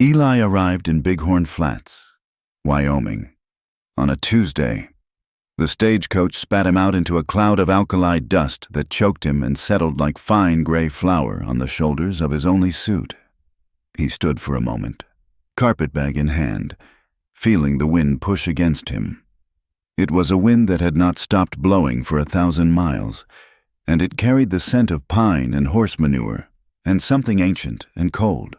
Eli arrived in Bighorn Flats, Wyoming, on a Tuesday. The stagecoach spat him out into a cloud of alkali dust that choked him and settled like fine gray flour on the shoulders of his only suit. He stood for a moment, carpetbag in hand, feeling the wind push against him. It was a wind that had not stopped blowing for 1,000 miles, and it carried the scent of pine and horse manure, and something ancient and cold.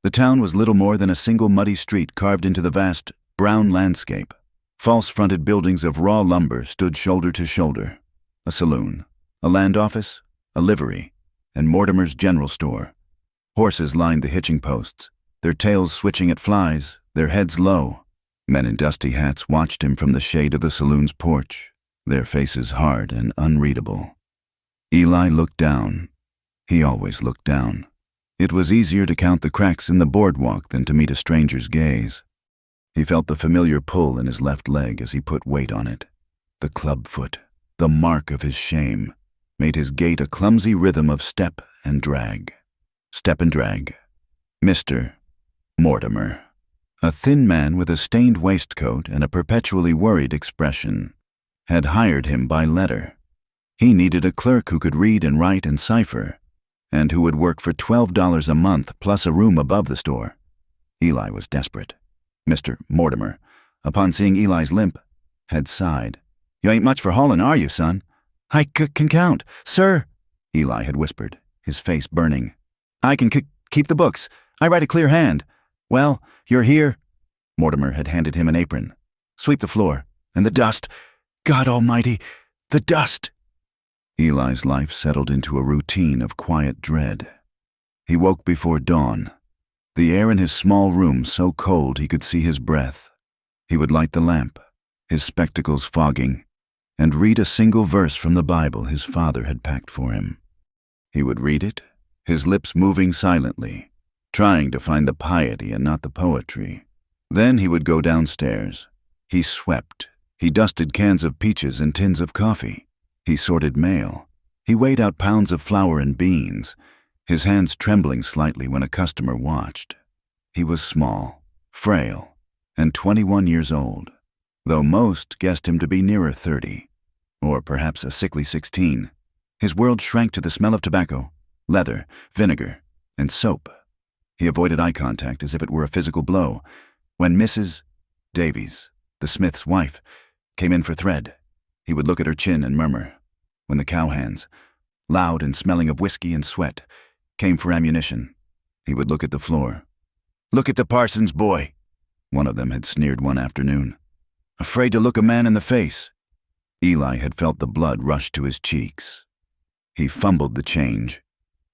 The town was little more than a single muddy street carved into the vast, brown landscape. False-fronted buildings of raw lumber stood shoulder to shoulder. A saloon, a land office, a livery, and Mortimer's general store. Horses lined the hitching posts, their tails switching at flies, their heads low. Men in dusty hats watched him from the shade of the saloon's porch, their faces hard and unreadable. Eli looked down. He always looked down. It was easier to count the cracks in the boardwalk than to meet a stranger's gaze. He felt the familiar pull in his left leg as he put weight on it. The club foot, the mark of his shame, made his gait a clumsy rhythm of step and drag. Step and drag. Mr. Mortimer. A thin man with a stained waistcoat and a perpetually worried expression, had hired him by letter. He needed a clerk who could read and write and cipher, and who would work for $12 a month plus a room above the store. Eli was desperate. Mr. Mortimer, upon seeing Eli's limp, had sighed. "You ain't much for haulin', are you, son?" "I can count, sir," Eli had whispered, his face burning. "I can keep the books. I write a clear hand." "Well, you're here." Mortimer had handed him an apron. "Sweep the floor. And the dust. God almighty, the dust." Eli's life settled into a routine of quiet dread. He woke before dawn. The air in his small room so cold he could see his breath. He would light the lamp, his spectacles fogging, and read a single verse from the Bible his father had packed for him. He would read it, his lips moving silently, trying to find the piety and not the poetry. Then he would go downstairs. He swept. He dusted cans of peaches and tins of coffee. He sorted mail. He weighed out pounds of flour and beans, his hands trembling slightly when a customer watched. He was small, frail, and 21 years old, though most guessed him to be nearer 30, or perhaps a sickly 16. His world shrank to the smell of tobacco, leather, vinegar, and soap. He avoided eye contact as if it were a physical blow. When Mrs. Davies, the smith's wife, came in for thread, he would look at her chin and murmur. When the cowhands, loud and smelling of whiskey and sweat, came for ammunition, he would look at the floor. "Look at the parson's boy," one of them had sneered one afternoon. "Afraid to look a man in the face." Eli had felt the blood rush to his cheeks. He fumbled the change,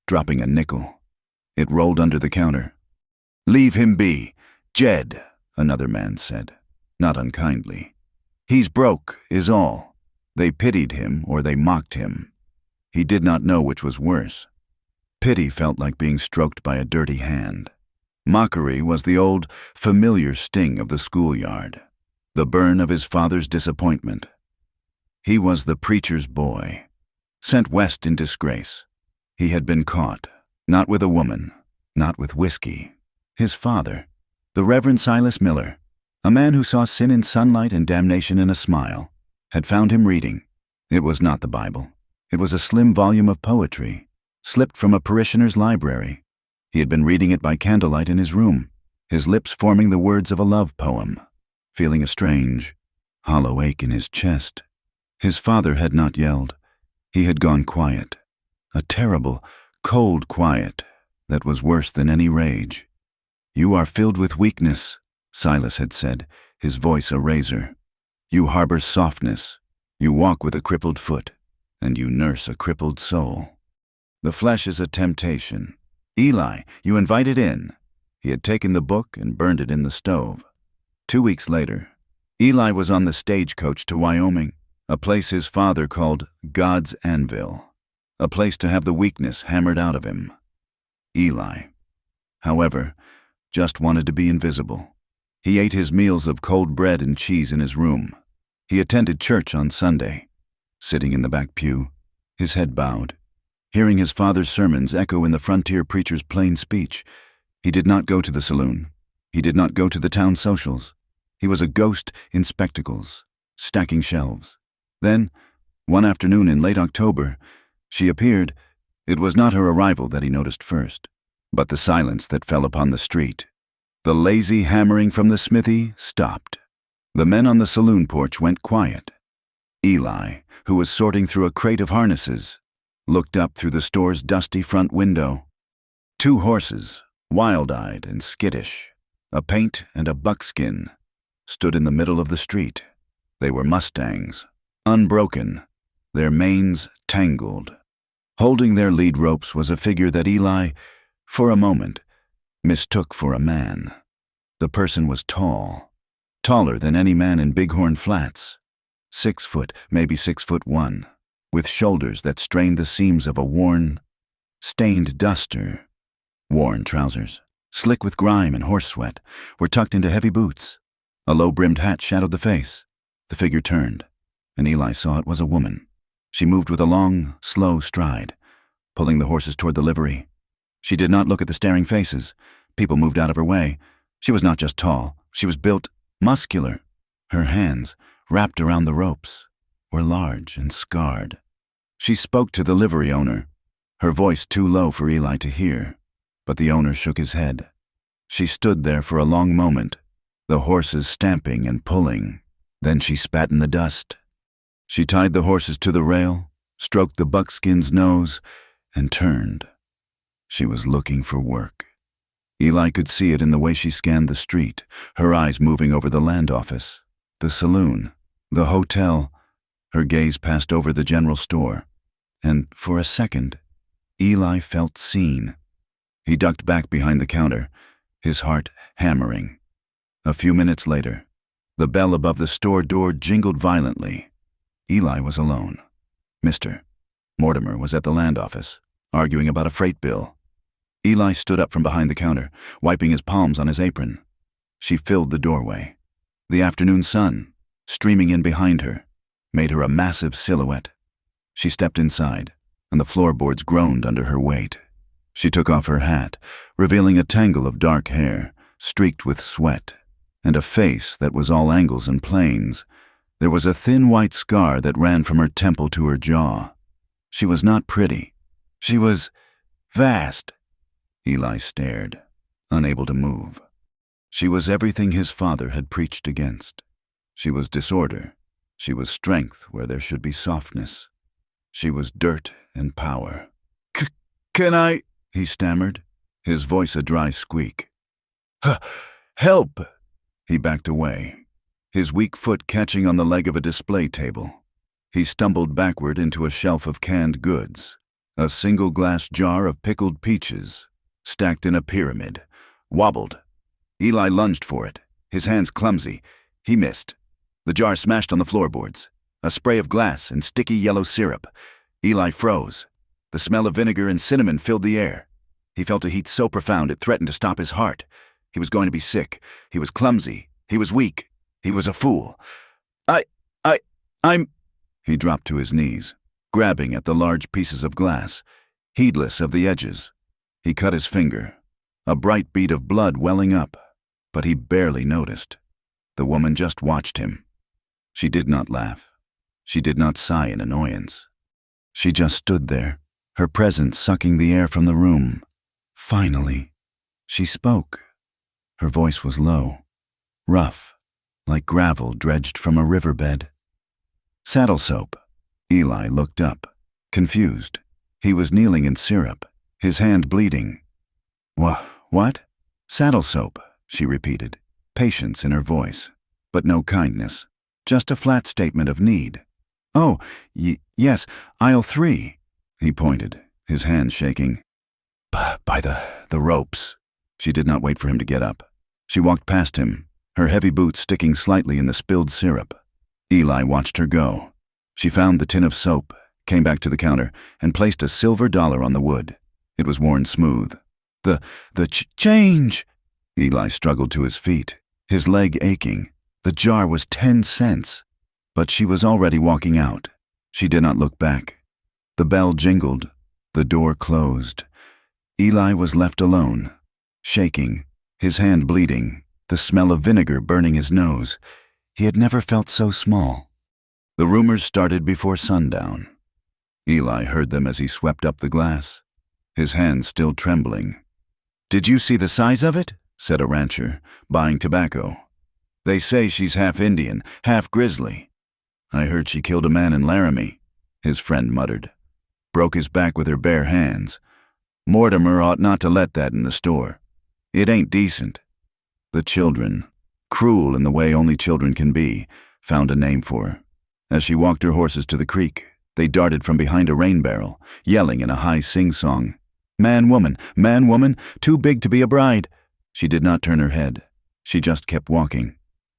dropping a nickel. It rolled under the counter. "Leave him be, Jed," another man said, not unkindly. "He's broke, is all." They pitied him or they mocked him. He did not know which was worse. Pity felt like being stroked by a dirty hand. Mockery was the old, familiar sting of the schoolyard, the burn of his father's disappointment. He was the preacher's boy, sent west in disgrace. He had been caught, not with a woman, not with whiskey. His father, the Reverend Silas Miller, a man who saw sin in sunlight and damnation in a smile, had found him reading. It was not the Bible. It was a slim volume of poetry, slipped from a parishioner's library. He had been reading it by candlelight in his room, his lips forming the words of a love poem, feeling a strange, hollow ache in his chest. His father had not yelled. He had gone quiet, a terrible, cold quiet that was worse than any rage. "You are filled with weakness," Silas had said, his voice a razor. "You harbor softness. You walk with a crippled foot, and you nurse a crippled soul. The flesh is a temptation. Eli, you invite it in." He had taken the book and burned it in the stove. 2 weeks later, Eli was on the stagecoach to Wyoming, a place his father called God's Anvil, a place to have the weakness hammered out of him. Eli, however, just wanted to be invisible. He ate his meals of cold bread and cheese in his room. He attended church on Sunday, sitting in the back pew, his head bowed, hearing his father's sermons echo in the frontier preacher's plain speech. He did not go to the saloon. He did not go to the town socials. He was a ghost in spectacles, stacking shelves. Then, one afternoon in late October, she appeared. It was not her arrival that he noticed first, but the silence that fell upon the street. The lazy hammering from the smithy stopped. The men on the saloon porch went quiet. Eli, who was sorting through a crate of harnesses, looked up through the store's dusty front window. Two horses, wild-eyed and skittish, a paint and a buckskin, stood in the middle of the street. They were mustangs, unbroken, their manes tangled. Holding their lead ropes was a figure that Eli, for a moment, mistook for a man. The person was tall, taller than any man in Bighorn Flats, 6 foot, maybe 6'1", with shoulders that strained the seams of a worn, stained duster. Worn trousers, slick with grime and horse sweat, were tucked into heavy boots. A low-brimmed hat shadowed the face. The figure turned, and Eli saw it was a woman. She moved with a long, slow stride, pulling the horses toward the livery. She did not look at the staring faces. People moved out of her way. She was not just tall. She was built, muscular. Her hands, wrapped around the ropes, were large and scarred. She spoke to the livery owner, her voice too low for Eli to hear, but the owner shook his head. She stood there for a long moment, the horses stamping and pulling. Then she spat in the dust. She tied the horses to the rail, stroked the buckskin's nose, and turned. She was looking for work. Eli could see it in the way she scanned the street, her eyes moving over the land office, the saloon, the hotel. Her gaze passed over the general store, and for a second, Eli felt seen. He ducked back behind the counter, his heart hammering. A few minutes later, the bell above the store door jingled violently. Eli was alone. Mr. Mortimer was at the land office, arguing about a freight bill. Eli stood up from behind the counter, wiping his palms on his apron. She filled the doorway. The afternoon sun, streaming in behind her, made her a massive silhouette. She stepped inside, and the floorboards groaned under her weight. She took off her hat, revealing a tangle of dark hair, streaked with sweat, and a face that was all angles and planes. There was a thin white scar that ran from her temple to her jaw. She was not pretty. She was vast. Eli stared, unable to move. She was everything his father had preached against. She was disorder. She was strength where there should be softness. She was dirt and power. Can I? He stammered, his voice a dry squeak. Help! He backed away, his weak foot catching on the leg of a display table. He stumbled backward into a shelf of canned goods, a single glass jar of pickled peaches, stacked in a pyramid, wobbled. Eli lunged for it, his hands clumsy. He missed. The jar smashed on the floorboards, a spray of glass and sticky yellow syrup. Eli froze. The smell of vinegar and cinnamon filled the air. He felt a heat so profound it threatened to stop his heart. He was going to be sick. He was clumsy. He was weak. He was a fool. I'm... He dropped to his knees, grabbing at the large pieces of glass, heedless of the edges. He cut his finger, a bright bead of blood welling up, but he barely noticed. The woman just watched him. She did not laugh. She did not sigh in annoyance. She just stood there, her presence sucking the air from the room. Finally, she spoke. Her voice was low, rough, like gravel dredged from a riverbed. Saddle soap. Eli looked up, confused. He was kneeling in syrup, his hand bleeding. What? Saddle soap, she repeated, patience in her voice, but no kindness, just a flat statement of need. Oh, yes, aisle 3, he pointed, his hand shaking. By the ropes. She did not wait for him to get up. She walked past him, her heavy boots sticking slightly in the spilled syrup. Eli watched her go. She found the tin of soap, came back to the counter, and placed a silver dollar on the wood. It was worn smooth. The change! Eli struggled to his feet, his leg aching. The jar was 10 cents. But she was already walking out. She did not look back. The bell jingled. The door closed. Eli was left alone, shaking, his hand bleeding, the smell of vinegar burning his nose. He had never felt so small. The rumors started before sundown. Eli heard them as he swept up the glass, his hands still trembling. "Did you see the size of it?" said a rancher, buying tobacco. "They say she's half Indian, half grizzly." "I heard she killed a man in Laramie," his friend muttered. "Broke his back with her bare hands. Mortimer ought not to let that in the store. It ain't decent." The children, cruel in the way only children can be, found a name for her. As she walked her horses to the creek, they darted from behind a rain barrel, yelling in a high sing-song, man, woman, too big to be a bride." She did not turn her head. She just kept walking.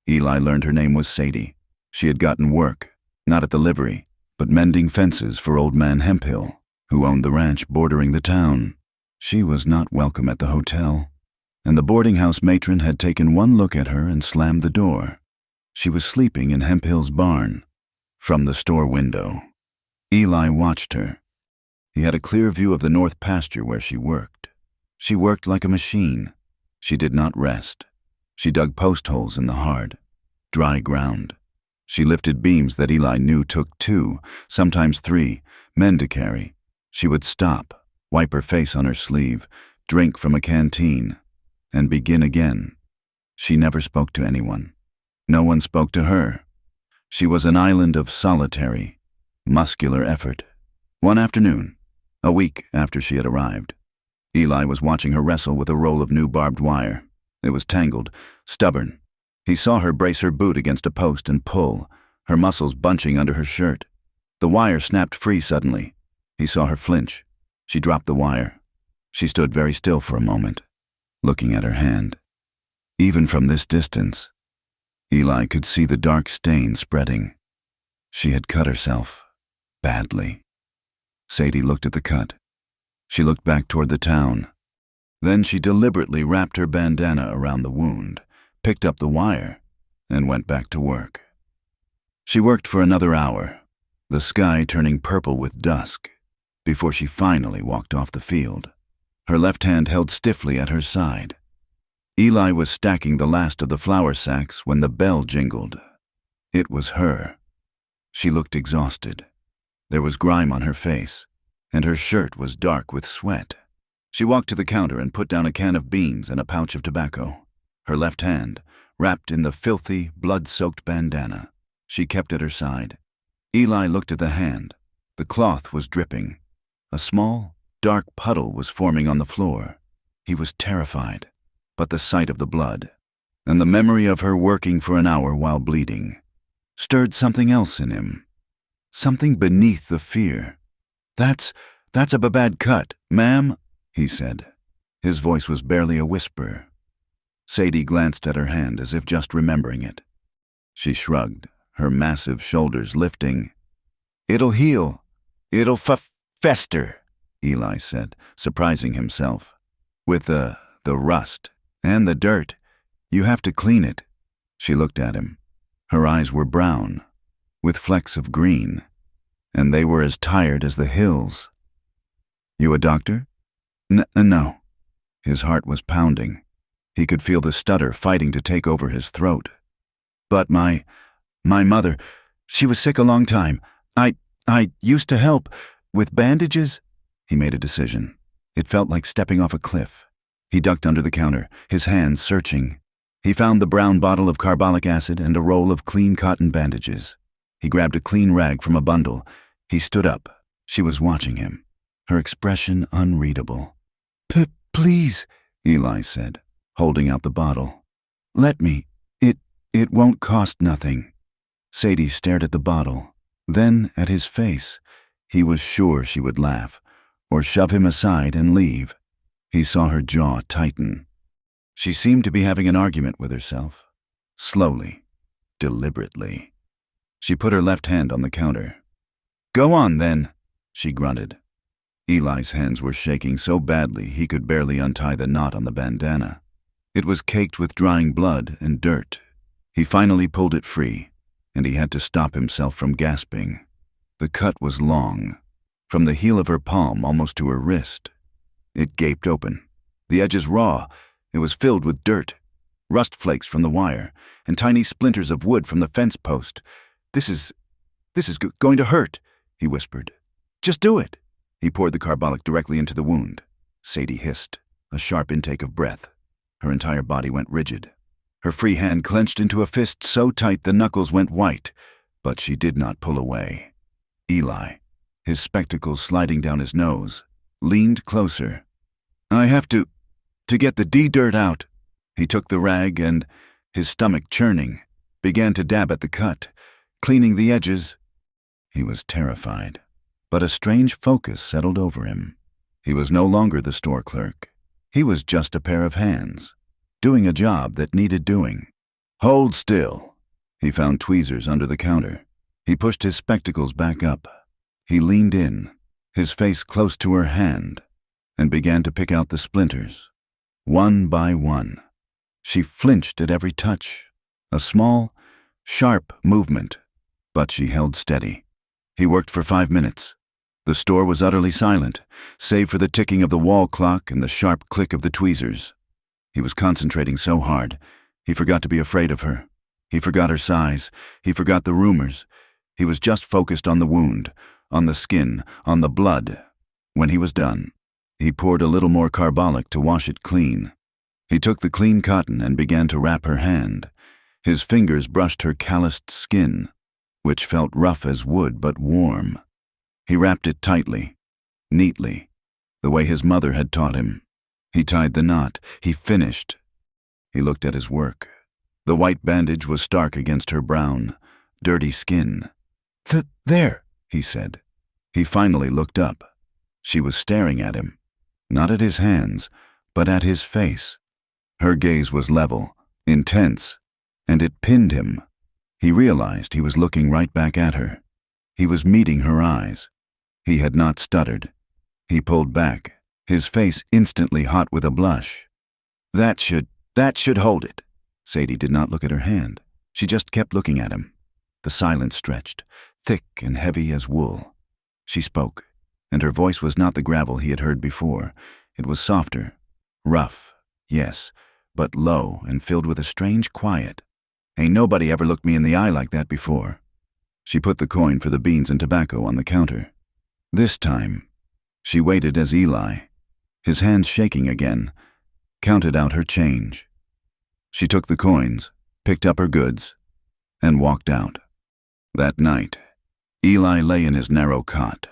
Eli learned her name was Sadie. She had gotten work, not at the livery, but mending fences for old man Hemphill, who owned the ranch bordering the town. She was not welcome at the hotel, and the boarding house matron had taken one look at her and slammed the door. She was sleeping in Hemphill's barn. From the store window, Eli watched her. He had a clear view of the north pasture where she worked. She worked like a machine. She did not rest. She dug post holes in the hard, dry ground. She lifted beams that Eli knew took 2, sometimes 3, men to carry. She would stop, wipe her face on her sleeve, drink from a canteen, and begin again. She never spoke to anyone. No one spoke to her. She was an island of solitary, muscular effort. One afternoon, a week after she had arrived, Eli was watching her wrestle with a roll of new barbed wire. It was tangled, stubborn. He saw her brace her boot against a post and pull, her muscles bunching under her shirt. The wire snapped free suddenly. He saw her flinch. She dropped the wire. She stood very still for a moment, looking at her hand. Even from this distance, Eli could see the dark stain spreading. She had cut herself, badly. Sadie looked at the cut. She looked back toward the town. Then she deliberately wrapped her bandana around the wound, picked up the wire, and went back to work. She worked for another hour, the sky turning purple with dusk, before she finally walked off the field, her left hand held stiffly at her side. Eli was stacking the last of the flour sacks when the bell jingled. It was her. She looked exhausted. There was grime on her face, and her shirt was dark with sweat. She walked to the counter and put down a can of beans and a pouch of tobacco. Her left hand, wrapped in the filthy, blood-soaked bandana, she kept at her side. Eli looked at the hand. The cloth was dripping. A small, dark puddle was forming on the floor. He was terrified, but the sight of the blood, and the memory of her working for an hour while bleeding, stirred something else in him. Something beneath the fear. That's a bad cut, ma'am," he said. His voice was barely a whisper. Sadie glanced at her hand as if just remembering it. She shrugged, her massive shoulders lifting. "It'll heal. It'll fester," Eli said, surprising himself. "With the rust and the dirt, you have to clean it." She looked at him. Her eyes were brown, with flecks of green, and they were as tired as the hills. "You a doctor?" No." His heart was pounding. He could feel the stutter fighting to take over his throat. "But my mother, she was sick a long time. I used to help with bandages." He made a decision. It felt like stepping off a cliff. He ducked under the counter, his hands searching. He found the brown bottle of carbolic acid and a roll of clean cotton bandages. He grabbed a clean rag from a bundle. He stood up. She was watching him, her expression unreadable. Please," Eli said, holding out the bottle. "Let me. It won't cost nothing." Sadie stared at the bottle, then at his face. He was sure she would laugh, or shove him aside and leave. He saw her jaw tighten. She seemed to be having an argument with herself. Slowly, deliberately. She put her left hand on the counter. "Go on, then," she grunted. Eli's hands were shaking so badly he could barely untie the knot on the bandana. It was caked with drying blood and dirt. He finally pulled it free, and he had to stop himself from gasping. The cut was long, from the heel of her palm almost to her wrist. It gaped open, the edges raw, It was filled with dirt, rust flakes from the wire, and tiny splinters of wood from the fence post. This is going to hurt," he whispered. "Just do it." He poured the carbolic directly into the wound. Sadie hissed, a sharp intake of breath. Her entire body went rigid. Her free hand clenched into a fist so tight the knuckles went white, but she did not pull away. Eli, his spectacles sliding down his nose, leaned closer. "I have to get the dirt out." He took the rag and, his stomach churning, began to dab at the cut, cleaning the edges. He was terrified, but a strange focus settled over him. He was no longer the store clerk. He was just a pair of hands, doing a job that needed doing. "Hold still." He found tweezers under the counter. He pushed his spectacles back up. He leaned in, his face close to her hand, and began to pick out the splinters, one by one. She flinched at every touch, a small, sharp movement, but she held steady. He worked for 5 minutes. The store was utterly silent, save for the ticking of the wall clock and the sharp click of the tweezers. He was concentrating so hard, he forgot to be afraid of her. He forgot her size. He forgot the rumors. He was just focused on the wound, on the skin, on the blood. When he was done, he poured a little more carbolic to wash it clean. He took the clean cotton and began to wrap her hand. His fingers brushed her calloused skin, which felt rough as wood but warm. He wrapped it tightly, neatly, the way his mother had taught him. He tied the knot. He finished. He looked at his work. The white bandage was stark against her brown, dirty skin. There," he said. He finally looked up. She was staring at him, not at his hands, but at his face. Her gaze was level, intense, and it pinned him. He realized he was looking right back at her. He was meeting her eyes. He had not stuttered. He pulled back, his face instantly hot with a blush. That should hold it." Sadie did not look at her hand. She just kept looking at him. The silence stretched, thick and heavy as wool. She spoke, and her voice was not the gravel he had heard before. It was softer, rough, yes, but low and filled with a strange quiet. "Ain't nobody ever looked me in the eye like that before." She put the coin for the beans and tobacco on the counter. This time, she waited as Eli, his hands shaking again, counted out her change. She took the coins, picked up her goods, and walked out. That night, Eli lay in his narrow cot,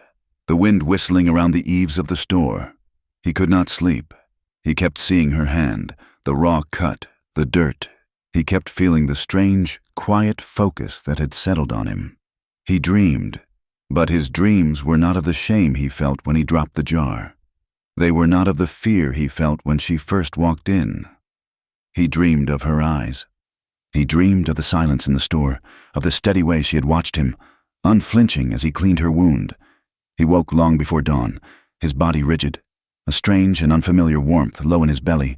the wind whistling around the eaves of the store. He could not sleep. He kept seeing her hand, the raw cut, the dirt. He kept feeling the strange, quiet focus that had settled on him. He dreamed, but his dreams were not of the shame he felt when he dropped the jar. They were not of the fear he felt when she first walked in. He dreamed of her eyes. He dreamed of the silence in the store, of the steady way she had watched him, unflinching as he cleaned her wound. He woke long before dawn, his body rigid, a strange and unfamiliar warmth low in his belly.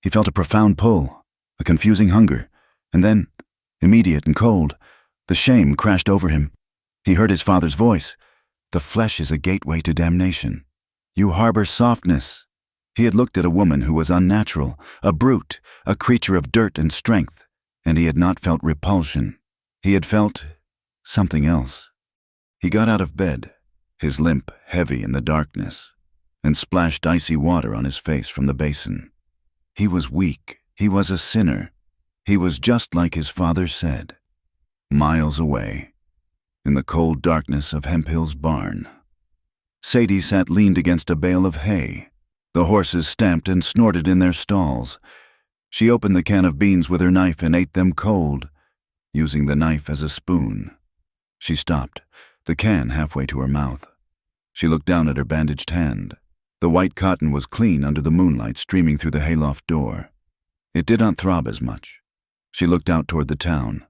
He felt a profound pull, a confusing hunger, and then, immediate and cold, the shame crashed over him. He heard his father's voice. "The flesh is a gateway to damnation. You harbor softness." He had looked at a woman who was unnatural, a brute, a creature of dirt and strength, and he had not felt repulsion. He had felt something else. He got out of bed, his limp heavy in the darkness, and splashed icy water on his face from the basin. He was weak. He was a sinner. He was just like his father said. Miles away, in the cold darkness of Hemphill's barn, Sadie sat leaned against a bale of hay. The horses stamped and snorted in their stalls. She opened the can of beans with her knife and ate them cold, using the knife as a spoon. She stopped, the can halfway to her mouth. She looked down at her bandaged hand. The white cotton was clean under the moonlight streaming through the hayloft door. It did not throb as much. She looked out toward the town.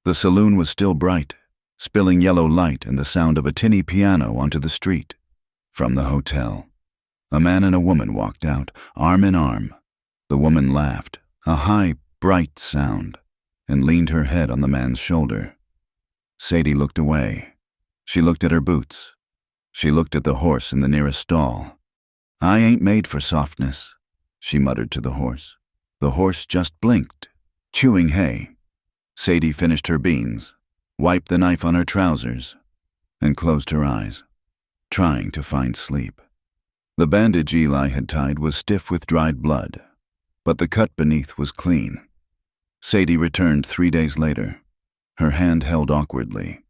The saloon was still bright, spilling yellow light and the sound of a tinny piano onto the street. From the hotel, a man and a woman walked out, arm in arm. The woman laughed, a high, bright sound, and leaned her head on the man's shoulder. Sadie looked away. She looked at her boots. She looked at the horse in the nearest stall. "I ain't made for softness," she muttered to the horse. The horse just blinked, chewing hay. Sadie finished her beans, wiped the knife on her trousers, and closed her eyes, trying to find sleep. The bandage Eli had tied was stiff with dried blood, but the cut beneath was clean. Sadie returned 3 days later, her hand held awkwardly.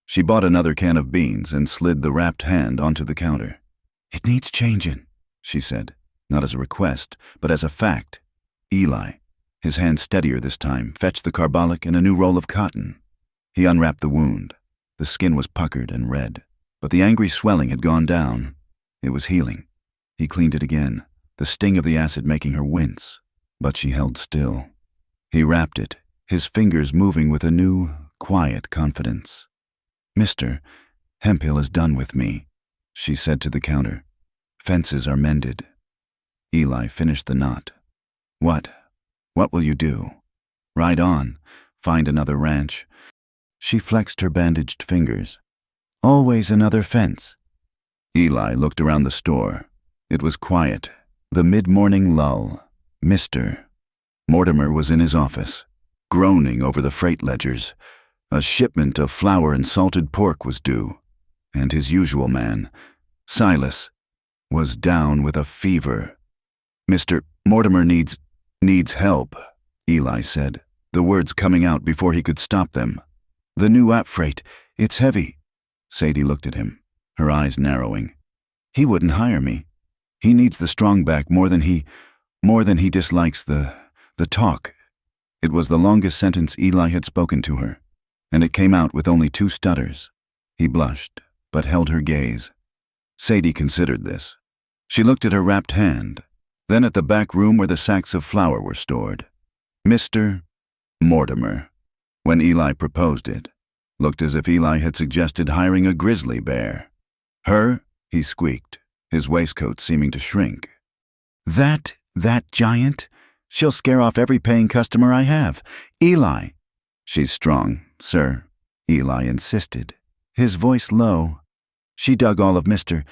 She bought another can of beans and slid the wrapped hand onto the counter. "It needs changin'," she said, not as a request, but as a fact. Eli, his hand steadier this time, fetched the carbolic and a new roll of cotton. He unwrapped the wound. The skin was puckered and red, but the angry swelling had gone down. It was healing. He cleaned it again, the sting of the acid making her wince, but she held still. He wrapped it, his fingers moving with a new, quiet confidence. "Mister, Hemphill is done with me," she said to the counter. "Fences are mended." Eli finished the knot. What will you do? Ride on, find another ranch." She flexed her bandaged fingers. "Always another fence." Eli looked around the store. It was quiet, the mid-morning lull. Mr. Mortimer was in his office, groaning over the freight ledgers. A shipment of flour and salted pork was due, and his usual man, Silas, was down with a fever. "Mr. Mortimer needs help," Eli said, the words coming out before he could stop them. "The new app freight, it's heavy." Sadie looked at him, her eyes narrowing. "He wouldn't hire me. He needs the strong back more than he dislikes the talk." It was the longest sentence Eli had spoken to her, and it came out with only 2 stutters. He blushed, but held her gaze. Sadie considered this. She looked at her wrapped hand, then at the back room where the sacks of flour were stored. Mr. Mortimer, when Eli proposed it, looked as if Eli had suggested hiring a grizzly bear. "Her?" he squeaked, his waistcoat seeming to shrink. That giant? She'll scare off every paying customer I have. Eli." "She's strong, sir," Eli insisted, his voice low. "She dug all of Mr.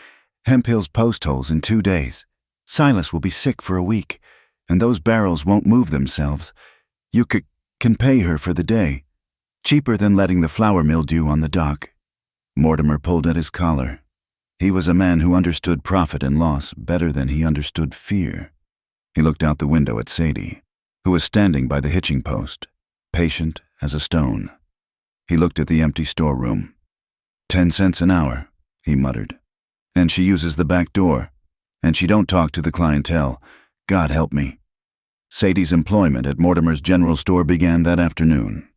Hemphill's post holes in 2 days. Silas will be sick for a week, and those barrels won't move themselves. You can pay her for the day. Cheaper than letting the flour mildew on the dock." Mortimer pulled at his collar. He was a man who understood profit and loss better than he understood fear. He looked out the window at Sadie, who was standing by the hitching post, patient as a stone. He looked at the empty storeroom. 10 cents an hour, he muttered. "And she uses the back door. And she don't talk to the clientele. God help me." Sadie's employment at Mortimer's general store began that afternoon.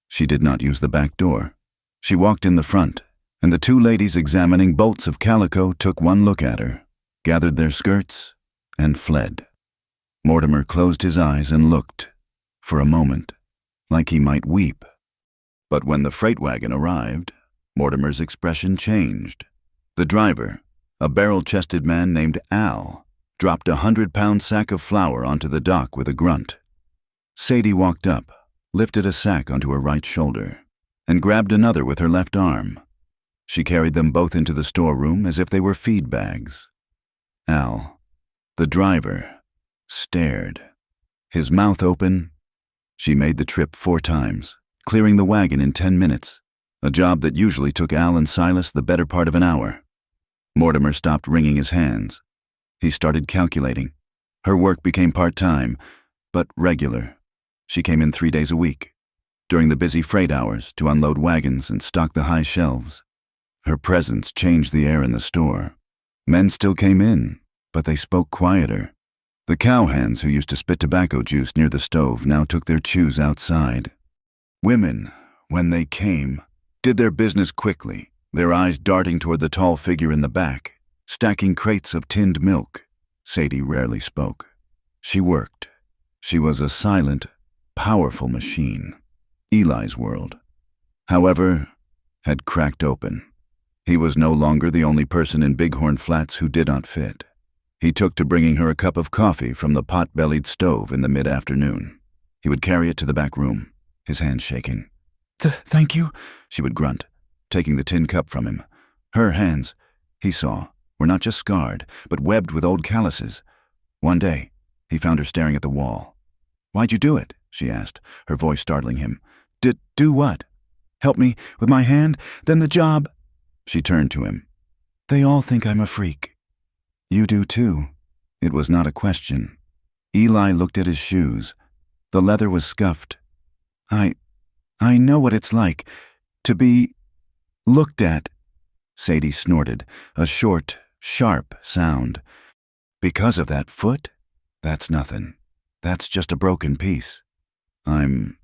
She did not use the back door. She walked in the front, and the 2 ladies examining bolts of calico took one look at her, gathered their skirts, and fled. Mortimer closed his eyes and looked, for a moment, like he might weep. But when the freight wagon arrived, Mortimer's expression changed. The driver, a barrel-chested man named Al, dropped a 100-pound sack of flour onto the dock with a grunt. Sadie walked up, lifted a sack onto her right shoulder, and grabbed another with her left arm. She carried them both into the storeroom as if they were feed bags. Al, the driver, stared, his mouth open. She made the trip 4 times, clearing the wagon in 10 minutes, a job that usually took Al and Silas the better part of an hour. Mortimer stopped wringing his hands. He started calculating. Her work became part-time, but regular. She came in 3 days a week, during the busy freight hours, to unload wagons and stock the high shelves. Her presence changed the air in the store. Men still came in, but they spoke quieter. The cowhands who used to spit tobacco juice near the stove now took their chews outside. Women, when they came, did their business quickly, their eyes darting toward the tall figure in the back, stacking crates of tinned milk. Sadie rarely spoke. She worked. She was a silent, powerful machine. Eli's world, however, had cracked open. He was no longer the only person in Bighorn Flats who did not fit. He took to bringing her a cup of coffee from the pot-bellied stove in the mid-afternoon. He would carry it to the back room, his hands shaking. Thank you," she would grunt, taking the tin cup from him. Her hands, he saw, were not just scarred, but webbed with old calluses. One day, he found her staring at the wall, "Why'd you do it?" she asked, her voice startling him. Do what? Help me with my hand? Then the job." She turned to him. "They all think I'm a freak." "You do too." It was not a question. Eli looked at his shoes. The leather was scuffed. I know what it's like to be looked at," Sadie snorted, a short, sharp sound. "Because of that foot? That's nothing. That's just a broken piece." "I'm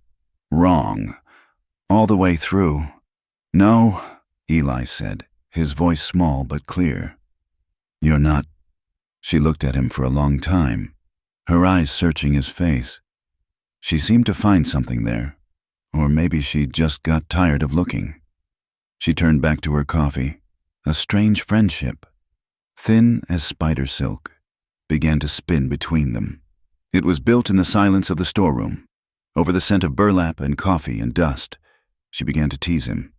wrong. All the way through." "No," Eli said, his voice small but clear. "You're not." She looked at him for a long time, her eyes searching his face. She seemed to find something there, or maybe she just got tired of looking. She turned back to her coffee. A strange friendship, thin as spider silk, began to spin between them. It was built in the silence of the storeroom, over the scent of burlap and coffee and dust. She began to tease him.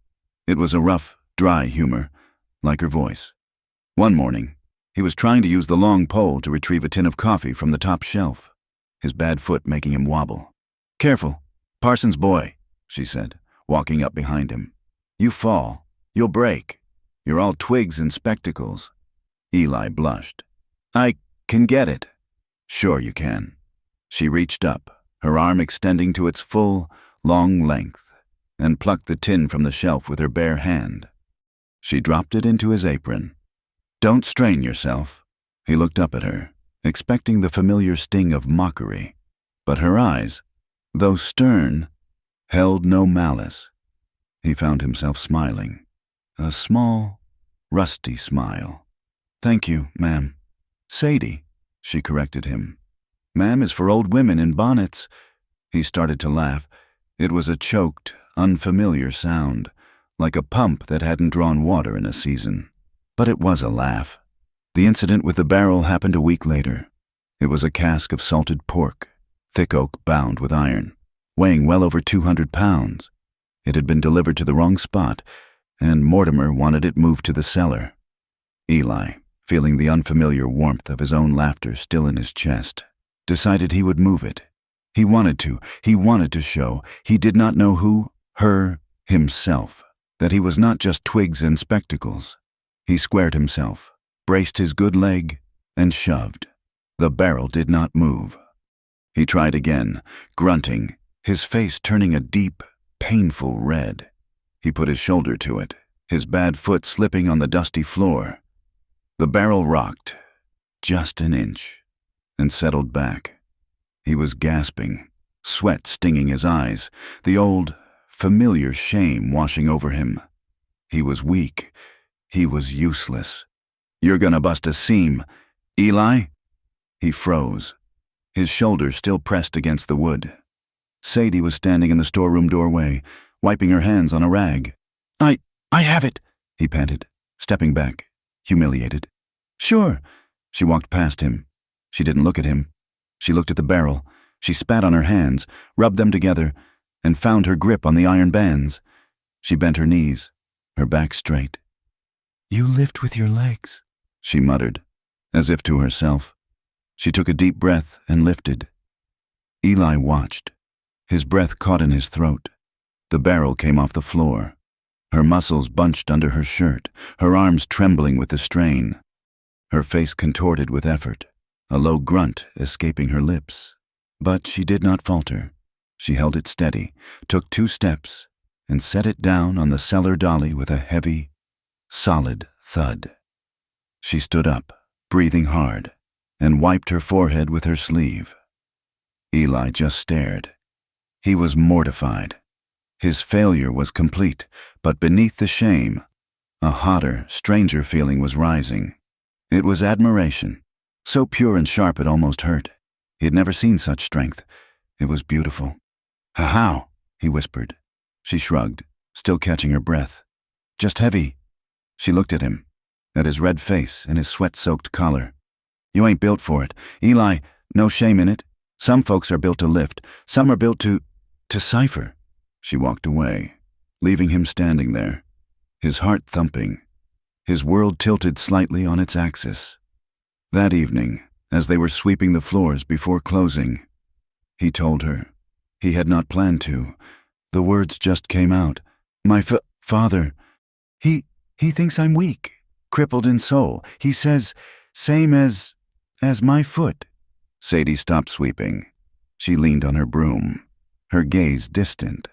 It was a rough, dry humor, like her voice. One morning, he was trying to use the long pole to retrieve a tin of coffee from the top shelf, his bad foot making him wobble. "Careful, Parsons' boy," she said, walking up behind him. "You fall, you'll break. You're all twigs and spectacles." Eli blushed. "I can get it." "Sure you can." She reached up, her arm extending to its full, long length, and plucked the tin from the shelf with her bare hand. She dropped it into his apron. "Don't strain yourself." He looked up at her, expecting the familiar sting of mockery, but her eyes, though stern, held no malice. He found himself smiling, a small, rusty smile. "Thank you, ma'am." "Sadie," she corrected him. "Ma'am is for old women in bonnets." He started to laugh. It was a choked, unfamiliar sound, like a pump that hadn't drawn water in a season. But it was a laugh. The incident with the barrel happened a week later. It was a cask of salted pork, thick oak bound with iron, weighing well over 200 pounds. It had been delivered to the wrong spot, and Mortimer wanted it moved to the cellar. Eli, feeling the unfamiliar warmth of his own laughter still in his chest, decided he would move it. He wanted to show he did not know who, her, himself, that he was not just twigs and spectacles. He squared himself, braced his good leg, and shoved. The barrel did not move. He tried again, grunting, his face turning a deep, painful red. He put his shoulder to it, his bad foot slipping on the dusty floor. The barrel rocked, just an inch, and settled back. He was gasping, sweat stinging his eyes, the old, familiar shame washing over him. He was weak. He was useless. "You're gonna bust a seam, Eli?" He froze, his shoulder still pressed against the wood. Sadie was standing in the storeroom doorway, wiping her hands on a rag. I have it," he panted, stepping back, humiliated. "Sure." She walked past him. She didn't look at him. She looked at the barrel. She spat on her hands, rubbed them together, and found her grip on the iron bands. She bent her knees, her back straight. "You lift with your legs," she muttered, as if to herself. She took a deep breath and lifted. Eli watched. His breath caught in his throat. The barrel came off the floor. Her muscles bunched under her shirt, her arms trembling with the strain. Her face contorted with effort, a low grunt escaping her lips. But she did not falter. She held it steady, took 2 steps, and set it down on the cellar dolly with a heavy, solid thud. She stood up, breathing hard, and wiped her forehead with her sleeve. Eli just stared. He was mortified. His failure was complete, but beneath the shame, a hotter, stranger feeling was rising. It was admiration, so pure and sharp it almost hurt. He had never seen such strength. It was beautiful. "How?" he whispered. She shrugged, still catching her breath. "Just heavy." She looked at him, at his red face and his sweat-soaked collar. "You ain't built for it. Eli, no shame in it. Some folks are built to lift. Some are built to cipher." She walked away, leaving him standing there, his heart thumping, his world tilted slightly on its axis. That evening, as they were sweeping the floors before closing, he told her. He had not planned to. The words just came out. My father. He thinks I'm weak, crippled in soul. He says, same as my foot. Sadie stopped sweeping. She leaned on her broom, her gaze distant.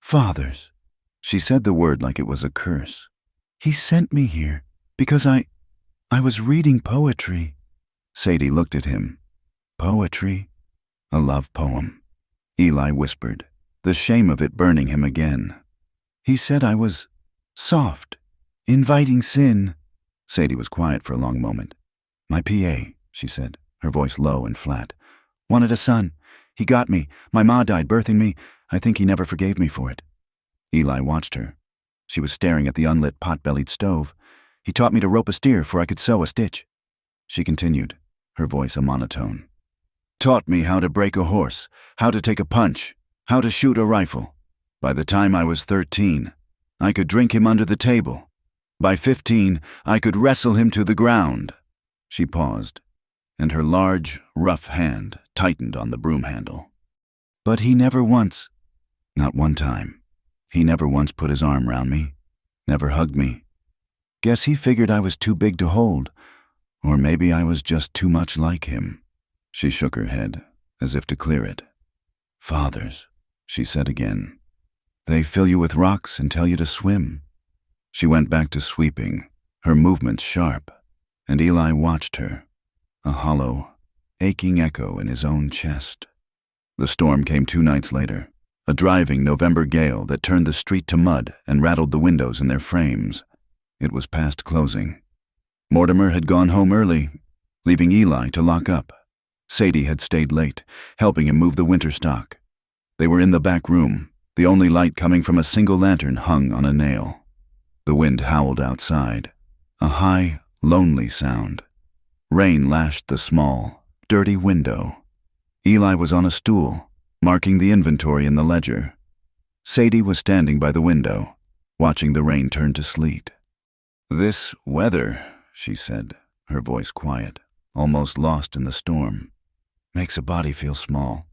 Fathers. She said the word like it was a curse. He sent me here because I was reading poetry. Sadie looked at him. Poetry? A love poem. Eli whispered, the shame of it burning him again. He said I was soft, inviting sin. Sadie was quiet for a long moment. My PA, she said, her voice low and flat. Wanted a son. He got me. My ma died birthing me. I think he never forgave me for it. Eli watched her. She was staring at the unlit pot-bellied stove. He taught me to rope a steer for I could sew a stitch. She continued, her voice a monotone. Taught me how to break a horse, how to take a punch, how to shoot a rifle. By the time I was 13, I could drink him under the table. By 15, I could wrestle him to the ground. She paused, and her large, rough hand tightened on the broom handle. But he never once, not one time, he never once put his arm round me, never hugged me. Guess he figured I was too big to hold, or maybe I was just too much like him. She shook her head, as if to clear it. Fathers, she said again. They fill you with rocks and tell you to swim. She went back to sweeping, her movements sharp, and Eli watched her, a hollow, aching echo in his own chest. The storm came 2 nights later, a driving November gale that turned the street to mud and rattled the windows in their frames. It was past closing. Mortimer had gone home early, leaving Eli to lock up. Sadie had stayed late, helping him move the winter stock. They were in the back room, the only light coming from a single lantern hung on a nail. The wind howled outside, a high, lonely sound. Rain lashed the small, dirty window. Eli was on a stool, marking the inventory in the ledger. Sadie was standing by the window, watching the rain turn to sleet. This weather, she said, her voice quiet, almost lost in the storm, makes a body feel small,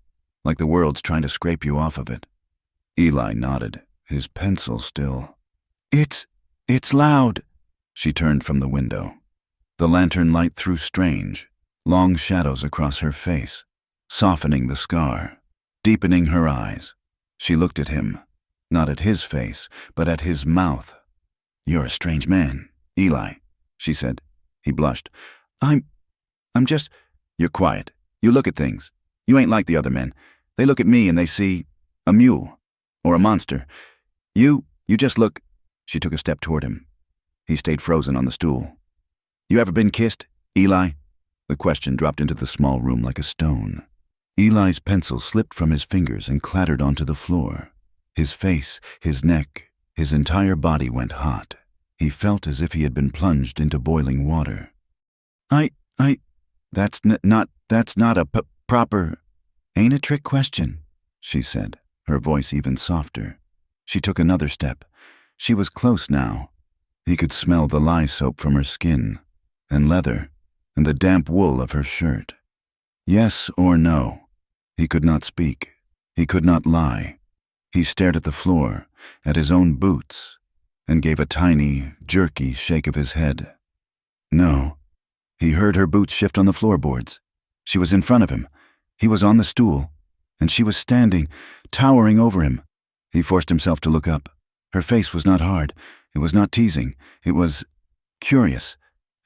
like the world's trying to scrape you off of it. Eli nodded, his pencil still. It's loud. She turned from the window. The lantern light threw strange, long shadows across her face, softening the scar, deepening her eyes. She looked at him, not at his face, but at his mouth. You're a strange man, Eli, she said. He blushed. I'm just... You're quiet. You look at things. You ain't like the other men. They look at me and they see a mule or a monster. You just look... She took a step toward him. He stayed frozen on the stool. You ever been kissed, Eli? The question dropped into the small room like a stone. Eli's pencil slipped from his fingers and clattered onto the floor. His face, his neck, his entire body went hot. He felt as if he had been plunged into boiling water. That's not a proper... Ain't a trick question, she said, her voice even softer. She took another step. She was close now. He could smell the lye soap from her skin, and leather, and the damp wool of her shirt. Yes or no? He could not speak. He could not lie. He stared at the floor, at his own boots, and gave a tiny, jerky shake of his head. No. He heard her boots shift on the floorboards. She was in front of him. He was on the stool, and she was standing, towering over him. He forced himself to look up. Her face was not hard. It was not teasing. It was curious,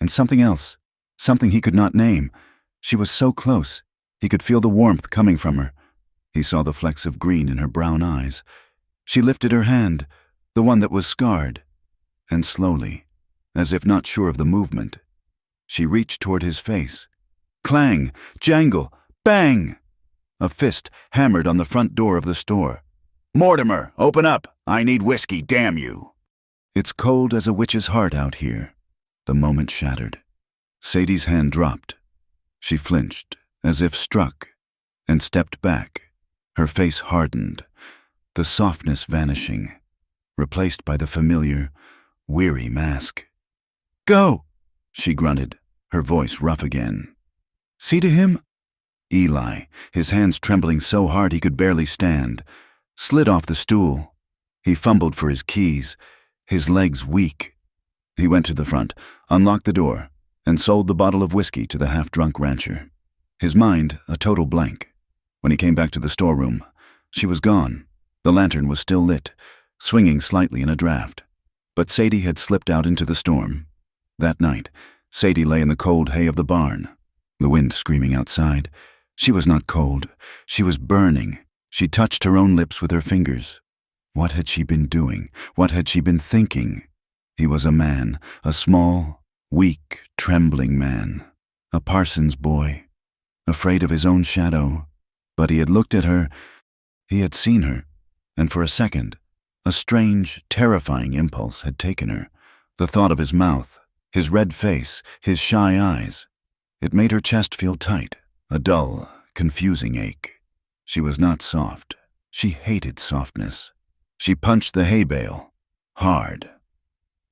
and something else, something he could not name. She was so close. He could feel the warmth coming from her. He saw the flecks of green in her brown eyes. She lifted her hand, the one that was scarred, and slowly, as if not sure of the movement, she reached toward his face. Clang, jangle, bang! A fist hammered on the front door of the store. Mortimer, open up! I need whiskey, damn you! It's cold as a witch's heart out here. The moment shattered. Sadie's hand dropped. She flinched, as if struck, and stepped back, her face hardened, the softness vanishing, replaced by the familiar, weary mask. Go! She grunted, her voice rough again. See to him? Eli, his hands trembling so hard he could barely stand, slid off the stool. He fumbled for his keys, his legs weak. He went to the front, unlocked the door, and sold the bottle of whiskey to the half-drunk rancher. His mind a total blank. When he came back to the storeroom, she was gone. The lantern was still lit, swinging slightly in a draft. But Sadie had slipped out into the storm. That night, Sadie lay in the cold hay of the barn, the wind screaming outside. She was not cold. She was burning. She touched her own lips with her fingers. What had she been doing? What had she been thinking? He was a man, a small, weak, trembling man, a parson's boy, afraid of his own shadow. But he had looked at her, he had seen her, and for a second, a strange, terrifying impulse had taken her. The thought of his mouth, his red face, his shy eyes. It made her chest feel tight, a dull, confusing ache. She was not soft. She hated softness. She punched the hay bale, hard.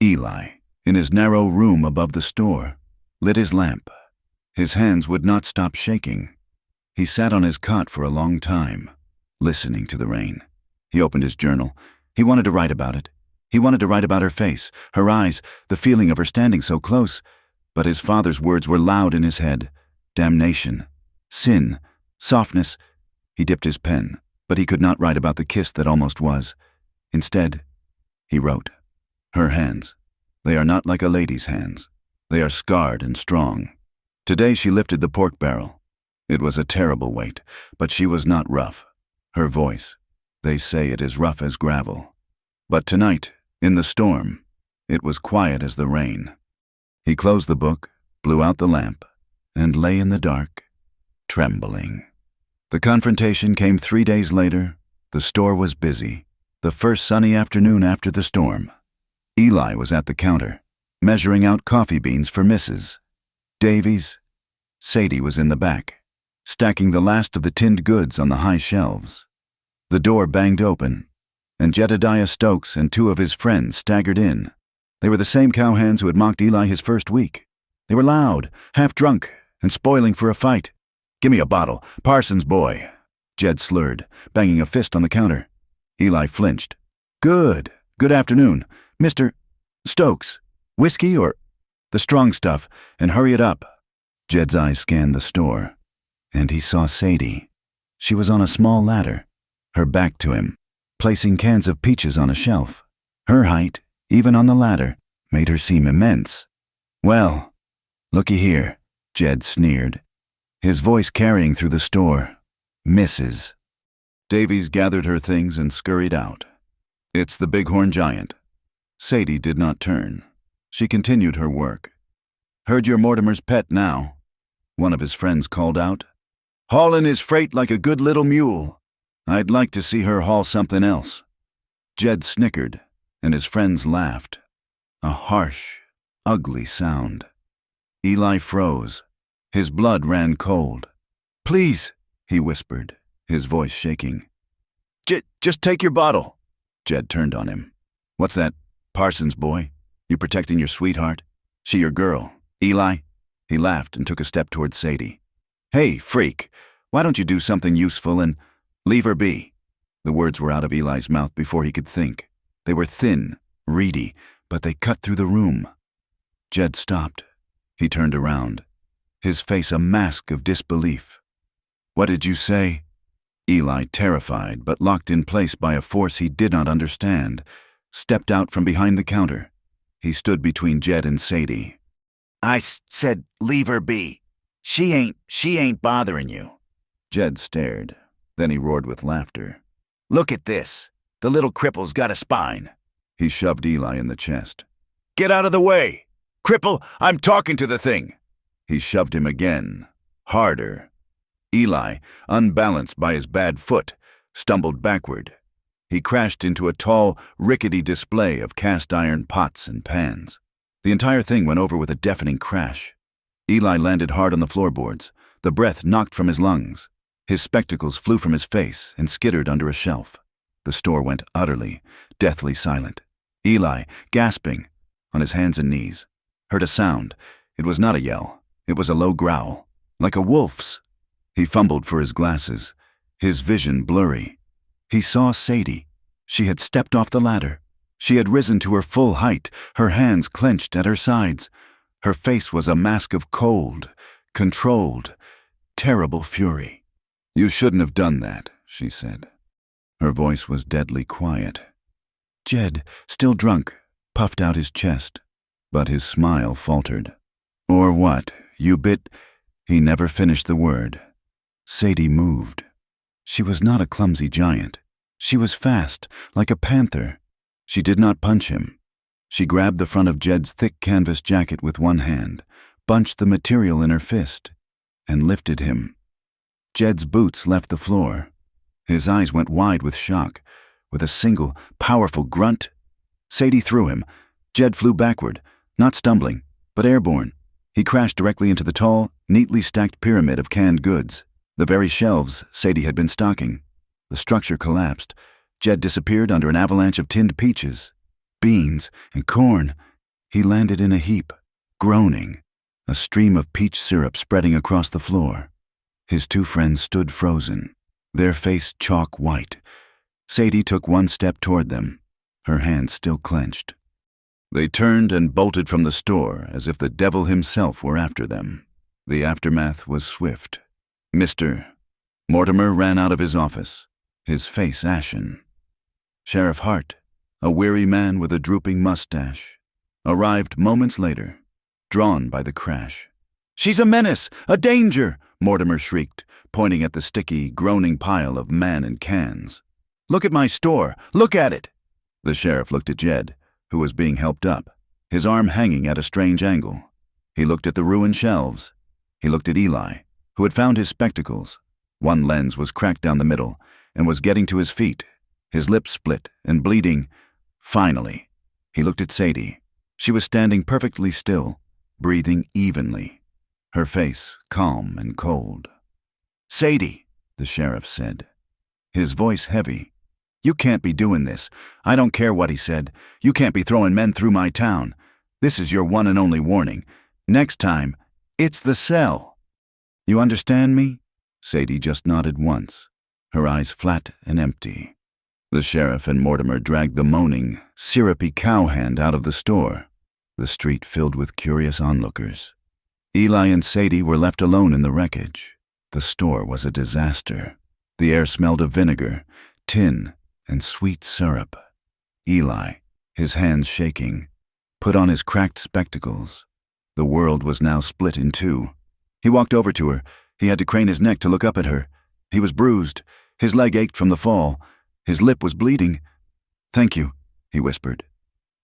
Eli, in his narrow room above the store, lit his lamp. His hands would not stop shaking. He sat on his cot for a long time, listening to the rain. He opened his journal. He wanted to write about it. He wanted to write about her face, her eyes, the feeling of her standing so close. But his father's words were loud in his head. Damnation, sin, softness. He dipped his pen, but he could not write about the kiss that almost was. Instead, he wrote, "Her hands. They are not like a lady's hands. They are scarred and strong." Today she lifted the pork barrel. It was a terrible weight, but she was not rough. Her voice, they say it is rough as gravel. But tonight, in the storm, it was quiet as the rain. He closed the book, blew out the lamp, and lay in the dark, trembling. The confrontation came 3 days later. The store was busy. The first sunny afternoon after the storm. Eli was at the counter, measuring out coffee beans for Mrs. Davies. Sadie was in the back, stacking the last of the tinned goods on the high shelves. The door banged open, and Jedediah Stokes and 2 of his friends staggered in. They were the same cowhands who had mocked Eli his first week. They were loud, half-drunk, and spoiling for a fight. "Give me a bottle, Parsons boy," Jed slurred, banging a fist on the counter. Eli flinched. Good afternoon, Mr. Stokes. Whiskey or the strong stuff, and hurry it up." Jed's eyes scanned the store, and he saw Sadie. She was on a small ladder, her back to him, placing cans of peaches on a shelf. Her height, even on the ladder, made her seem immense. "Well, looky here," Jed sneered, his voice carrying through the store. "Mrs." Davies gathered her things and scurried out. "It's the bighorn giant." Sadie did not turn. She continued her work. "Heard you're Mortimer's pet now," one of his friends called out. "Haulin' his freight like a good little mule. I'd like to see her haul something else." Jed snickered, and his friends laughed. A harsh, ugly sound. Eli froze. His blood ran cold. "Please," he whispered, his voice shaking. Just take your bottle." Jed turned on him. "What's that, Parsons boy? You protecting your sweetheart? She your girl, Eli?" He laughed and took a step towards Sadie. "Hey, freak, why don't you do something useful and leave her be?" The words were out of Eli's mouth before he could think. They were thin, reedy, but they cut through the room. Jed stopped. He turned around, his face a mask of disbelief. "What did you say?" Eli, terrified but locked in place by a force he did not understand, stepped out from behind the counter. He stood between Jed and Sadie. "I said leave her be. She ain't bothering you." Jed stared. Then he roared with laughter. "Look at this. The little cripple's got a spine." He shoved Eli in the chest. "Get out of the way! Cripple, I'm talking to the thing!" He shoved him again, harder. Eli, unbalanced by his bad foot, stumbled backward. He crashed into a tall, rickety display of cast-iron pots and pans. The entire thing went over with a deafening crash. Eli landed hard on the floorboards. The breath knocked from his lungs. His spectacles flew from his face and skittered under a shelf. The store went utterly, deathly silent. Eli, gasping, on his hands and knees, heard a sound. It was not a yell. It was a low growl, like a wolf's. He fumbled for his glasses, his vision blurry. He saw Sadie. She had stepped off the ladder. She had risen to her full height, her hands clenched at her sides. Her face was a mask of cold, controlled, terrible fury. "You shouldn't have done that," she said. Her voice was deadly quiet. Jed, still drunk, puffed out his chest, but his smile faltered. "Or what? You bit—" He never finished the word. Sadie moved. She was not a clumsy giant. She was fast, like a panther. She did not punch him. She grabbed the front of Jed's thick canvas jacket with one hand, bunched the material in her fist, and lifted him. Jed's boots left the floor. His eyes went wide with shock. With a single, powerful grunt, Sadie threw him. Jed flew backward, not stumbling, but airborne. He crashed directly into the tall, neatly stacked pyramid of canned goods, the very shelves Sadie had been stocking. The structure collapsed. Jed disappeared under an avalanche of tinned peaches, beans, and corn. He landed in a heap, groaning, a stream of peach syrup spreading across the floor. His two friends stood frozen, their face chalk white. Sadie took one step toward them, her hands still clenched. They turned and bolted from the store as if the devil himself were after them. The aftermath was swift. Mr. Mortimer ran out of his office, his face ashen. Sheriff Hart, a weary man with a drooping mustache, arrived moments later, drawn by the crash. "She's a menace! A danger!" Mortimer shrieked, pointing at the sticky, groaning pile of man and cans. "Look at my store! Look at it!" The sheriff looked at Jed, who was being helped up, his arm hanging at a strange angle. He looked at the ruined shelves. He looked at Eli, who had found his spectacles. One lens was cracked down the middle and was getting to his feet, his lips split and bleeding. Finally, he looked at Sadie. She was standing perfectly still, breathing evenly, her face calm and cold. "Sadie," the sheriff said, his voice heavy. "You can't be doing this. I don't care what he said. You can't be throwing men through my town. This is your one and only warning. Next time, it's the cell. You understand me?" Sadie just nodded once, her eyes flat and empty. The sheriff and Mortimer dragged the moaning, syrupy cowhand out of the store, the street filled with curious onlookers. Eli and Sadie were left alone in the wreckage. The store was a disaster. The air smelled of vinegar, tin, and sweet syrup. Eli, his hands shaking, put on his cracked spectacles. The world was now split in two. He walked over to her. He had to crane his neck to look up at her. He was bruised. His leg ached from the fall. His lip was bleeding. "Thank you," he whispered.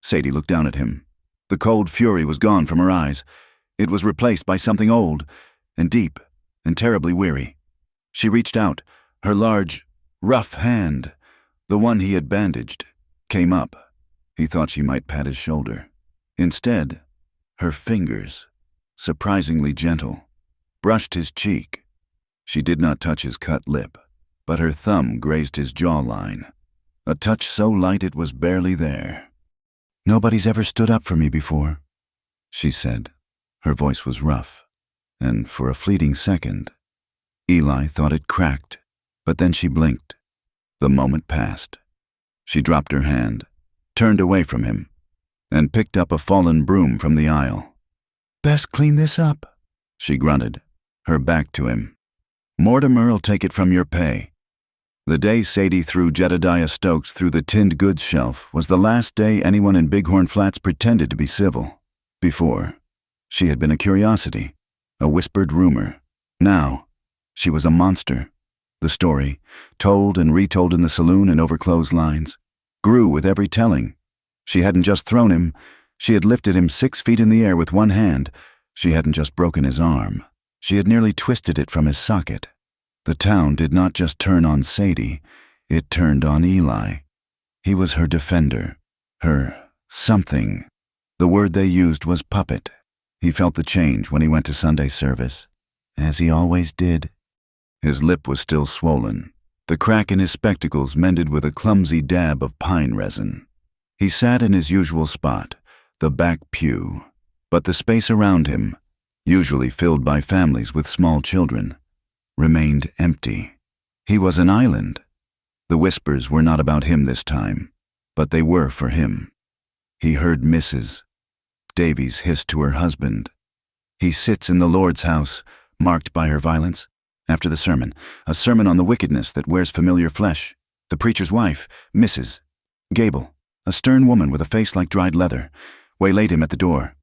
Sadie looked down at him. The cold fury was gone from her eyes. It was replaced by something old and deep and terribly weary. She reached out. Her large, rough hand, the one he had bandaged, came up. He thought she might pat his shoulder. Instead, her fingers, surprisingly gentle, brushed his cheek. She did not touch his cut lip, but her thumb grazed his jawline, a touch so light it was barely there. "Nobody's ever stood up for me before," she said. Her voice was rough, and for a fleeting second, Eli thought it cracked, but then she blinked. The moment passed. She dropped her hand, turned away from him, and picked up a fallen broom from the aisle. "Best clean this up," she grunted, her back to him. "Mortimer'll take it from your pay." The day Sadie threw Jedediah Stokes through the tinned goods shelf was the last day anyone in Bighorn Flats pretended to be civil. Before, she had been a curiosity, a whispered rumor. Now, she was a monster. The story, told and retold in the saloon and over clotheslines, grew with every telling. She hadn't just thrown him, she had lifted him 6 feet in the air with one hand. She hadn't just broken his arm, she had nearly twisted it from his socket. The town did not just turn on Sadie, it turned on Eli. He was her defender, her something. The word they used was puppet. He felt the change when he went to Sunday service, as he always did. His lip was still swollen, the crack in his spectacles mended with a clumsy dab of pine resin. He sat in his usual spot, the back pew, but the space around him, usually filled by families with small children, remained empty. He was an island. The whispers were not about him this time, but they were for him. He heard Mrs. Davies hiss to her husband. "He sits in the Lord's house, marked by her violence." After the sermon, a sermon on the wickedness that wears familiar flesh. The preacher's wife, Mrs. Gable, a stern woman with a face like dried leather, waylaid him at the door.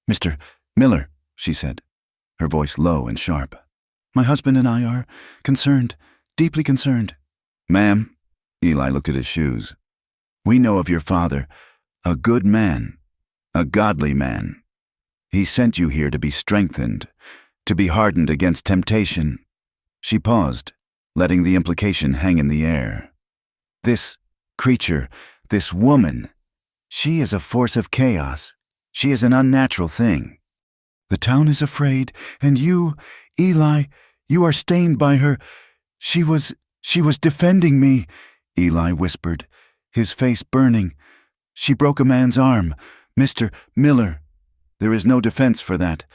"Mr. Miller," she said, her voice low and sharp. "My husband and I are concerned, deeply concerned." "Ma'am," Eli looked at his shoes, "we know of your father, a good man, a godly man. He sent you here to be strengthened, to be hardened against temptation." She paused, letting the implication hang in the air. "This creature, this woman, she is a force of chaos. She is an unnatural thing. The town is afraid, and you, Eli, you are stained by her. She was defending me," Eli whispered, his face burning. "She broke a man's arm, Mr. Miller. There is no defense for that.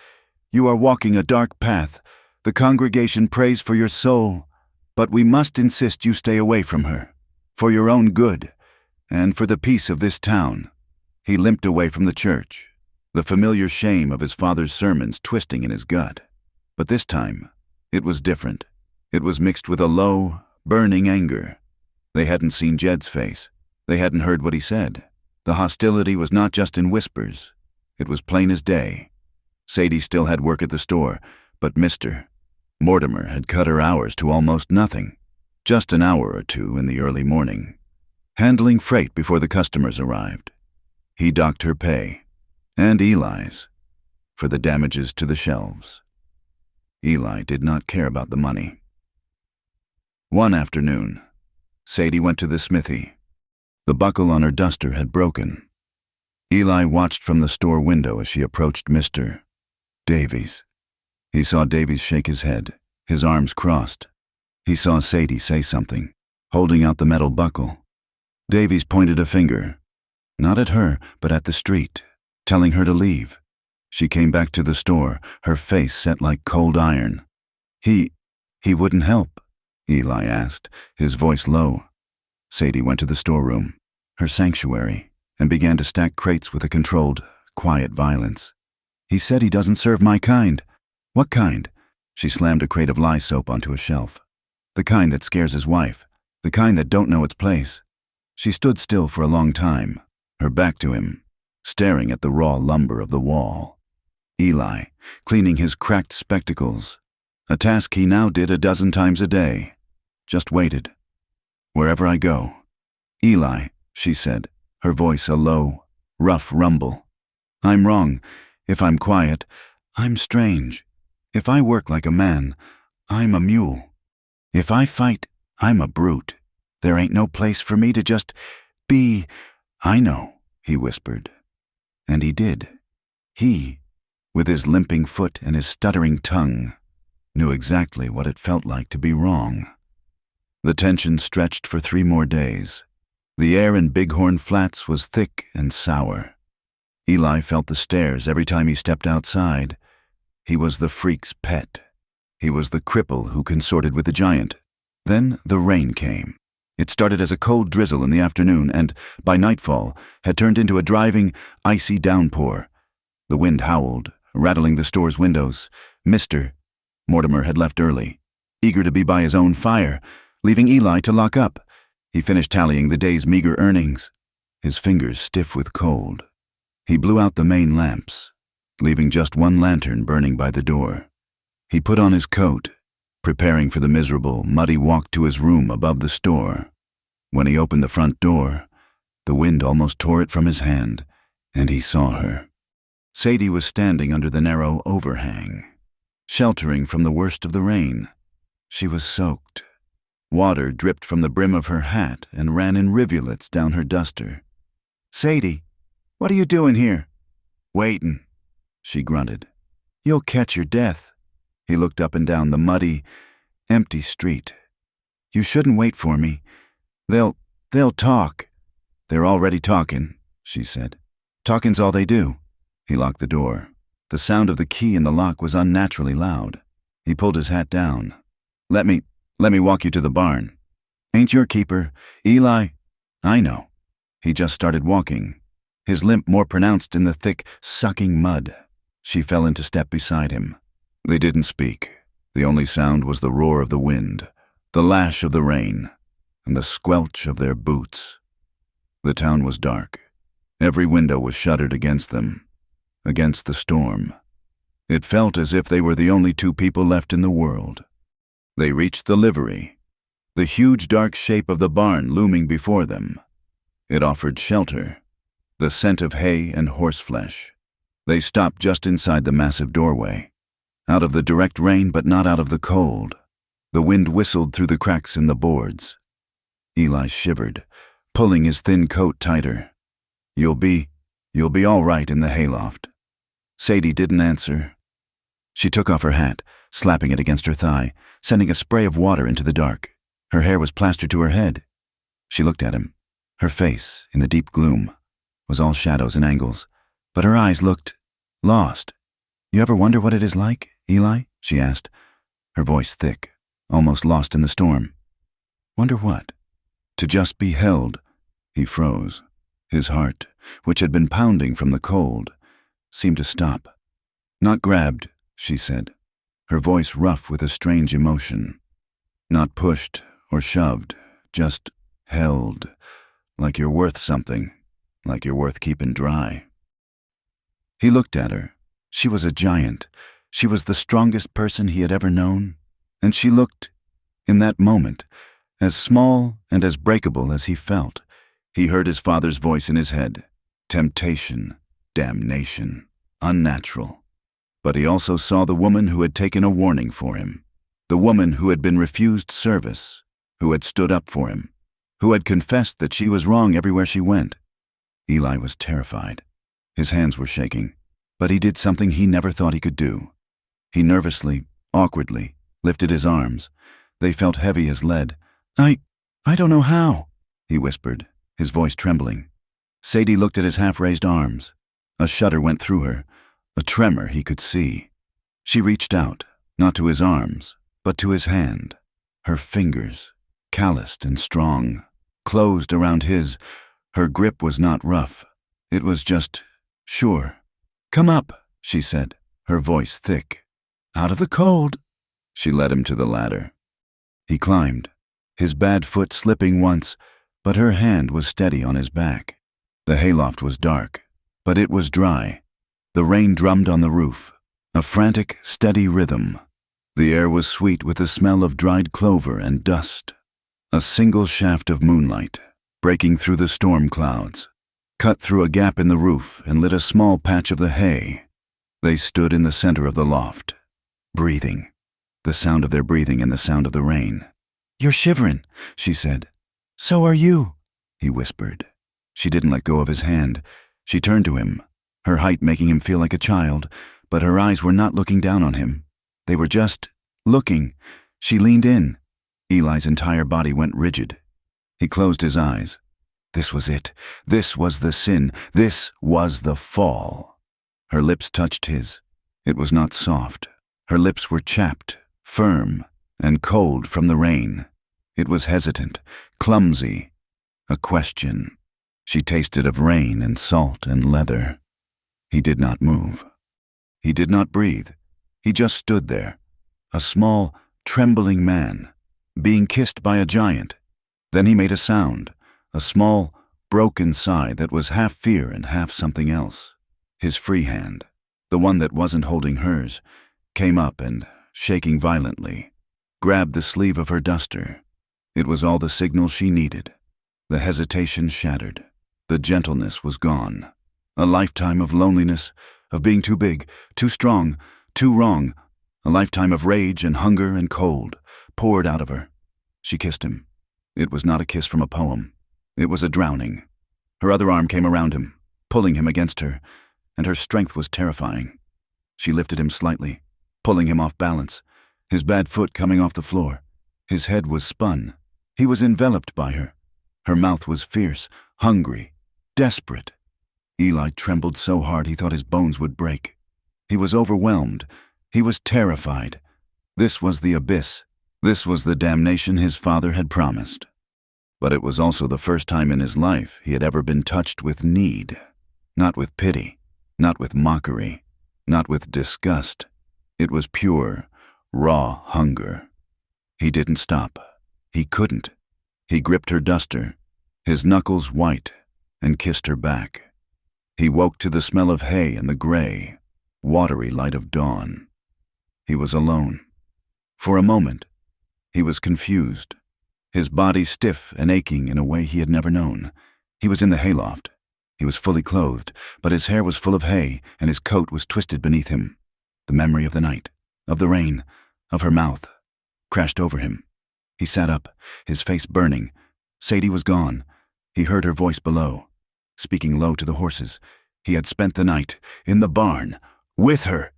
You are walking a dark path. The congregation prays for your soul, but we must insist you stay away from her, for your own good, and for the peace of this town." He limped away from the church, the familiar shame of his father's sermons twisting in his gut. But this time, it was different. It was mixed with a low, burning anger. They hadn't seen Jed's face. They hadn't heard what he said. The hostility was not just in whispers. It was plain as day. Sadie still had work at the store, but Mr. Mortimer had cut her hours to almost nothing, just an hour or two in the early morning, handling freight before the customers arrived. He docked her pay, and Eli's, for the damages to the shelves. Eli did not care about the money. One afternoon, Sadie went to the smithy. The buckle on her duster had broken. Eli watched from the store window as she approached Mr. Davies. He saw Davies shake his head, his arms crossed. He saw Sadie say something, holding out the metal buckle. Davies pointed a finger, not at her, but at the street, telling her to leave. She came back to the store, her face set like cold iron. He wouldn't help?" Eli asked, his voice low. Sadie went to the storeroom, her sanctuary, and began to stack crates with a controlled, quiet violence. "He said he doesn't serve my kind." "What kind?" She slammed a crate of lye soap onto a shelf. "The kind that scares his wife, the kind that don't know its place." She stood still for a long time, her back to him, staring at the raw lumber of the wall. Eli, cleaning his cracked spectacles, a task he now did a dozen times a day, just waited. "Wherever I go." "Eli," she said, her voice a low, rough rumble. "I'm wrong. If I'm quiet, I'm strange. If I work like a man, I'm a mule. If I fight, I'm a brute. There ain't no place for me to just be." "I know," he whispered. And he did. He, with his limping foot and his stuttering tongue, knew exactly what it felt like to be wrong. The tension stretched for 3 more days. The air in Bighorn Flats was thick and sour. Eli felt the stares every time he stepped outside. He was the freak's pet. He was the cripple who consorted with the giant. Then the rain came. It started as a cold drizzle in the afternoon and, by nightfall, had turned into a driving, icy downpour. The wind howled, rattling the store's windows. Mr. Mortimer had left early, eager to be by his own fire, leaving Eli to lock up. He finished tallying the day's meager earnings, his fingers stiff with cold. He blew out the main lamps, leaving just one lantern burning by the door. He put on his coat, preparing for the miserable, muddy walk to his room above the store. When he opened the front door, the wind almost tore it from his hand, and he saw her. Sadie was standing under the narrow overhang, sheltering from the worst of the rain. She was soaked. Water dripped from the brim of her hat and ran in rivulets down her duster. "Sadie, what are you doing here?" "Waitin'," she grunted. "You'll catch your death." He looked up and down the muddy, empty street. "You shouldn't wait for me. They'll talk." "They're already talkin'," she said. "Talkin's all they do." He locked the door. The sound of the key in the lock was unnaturally loud. He pulled his hat down. Let me walk you to the barn. Ain't your keeper, Eli? I know. He just started walking, his limp more pronounced in the thick, sucking mud. She fell into step beside him. They didn't speak. The only sound was the roar of the wind, the lash of the rain, and the squelch of their boots. The town was dark. Every window was shuttered against them, against the storm. It felt as if they were the only two people left in the world. They reached the livery, the huge dark shape of the barn looming before them. It offered shelter, the scent of hay and horseflesh. They stopped just inside the massive doorway, out of the direct rain but not out of the cold. The wind whistled through the cracks in the boards. Eli shivered, pulling his thin coat tighter. You'll be all right in the hayloft." Sadie didn't answer. She took off her hat, slapping it against her thigh, sending a spray of water into the dark. Her hair was plastered to her head. She looked at him. Her face, in the deep gloom, was all shadows and angles, but her eyes looked lost. "You ever wonder what it is like, Eli?" she asked, her voice thick, almost lost in the storm. "Wonder what?" "To just be held." He froze. His heart, which had been pounding from the cold, seemed to stop. "Not grabbed," she said, her voice rough with a strange emotion. "Not pushed or shoved, just held, like you're worth something, like you're worth keeping dry." He looked at her. She was a giant. She was the strongest person he had ever known, and she looked, in that moment, as small and as breakable as he felt. He heard his father's voice in his head. Temptation, damnation, unnatural. But he also saw the woman who had taken a warning for him, the woman who had been refused service, who had stood up for him, who had confessed that she was wrong everywhere she went. Eli was terrified. His hands were shaking, but he did something he never thought he could do. He nervously, awkwardly, lifted his arms. They felt heavy as lead. I don't know how," he whispered, his voice trembling. Sadie looked at his half-raised arms. A shudder went through her, a tremor he could see. She reached out, not to his arms, but to his hand. Her fingers, calloused and strong, closed around his. Her grip was not rough. It was just sure. "Come up," she said, her voice thick. "Out of the cold." She led him to the ladder. He climbed, his bad foot slipping once, but her hand was steady on his back. The hayloft was dark, but it was dry. The rain drummed on the roof, a frantic, steady rhythm. The air was sweet with the smell of dried clover and dust. A single shaft of moonlight, breaking through the storm clouds, cut through a gap in the roof and lit a small patch of the hay. They stood in the center of the loft, breathing, the sound of their breathing and the sound of the rain. "You're shivering," she said. "So are you," he whispered. She didn't let go of his hand. She turned to him, her height making him feel like a child, but her eyes were not looking down on him. They were just looking. She leaned in. Eli's entire body went rigid. He closed his eyes. This was it. This was the sin. This was the fall. Her lips touched his. It was not soft. Her lips were chapped, firm, and cold from the rain. It was hesitant, clumsy, a question. She tasted of rain and salt and leather. He did not move. He did not breathe. He just stood there, a small, trembling man, being kissed by a giant. Then he made a sound, a small, broken sigh that was half fear and half something else. His free hand, the one that wasn't holding hers, came up and, shaking violently, grabbed the sleeve of her duster. It was all the signal she needed. The hesitation shattered. The gentleness was gone. A lifetime of loneliness, of being too big, too strong, too wrong. A lifetime of rage and hunger and cold poured out of her. She kissed him. It was not a kiss from a poem. It was a drowning. Her other arm came around him, pulling him against her, and her strength was terrifying. She lifted him slightly, pulling him off balance, his bad foot coming off the floor. His head was spun. He was enveloped by her. Her mouth was fierce, hungry, desperate. Eli trembled so hard he thought his bones would break. He was overwhelmed. He was terrified. This was the abyss. This was the damnation his father had promised. But it was also the first time in his life he had ever been touched with need. Not with pity, not with mockery, not with disgust. It was pure, raw hunger. He didn't stop. He couldn't. He gripped her duster, his knuckles white, and kissed her back. He woke to the smell of hay and the gray, watery light of dawn. He was alone. For a moment, he was confused, his body stiff and aching in a way he had never known. He was in the hayloft. He was fully clothed, but his hair was full of hay and his coat was twisted beneath him. The memory of the night, of the rain, of her mouth, crashed over him. He sat up, his face burning. Sadie was gone. He heard her voice below, speaking low to the horses. He had spent the night in the barn with her.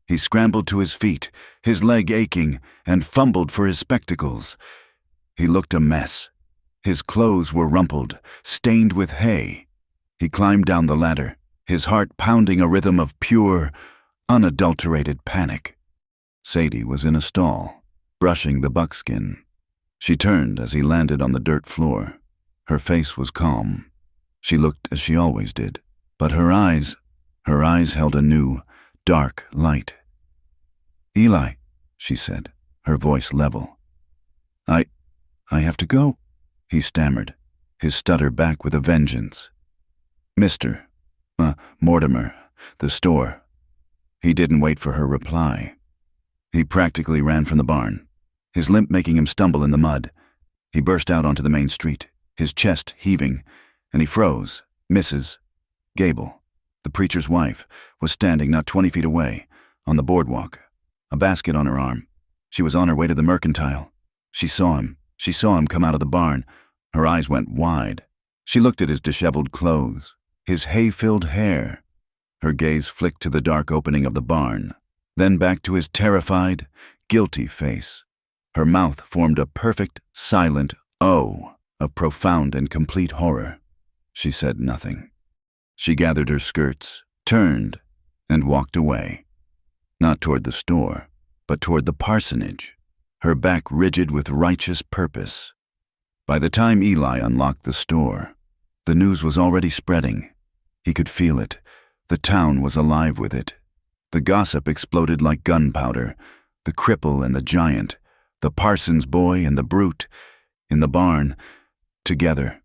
He scrambled to his feet, his leg aching, and fumbled for his spectacles. He looked a mess. His clothes were rumpled, stained with hay. He climbed down the ladder, his heart pounding a rhythm of pure, unadulterated panic. Sadie was in a stall, brushing the buckskin. She turned as he landed on the dirt floor. Her face was calm. She looked as she always did, but her eyes held a new, dark light. "Eli," she said, her voice level. I have to go," he stammered, his stutter back with a vengeance. "Mr. Mortimer, the store." He didn't wait for her reply. He practically ran from the barn, his limp making him stumble in the mud. He burst out onto the main street, his chest heaving, and he froze. Mrs. Gable, the preacher's wife, was standing not 20 feet away, on the boardwalk, a basket on her arm. She was on her way to the mercantile. She saw him come out of the barn. Her eyes went wide. She looked at his disheveled clothes, his hay-filled hair. Her gaze flicked to the dark opening of the barn, then back to his terrified, guilty face. Her mouth formed a perfect, silent O of profound and complete horror. She said nothing. She gathered her skirts, turned, and walked away. Not toward the store, but toward the parsonage, her back rigid with righteous purpose. By the time Eli unlocked the store, the news was already spreading. He could feel it. The town was alive with it. The gossip exploded like gunpowder. The cripple and the giant, the parson's boy and the brute, in the barn, together.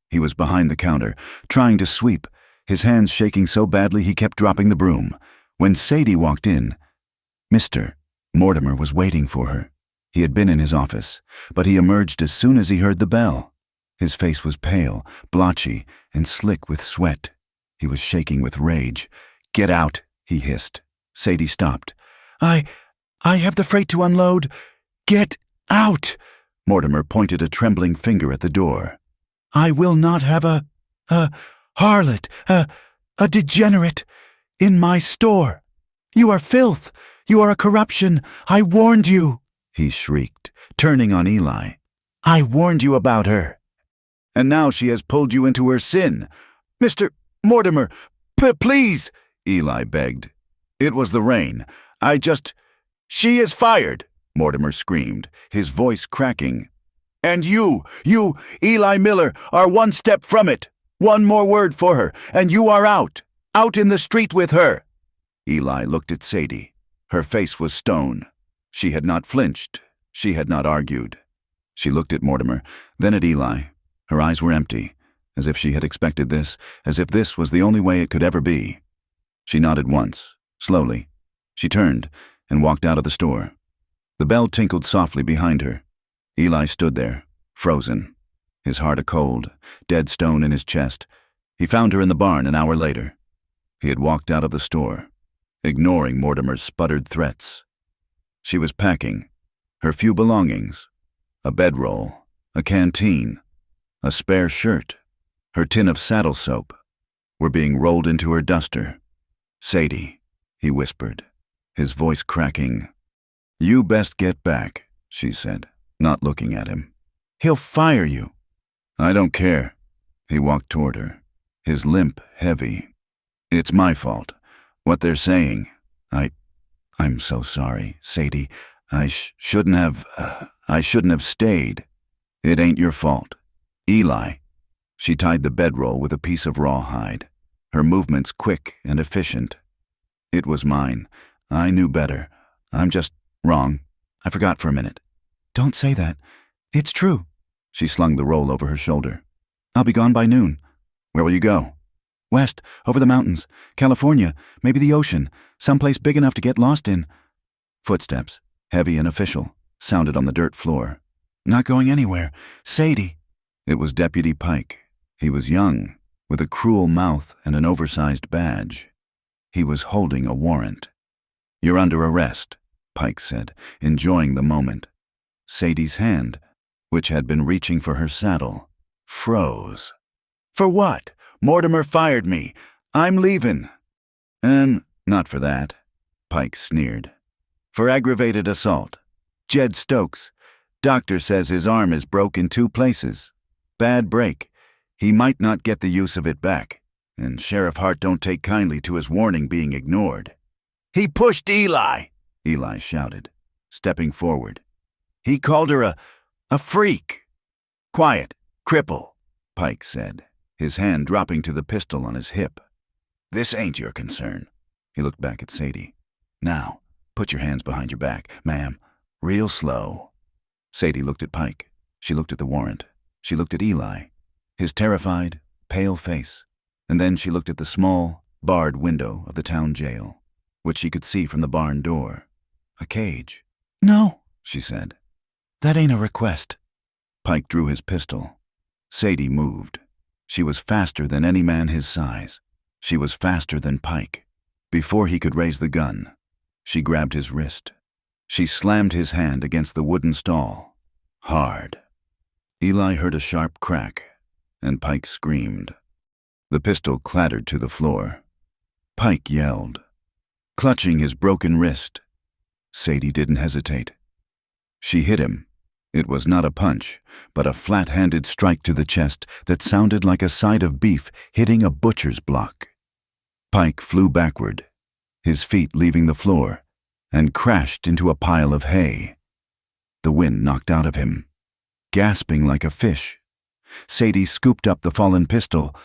He was behind the counter, trying to sweep, his hands shaking so badly he kept dropping the broom. When Sadie walked in, Mr. Mortimer was waiting for her. He had been in his office, but he emerged as soon as he heard the bell. His face was pale, blotchy, and slick with sweat. He was shaking with rage. "Get out," he hissed. Sadie stopped. I have the freight to unload. Get out!" Mortimer pointed a trembling finger at the door. "I will not have a harlot, a degenerate, in my store. You are filth. You are a corruption. I warned you," he shrieked, turning on Eli. "I warned you about her. And now she has pulled you into her sin. Mr. Mortimer, please," Eli begged. "It was the rain. She is fired," Mortimer screamed, his voice cracking. "And you, Eli Miller, are one step from it. One more word for her, and you are out in the street with her." Eli looked at Sadie. Her face was stone. She had not flinched. She had not argued. She looked at Mortimer, then at Eli. Her eyes were empty, as if she had expected this, as if this was the only way it could ever be. She nodded once, slowly. She turned and walked out of the store. The bell tinkled softly behind her. Eli stood there, frozen, his heart a cold, dead stone in his chest. He found her in the barn an hour later. He had walked out of the store, ignoring Mortimer's sputtered threats. She was packing her few belongings, a bedroll, a canteen, a spare shirt, her tin of saddle soap, were being rolled into her duster. "Sadie," he whispered, his voice cracking. "You best get back," she said, not looking at him. "He'll fire you." "I don't care." He walked toward her, his limp heavy. "It's my fault. What they're saying. I'm so sorry, Sadie. I shouldn't have stayed. It ain't your fault. Eli." She tied the bedroll with a piece of rawhide, her movements quick and efficient. "It was mine. I knew better. I'm just wrong. I forgot for a minute." "Don't say that. It's true." She slung the roll over her shoulder. "I'll be gone by noon." "Where will you go?" "West, over the mountains. California, maybe the ocean, someplace big enough to get lost in." Footsteps, heavy and official, sounded on the dirt floor. "Not going anywhere. Sadie." It was Deputy Pike. He was young, with a cruel mouth and an oversized badge. He was holding a warrant. "You're under arrest," Pike said, enjoying the moment. Sadie's hand, which had been reaching for her saddle, froze. "For what? Mortimer fired me. I'm leaving." Not for that," Pike sneered. "For aggravated assault. Jed Stokes. Doctor says his arm is broke in 2 places. Bad break. He might not get the use of it back, and Sheriff Hart don't take kindly to his warning being ignored." "He pushed Eli," Eli shouted, stepping forward. "He called her a freak." "Quiet, cripple," Pike said, his hand dropping to the pistol on his hip. "This ain't your concern." He looked back at Sadie. "Now, put your hands behind your back, ma'am. Real slow." Sadie looked at Pike. She looked at the warrant. She looked at Eli, his terrified, pale face. And then she looked at the small, barred window of the town jail, which she could see from the barn door. A cage. "No," she said. "That ain't a request." Pike drew his pistol. Sadie moved. She was faster than any man his size. She was faster than Pike. Before he could raise the gun, she grabbed his wrist. She slammed his hand against the wooden stall. Hard. Eli heard a sharp crack, and Pike screamed. The pistol clattered to the floor. Pike yelled, clutching his broken wrist. Sadie didn't hesitate. She hit him. It was not a punch, but a flat-handed strike to the chest that sounded like a side of beef hitting a butcher's block. Pike flew backward, his feet leaving the floor, and crashed into a pile of hay. The wind knocked out of him. Gasping like a fish, Sadie scooped up the fallen pistol.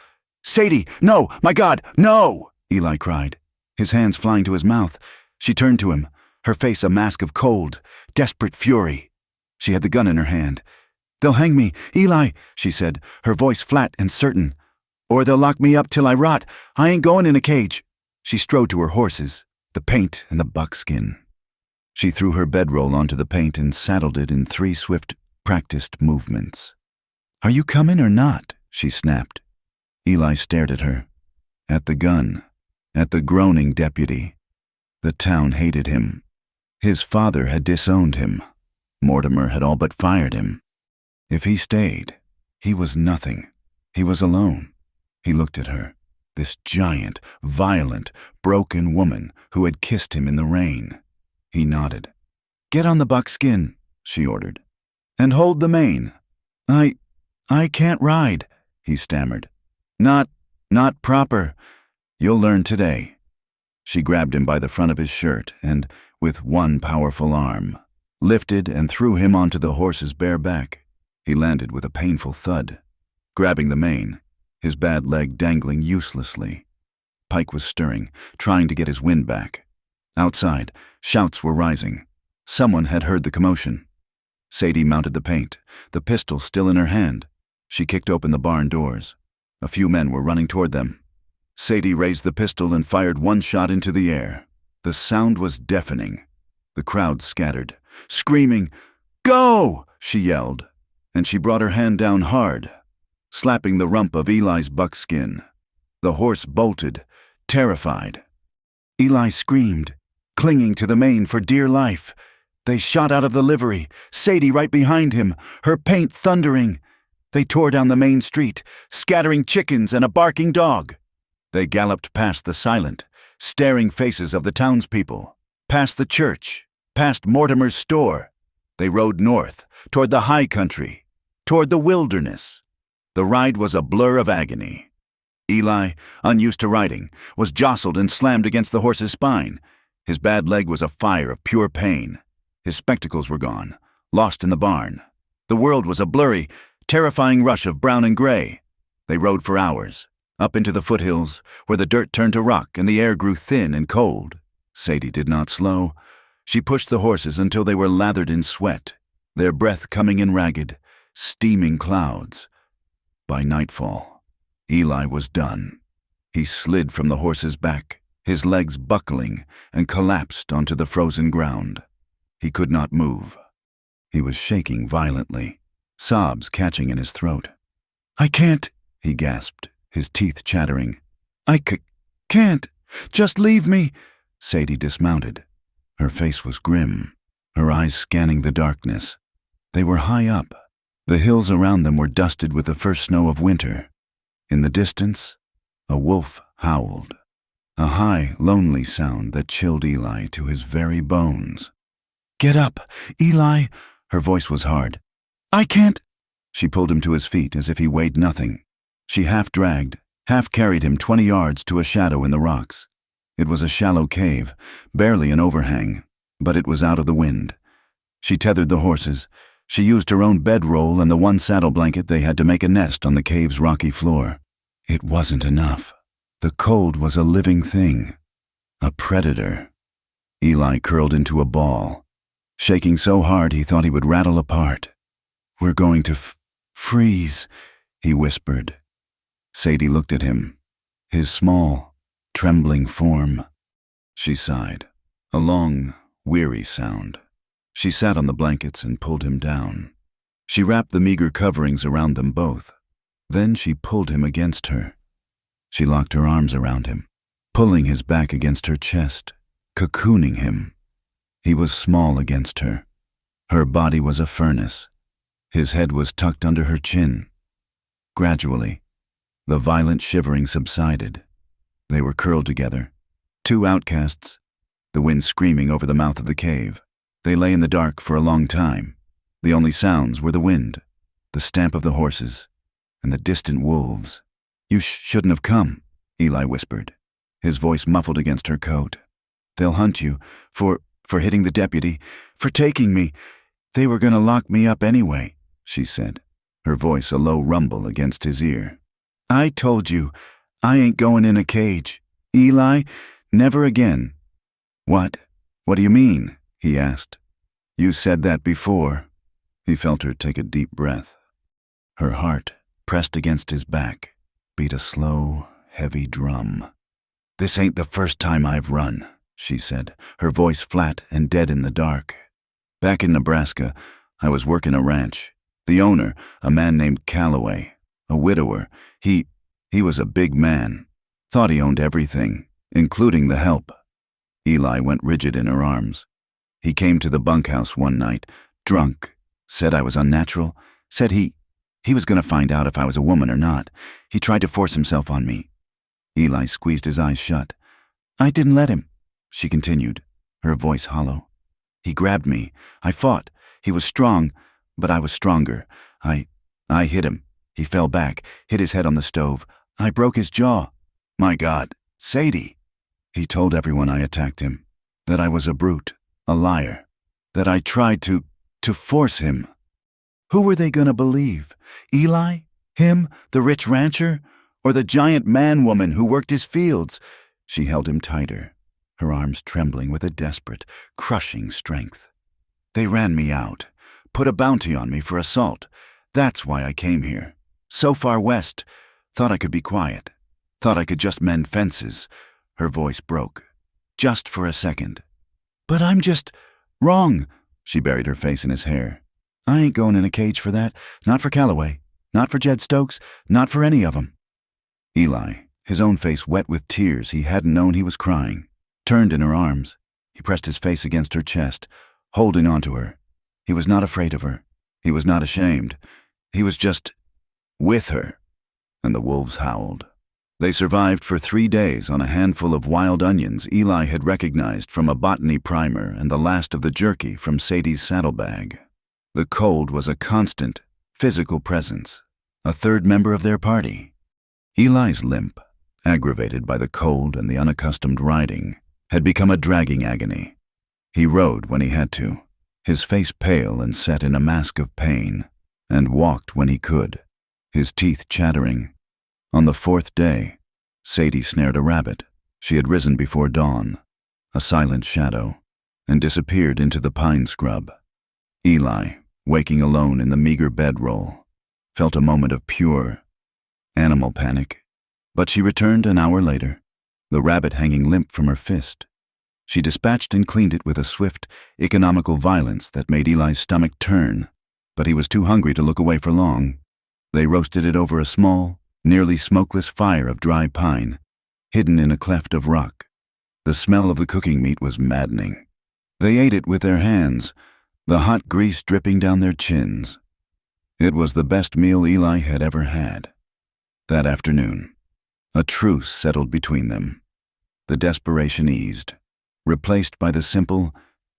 "Sadie, no! My God, no!" Eli cried, his hands flying to his mouth. She turned to him, her face a mask of cold, desperate fury. She had the gun in her hand. "They'll hang me, Eli," she said, her voice flat and certain. "Or they'll lock me up till I rot. I ain't going in a cage." She strode to her horses, the paint and the buckskin. She threw her bedroll onto the paint and saddled it in 3 swift, practiced movements. "Are you coming or not?" she snapped. Eli stared at her, at the gun, at the groaning deputy. The town hated him. His father had disowned him. Mortimer had all but fired him. If he stayed, he was nothing. He was alone. He looked at her, this giant, violent, broken woman who had kissed him in the rain. He nodded. "Get on the buckskin," she ordered, "and hold the mane." I can't ride," he stammered. Not proper. You'll learn today." She grabbed him by the front of his shirt and, with one powerful arm, lifted and threw him onto the horse's bare back. He landed with a painful thud, grabbing the mane, his bad leg dangling uselessly. Pike was stirring, trying to get his wind back. Outside, shouts were rising. Someone had heard the commotion. Sadie mounted the paint, the pistol still in her hand. She kicked open the barn doors. A few men were running toward them. Sadie raised the pistol and fired one shot into the air. The sound was deafening. The crowd scattered. Screaming, "Go!" she yelled, and she brought her hand down hard, slapping the rump of Eli's buckskin. The horse bolted, terrified. Eli screamed, clinging to the mane for dear life. They shot out of the livery, Sadie right behind him, her paint thundering. They tore down the main street, scattering chickens and a barking dog. They galloped past the silent, staring faces of the townspeople, past the church, past Mortimer's store. They rode north, toward the high country, toward the wilderness. The ride was a blur of agony. Eli, unused to riding, was jostled and slammed against the horse's spine. His bad leg was a fire of pure pain. His spectacles were gone, lost in the barn. The world was a blurry, terrifying rush of brown and gray. They rode for hours, up into the foothills, where the dirt turned to rock and the air grew thin and cold. Sadie did not slow. She pushed the horses until they were lathered in sweat, their breath coming in ragged, steaming clouds. By nightfall, Eli was done. He slid from the horse's back, his legs buckling, and collapsed onto the frozen ground. He could not move. He was shaking violently, sobs catching in his throat. "I can't," he gasped, his teeth chattering. "I can't. Just leave me." Sadie dismounted. Her face was grim, her eyes scanning the darkness. They were high up. The hills around them were dusted with the first snow of winter. In the distance, a wolf howled, a high, lonely sound that chilled Eli to his very bones. "Get up, Eli!" Her voice was hard. "I can't." She pulled him to his feet as if he weighed nothing. She half-dragged, half-carried him 20 yards to a shadow in the rocks. It was a shallow cave, barely an overhang, but it was out of the wind. She tethered the horses. She used her own bedroll and the one saddle blanket they had to make a nest on the cave's rocky floor. It wasn't enough. The cold was a living thing, a predator. Eli curled into a ball, shaking so hard he thought he would rattle apart. "We're going to freeze," he whispered. Sadie looked at him, his small, trembling form. She sighed, a long, weary sound. She sat on the blankets and pulled him down. She wrapped the meager coverings around them both. Then she pulled him against her. She locked her arms around him, pulling his back against her chest, cocooning him. He was small against her. Her body was a furnace. His head was tucked under her chin. Gradually, the violent shivering subsided. They were curled together, two outcasts, the wind screaming over the mouth of the cave. They lay in the dark for a long time. The only sounds were the wind, the stamp of the horses, and the distant wolves. "You shouldn't have come," Eli whispered, his voice muffled against her coat. "They'll hunt you for hitting the deputy, for taking me. They were going to lock me up anyway," she said, her voice a low rumble against his ear. "I told you, I ain't going in a cage. Eli, never again." What do you mean?" he asked. "You said that before." He felt her take a deep breath. Her heart, pressed against his back, beat a slow, heavy drum. "This ain't the first time I've run," she said, her voice flat and dead in the dark. "Back in Nebraska, I was working a ranch. The owner, a man named Calloway, a widower, he was a big man. Thought he owned everything, including the help." Eli went rigid in her arms. "He came to the bunkhouse one night, drunk, said I was unnatural, said he was going to find out if I was a woman or not. He tried to force himself on me." Eli squeezed his eyes shut. "I didn't let him," she continued, her voice hollow. "He grabbed me. I fought. He was strong, but I was stronger. I hit him. He fell back, hit his head on the stove. I broke his jaw. My God, Sadie." He told everyone I attacked him, that I was a brute, a liar, that I tried to force him. Who were they going to believe? Eli? Him, the rich rancher? Or the giant man-woman who worked his fields? She held him tighter, her arms trembling with a desperate, crushing strength. "They ran me out, put a bounty on me for assault. That's why I came here. So far west. Thought I could be quiet. Thought I could just mend fences." Her voice broke. "Just for a second. But I'm just wrong." She buried her face in his hair. "I ain't going in a cage for that. Not for Calloway. Not for Jed Stokes. Not for any of them." Eli, his own face wet with tears he hadn't known he was crying, turned in her arms. He pressed his face against her chest, holding onto her. He was not afraid of her. He was not ashamed. He was just with her. And the wolves howled. They survived for 3 days on a handful of wild onions Eli had recognized from a botany primer and the last of the jerky from Sadie's saddlebag. The cold was a constant, physical presence, a third member of their party. Eli's limp, aggravated by the cold and the unaccustomed riding, had become a dragging agony. He rode when he had to. his face pale and set in a mask of pain, and walked when he could, his teeth chattering. On the fourth day, Sadie snared a rabbit. She had risen before dawn, a silent shadow, and disappeared into the pine scrub. Eli, waking alone in the meager bedroll, felt a moment of pure animal panic. But she returned an hour later, the rabbit hanging limp from her fist. She dispatched and cleaned it with a swift, economical violence that made Eli's stomach turn, but he was too hungry to look away for long. They roasted it over a small, nearly smokeless fire of dry pine, hidden in a cleft of rock. The smell of the cooking meat was maddening. They ate it with their hands, the hot grease dripping down their chins. It was the best meal Eli had ever had. That afternoon, a truce settled between them. The desperation eased, replaced by the simple,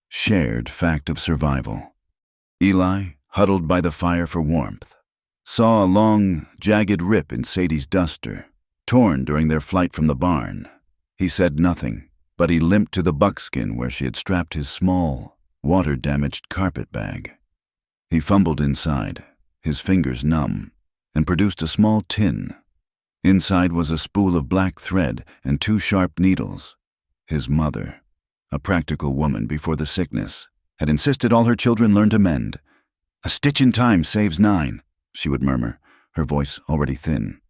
shared fact of survival. Eli, huddled by the fire for warmth, saw a long, jagged rip in Sadie's duster, torn during their flight from the barn. He said nothing, but he limped to the buckskin where she had strapped his small, water-damaged carpet bag. He fumbled inside, his fingers numb, and produced a small tin. Inside was a spool of black thread and 2 sharp needles. His mother, a practical woman before the sickness, had insisted all her children learn to mend. "A stitch in time saves 9, she would murmur, her voice already thin.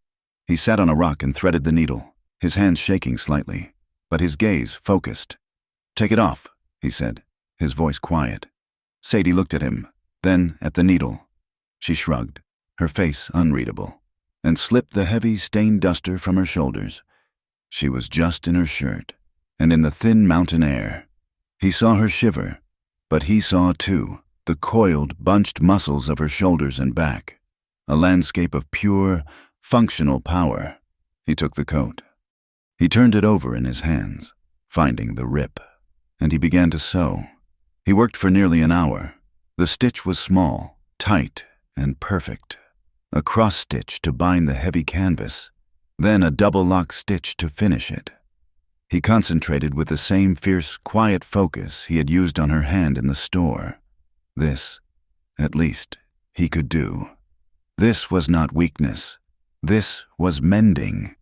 He sat on a rock and threaded the needle, his hands shaking slightly, but his gaze focused. "Take it off," he said, his voice quiet. Sadie looked at him, then at the needle. She shrugged, her face unreadable, and slipped the heavy, stained duster from her shoulders. She was just in her shirt, and in the thin mountain air. He saw her shiver, but he saw, too, the coiled, bunched muscles of her shoulders and back, a landscape of pure, functional power. He took the coat. He turned it over in his hands, finding the rip, and he began to sew. He worked for nearly an hour. The stitch was small, tight, and perfect. A cross-stitch to bind the heavy canvas, then a double-lock stitch to finish it. He concentrated with the same fierce, quiet focus he had used on her hand in the store. This, at least, he could do. This was not weakness. This was mending.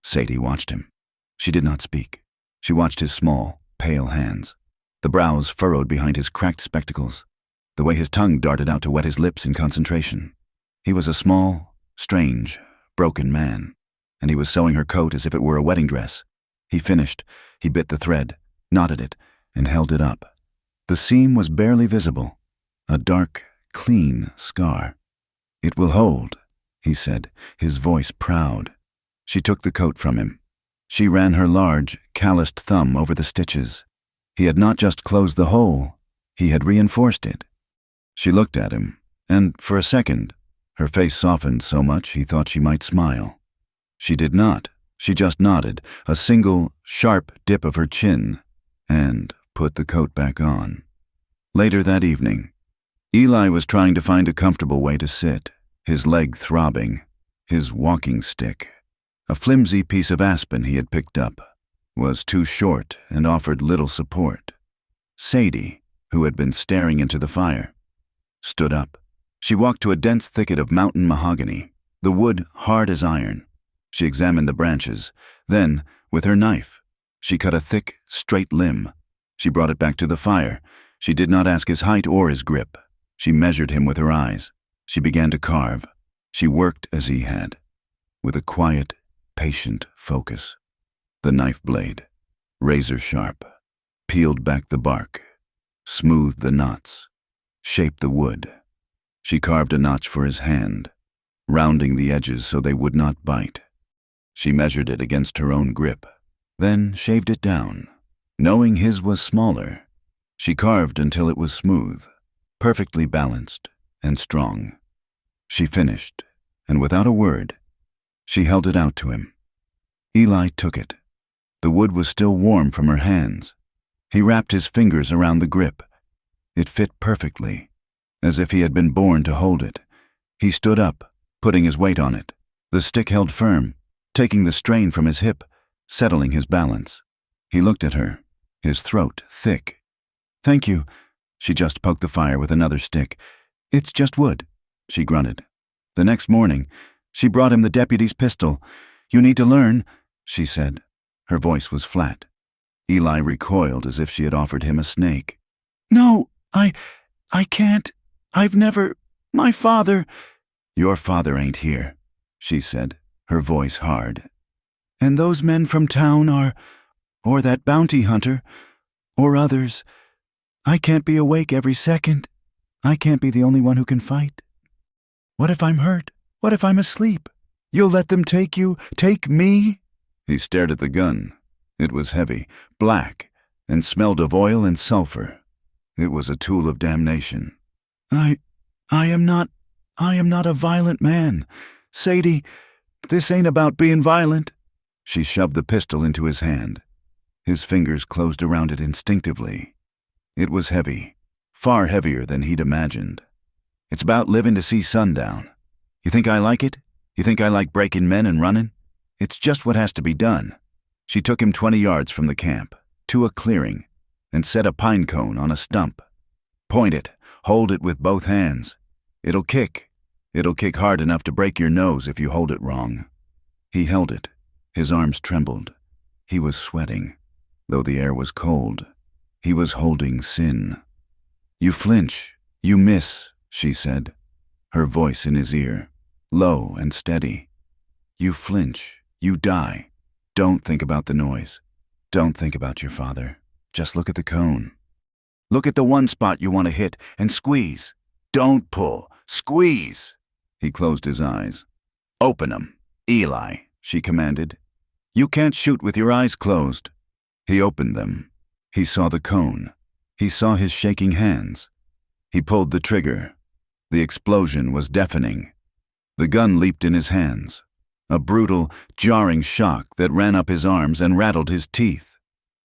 Sadie watched him. She did not speak. She watched his small, pale hands, the brows furrowed behind his cracked spectacles, the way his tongue darted out to wet his lips in concentration. He was a small, strange, broken man, and he was sewing her coat as if it were a wedding dress. He finished. He bit the thread, knotted it, and held it up. The seam was barely visible, a dark, clean scar. "It will hold," he said, his voice proud. She took the coat from him. She ran her large, calloused thumb over the stitches. He had not just closed the hole, he had reinforced it. She looked at him, and for a second, her face softened so much he thought she might smile. She did not. She just nodded, a single, sharp dip of her chin, and put the coat back on. Later that evening, Eli was trying to find a comfortable way to sit, his leg throbbing, his walking stick, a flimsy piece of aspen he had picked up, was too short and offered little support. Sadie, who had been staring into the fire, stood up. She walked to a dense thicket of mountain mahogany, the wood hard as iron. She examined the branches. Then, with her knife, she cut a thick, straight limb. She brought it back to the fire. She did not ask his height or his grip. She measured him with her eyes. She began to carve. She worked as he had, with a quiet, patient focus. The knife blade, razor sharp, peeled back the bark, smoothed the knots, shaped the wood. She carved a notch for his hand, rounding the edges so they would not bite. She measured it against her own grip, then shaved it down. Knowing his was smaller, she carved until it was smooth, perfectly balanced and strong. She finished, and without a word, she held it out to him. Eli took it. The wood was still warm from her hands. He wrapped his fingers around the grip. It fit perfectly, as if he had been born to hold it. He stood up, putting his weight on it. The stick held firm, taking the strain from his hip, settling his balance. He looked at her, his throat thick. "Thank you," She just poked the fire with another stick. "It's just wood," she grunted. The next morning, she brought him the deputy's pistol. "You need to learn," she said. Her voice was flat. Eli recoiled as if she had offered him a snake. "No, I can't. I've never. My father—" "Your father ain't here," she said, her voice hard. "And those men from town are, or that bounty hunter, or others. I can't be awake every second. I can't be the only one who can fight. What if I'm hurt? What if I'm asleep? You'll let them take you, take me?" He stared at the gun. It was heavy, black, and smelled of oil and sulfur. It was a tool of damnation. I am not a violent man. Sadie, this ain't about being violent." She shoved the pistol into his hand. His fingers closed around it instinctively. It was heavy, far heavier than he'd imagined. "It's about living to see sundown. You think I like it? You think I like breaking men and running? It's just what has to be done." She took him 20 yards from the camp, to a clearing, and set a pine cone on a stump. "Point it. Hold it with both hands. It'll kick. It'll kick hard enough to break your nose if you hold it wrong." He held it. His arms trembled. He was sweating. Though the air was cold, he was holding sin. "You flinch. You miss," she said, her voice in his ear, low and steady. "You flinch. You die. Don't think about the noise. Don't think about your father. Just look at the cone. Look at the one spot you want to hit and squeeze. Don't pull. Squeeze." He closed his eyes. "Open 'em, Eli," she commanded. "You can't shoot with your eyes closed." He opened them. He saw the cone. He saw his shaking hands. He pulled the trigger. The explosion was deafening. The gun leaped in his hands. A brutal, jarring shock that ran up his arms and rattled his teeth.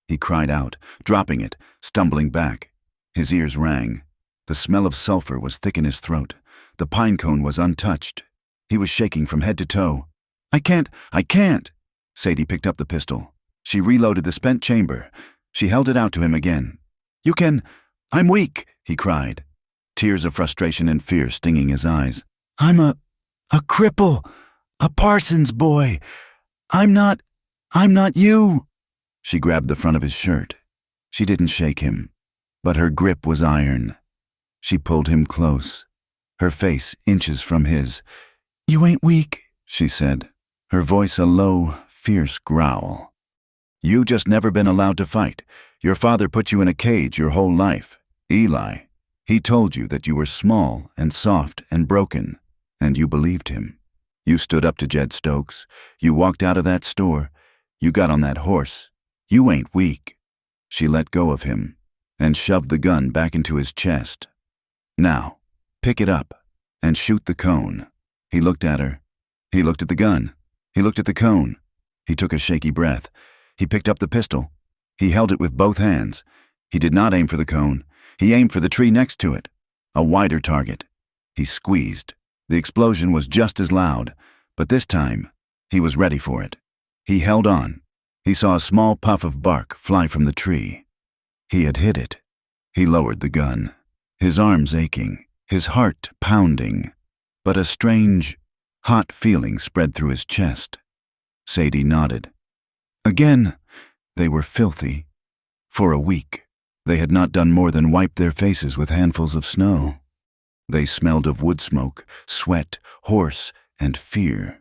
He cried out, dropping it, stumbling back. His ears rang. The smell of sulfur was thick in his throat. The pine cone was untouched. He was shaking from head to toe. I can't! Sadie picked up the pistol. She reloaded the spent chamber. She held it out to him again. "You can— I'm weak," he cried, tears of frustration and fear stinging his eyes. "I'm a cripple. A parson's boy. I'm not you." She grabbed the front of his shirt. She didn't shake him, but her grip was iron. She pulled him close, her face inches from his. "You ain't weak," she said, her voice a low, fierce growl. "You just never been allowed to fight. Your father put you in a cage your whole life. Eli. He told you that you were small and soft and broken, and you believed him. You stood up to Jed Stokes. You walked out of that store. You got on that horse. You ain't weak." She let go of him and shoved the gun back into his chest. "Now, pick it up and shoot the cone." He looked at her. He looked at the gun. He looked at the cone. He took a shaky breath. He picked up the pistol. He held it with both hands. He did not aim for the cone. He aimed for the tree next to it, a wider target. He squeezed. The explosion was just as loud, but this time, he was ready for it. He held on. He saw a small puff of bark fly from the tree. He had hit it. He lowered the gun, his arms aching, his heart pounding, but a strange, hot feeling spread through his chest. Sadie nodded. Again, they were filthy. For a week, they had not done more than wipe their faces with handfuls of snow. They smelled of wood smoke, sweat, horse, and fear.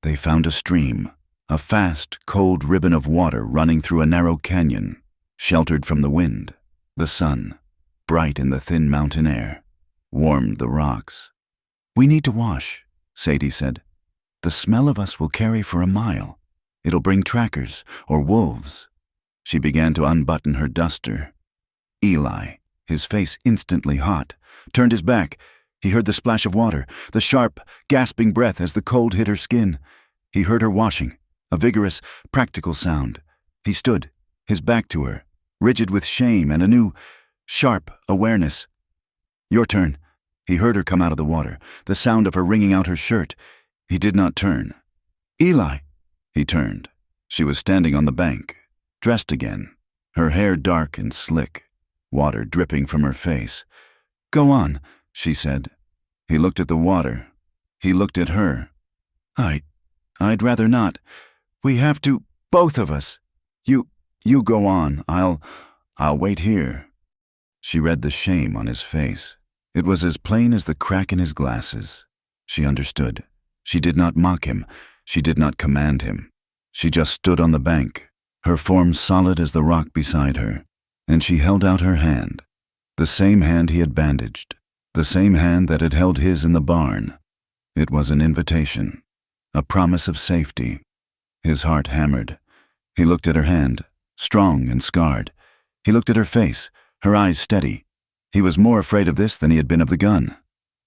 They found a stream, a fast, cold ribbon of water running through a narrow canyon, sheltered from the wind. The sun, bright in the thin mountain air, warmed the rocks. "We need to wash," Sadie said. "The smell of us will carry for a mile. It'll bring trackers or wolves." She began to unbutton her duster. Eli, his face instantly hot, turned his back. He heard the splash of water, the sharp, gasping breath as the cold hit her skin. He heard her washing, a vigorous, practical sound. He stood, his back to her, rigid with shame and a new, sharp awareness. "Your turn." He heard her come out of the water, the sound of her wringing out her shirt. He did not turn. "Eli." He turned. She was standing on the bank, dressed again, her hair dark and slick. water dripping from her face. "Go on," she said. He looked at the water. He looked at her. I'd rather not. We have to, both of us. You go on. I'll wait here." She read the shame on his face. It was as plain as the crack in his glasses. She understood. She did not mock him. She did not command him. She just stood on the bank, her form solid as the rock beside her, and she held out her hand, the same hand he had bandaged, the same hand that had held his in the barn. It was an invitation, a promise of safety. His heart hammered. He looked at her hand, strong and scarred. He looked at her face, her eyes steady. He was more afraid of this than he had been of the gun.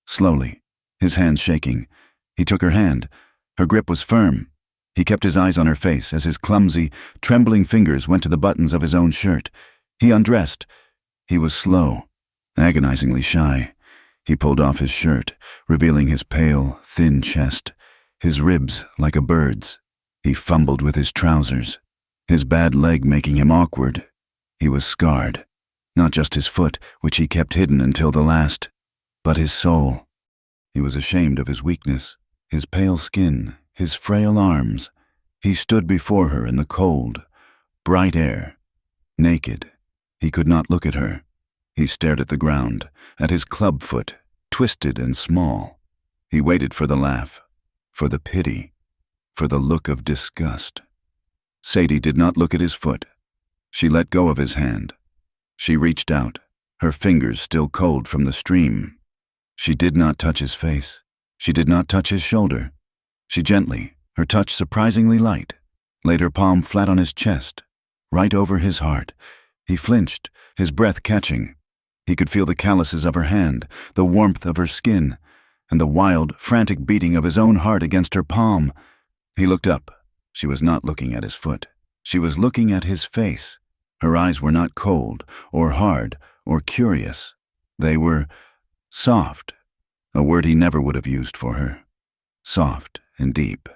Slowly, his hands shaking, he took her hand. Her grip was firm. He kept his eyes on her face as his clumsy, trembling fingers went to the buttons of his own shirt. He undressed. He was slow, agonizingly shy. He pulled off his shirt, revealing his pale, thin chest, his ribs like a bird's. He fumbled with his trousers, his bad leg making him awkward. He was scarred, not just his foot, which he kept hidden until the last, but his soul. He was ashamed of his weakness, his pale skin, his frail arms. He stood before her in the cold, bright air, naked. He could not look at her. He stared at the ground, at his club foot, twisted and small. He waited for the laugh, for the pity, for the look of disgust. Sadie did not look at his foot. She let go of his hand. She reached out, her fingers still cold from the stream. She did not touch his face. She did not touch his shoulder. She gently, her touch surprisingly light, laid her palm flat on his chest, right over his heart. He flinched, his breath catching. He could feel the calluses of her hand, the warmth of her skin, and the wild, frantic beating of his own heart against her palm. He looked up. She was not looking at his foot. She was looking at his face. Her eyes were not cold, or hard, or curious. They were soft, a word he never would have used for her. Soft and deep,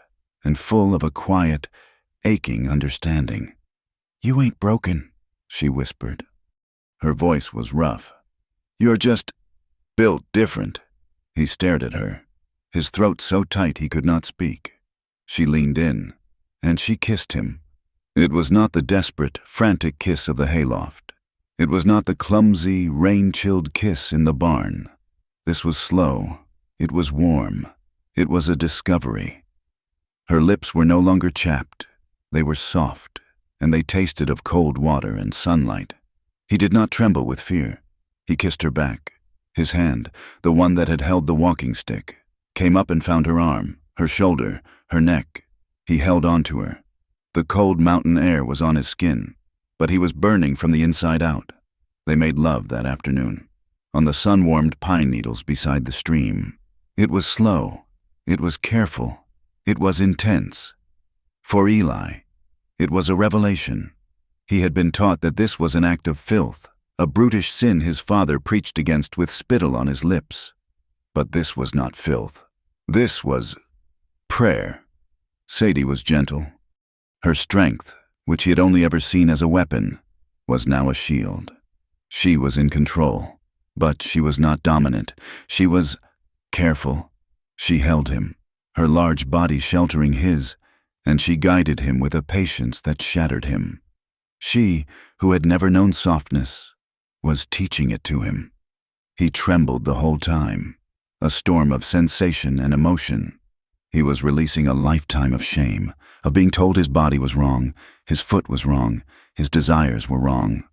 and full of a quiet, aching understanding. "You ain't broken," she whispered. Her voice was rough. "You're just built different." He stared at her, his throat so tight he could not speak. She leaned in, and she kissed him. It was not the desperate, frantic kiss of the hayloft. It was not the clumsy, rain-chilled kiss in the barn. This was slow. It was warm. It was a discovery. Her lips were no longer chapped. They were soft, and they tasted of cold water and sunlight. He did not tremble with fear. He kissed her back. His hand, the one that had held the walking stick, came up and found her arm, her shoulder, her neck. He held on to her. The cold mountain air was on his skin, but he was burning from the inside out. They made love that afternoon, on the sun-warmed pine needles beside the stream. It was slow. It was careful. It was intense. For Eli, it was a revelation. He had been taught that this was an act of filth, a brutish sin his father preached against with spittle on his lips. But this was not filth. This was prayer. Sadie was gentle. Her strength, which he had only ever seen as a weapon, was now a shield. She was in control, but she was not dominant. She was careful. She held him, her large body sheltering his, and she guided him with a patience that shattered him. She, who had never known softness, was teaching it to him. He trembled the whole time, a storm of sensation and emotion. He was releasing a lifetime of shame, of being told his body was wrong, his foot was wrong, his desires were wrong.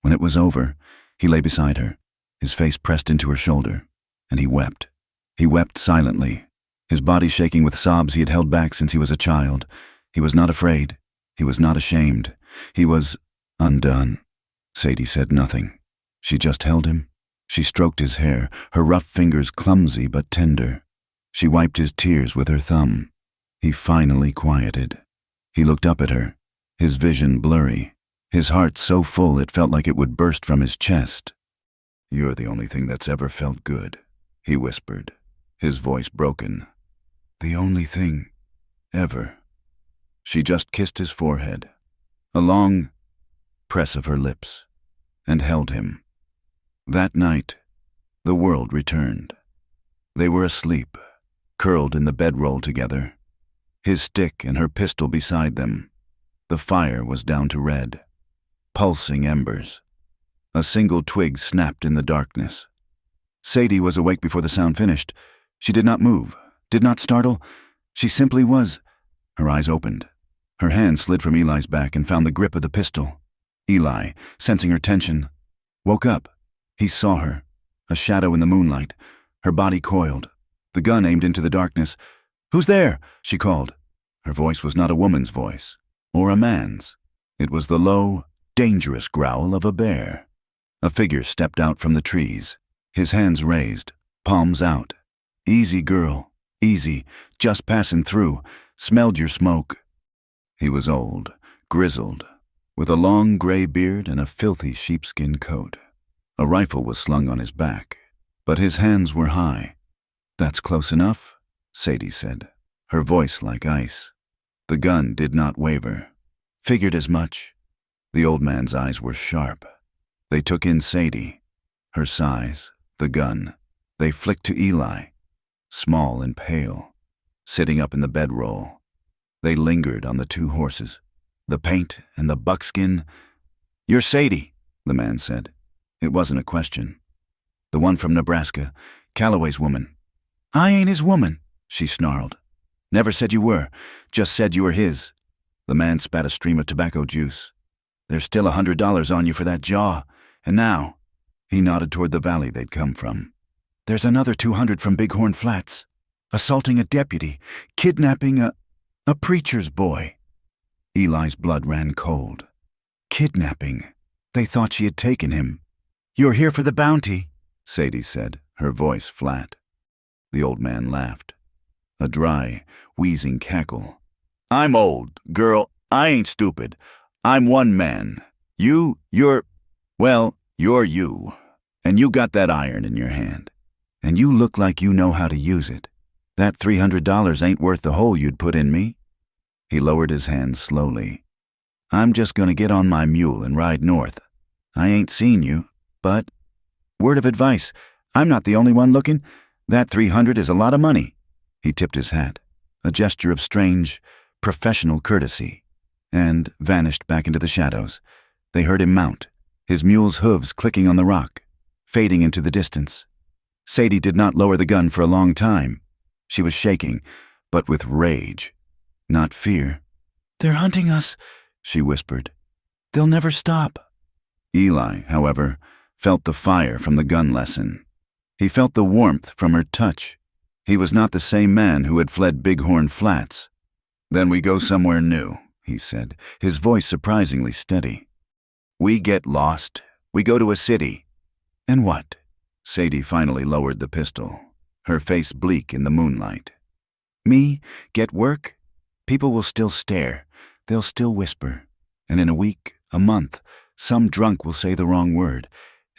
When it was over, he lay beside her, his face pressed into her shoulder, and he wept. He wept silently, his body shaking with sobs he had held back since he was a child. He was not afraid. He was not ashamed. He was undone. Sadie said nothing. She just held him. She stroked his hair, her rough fingers clumsy but tender. She wiped his tears with her thumb. He finally quieted. He looked up at her, his vision blurry, his heart so full it felt like it would burst from his chest. "You're the only thing that's ever felt good," he whispered, his voice broken. "The only thing, ever." She just kissed his forehead, a long press of her lips, and held him. That night, the world returned. They were asleep, curled in the bedroll together, his stick and her pistol beside them. The fire was down to red, pulsing embers. A single twig snapped in the darkness. Sadie was awake before the sound finished. She did not move, did not startle. She simply was. Her eyes opened. Her hand slid from Eli's back and found the grip of the pistol. Eli, sensing her tension, woke up. He saw her, a shadow in the moonlight, her body coiled, the gun aimed into the darkness. "Who's there?" she called. Her voice was not a woman's voice, or a man's. It was the low, dangerous growl of a bear. A figure stepped out from the trees, his hands raised, palms out. "Easy, girl, easy, just passing through, smelled your smoke." He was old, grizzled, with a long gray beard and a filthy sheepskin coat. A rifle was slung on his back, but his hands were high. "That's close enough," Sadie said, her voice like ice. The gun did not waver. "Figured as much." The old man's eyes were sharp. They took in Sadie, her size, the gun. They flicked to Eli, small and pale, sitting up in the bedroll. They lingered on the two horses, the paint and the buckskin. "You're Sadie," the man said. It wasn't a question. "The one from Nebraska, Calloway's woman." "I ain't his woman," she snarled. "Never said you were, just said you were his." The man spat a stream of tobacco juice. "There's still $100 on you for that jaw, and now," he nodded toward the valley they'd come from, "there's another 200 from Bighorn Flats. Assaulting a deputy, kidnapping a preacher's boy." Eli's blood ran cold. Kidnapping. They thought she had taken him. "You're here for the bounty," Sadie said, her voice flat. The old man laughed. A dry, wheezing cackle. "I'm old, girl. I ain't stupid. I'm one man. You're you. And you got that iron in your hand. And you look like you know how to use it. That $300 ain't worth the hole you'd put in me." He lowered his hands slowly. "I'm just gonna get on my mule and ride north. I ain't seen you, but word of advice, I'm not the only one looking. That 300 is a lot of money." He tipped his hat, a gesture of strange, professional courtesy, and vanished back into the shadows. They heard him mount, his mule's hooves clicking on the rock, fading into the distance. Sadie did not lower the gun for a long time. She was shaking, but with rage, not fear. "They're hunting us," she whispered. "They'll never stop." Eli, however, felt the fire from the gun lesson. He felt the warmth from her touch. He was not the same man who had fled Bighorn Flats. "Then we go somewhere new," he said, his voice surprisingly steady. "We get lost. We go to a city." "And what?" Sadie finally lowered the pistol, her face bleak in the moonlight. "Me? Get work? People will still stare. They'll still whisper. And in a week, a month, some drunk will say the wrong word.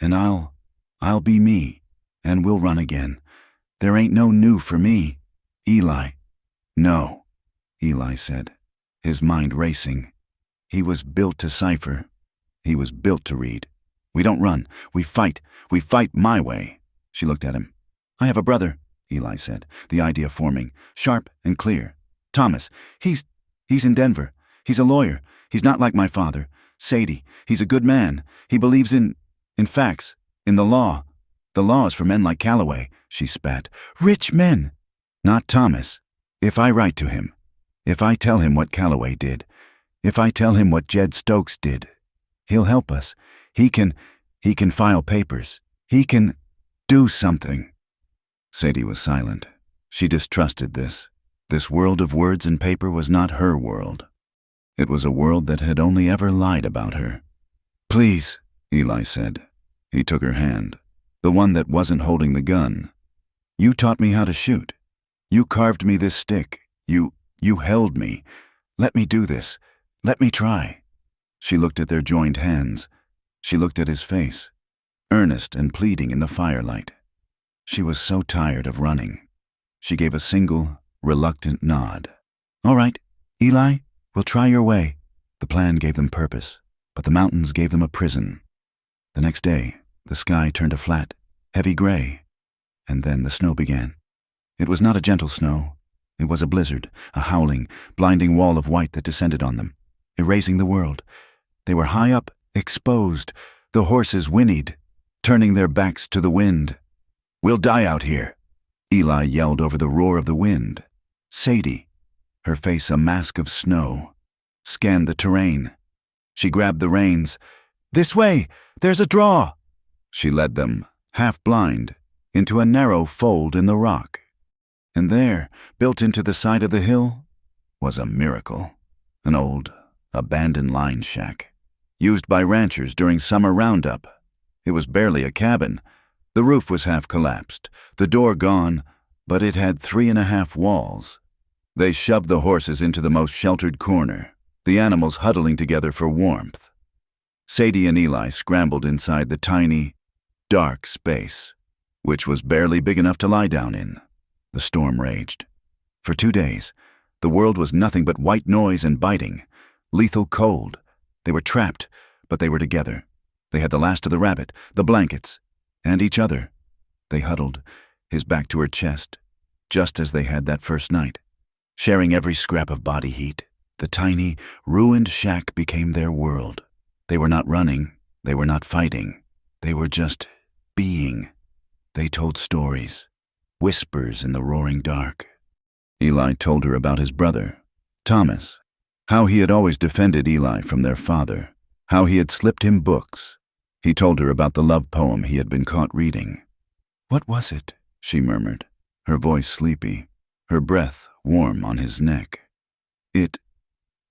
And I'll be me. And we'll run again. There ain't no new for me. Eli." "No," Eli said, his mind racing. He was built to cipher. He was built to read. "We don't run. We fight. We fight my way." She looked at him. "I have a brother," Eli said, the idea forming, sharp and clear. "Thomas. He's in Denver. He's a lawyer. He's not like my father. Sadie. He's a good man. He believes in facts, in the law. The law is for men like Calloway," she spat. "Rich men." "Not Thomas. If I write to him, if I tell him what Calloway did, if I tell him what Jed Stokes did, he'll help us. He can file papers. He can do something." Sadie was silent. She distrusted this. This world of words and paper was not her world. It was a world that had only ever lied about her. "Please," Eli said. He took her hand, the one that wasn't holding the gun. "You taught me how to shoot. You carved me this stick. You held me. Let me do this. Let me try." She looked at their joined hands. She looked at his face, earnest and pleading in the firelight. She was so tired of running. She gave a single, reluctant nod. "All right, Eli, we'll try your way." The plan gave them purpose, but the mountains gave them a prison. The next day, The sky turned a flat, heavy gray, and then the snow began. It was not a gentle snow. It was a blizzard, a howling, blinding wall of white that descended on them, erasing the world. They were high up, exposed. The horses whinnied, turning their backs to the wind. "We'll die out here," Eli yelled over the roar of the wind. Sadie, her face a mask of snow, scanned the terrain. She grabbed the reins. "This way! There's a draw!" She led them, half blind, into a narrow fold in the rock. And there, built into the side of the hill, was a miracle. An old, abandoned line shack, used by ranchers during summer roundup. It was barely a cabin. The roof was half collapsed, the door gone, but it had 3.5 walls. They shoved the horses into the most sheltered corner, the animals huddling together for warmth. Sadie and Eli scrambled inside the tiny, dark space, which was barely big enough to lie down in. The storm raged. For 2 days, the world was nothing but white noise and biting, lethal cold. They were trapped, but they were together. They had the last of the rabbit, the blankets, and each other. They huddled, his back to her chest, just as they had that first night, sharing every scrap of body heat. The tiny, ruined shack became their world. They were not running, they were not fighting. They were just being. They told stories, whispers in the roaring dark. Eli told her about his brother, Thomas, how he had always defended Eli from their father, how he had slipped him books. He told her about the love poem he had been caught reading. "What was it?" she murmured, her voice sleepy, her breath warm on his neck.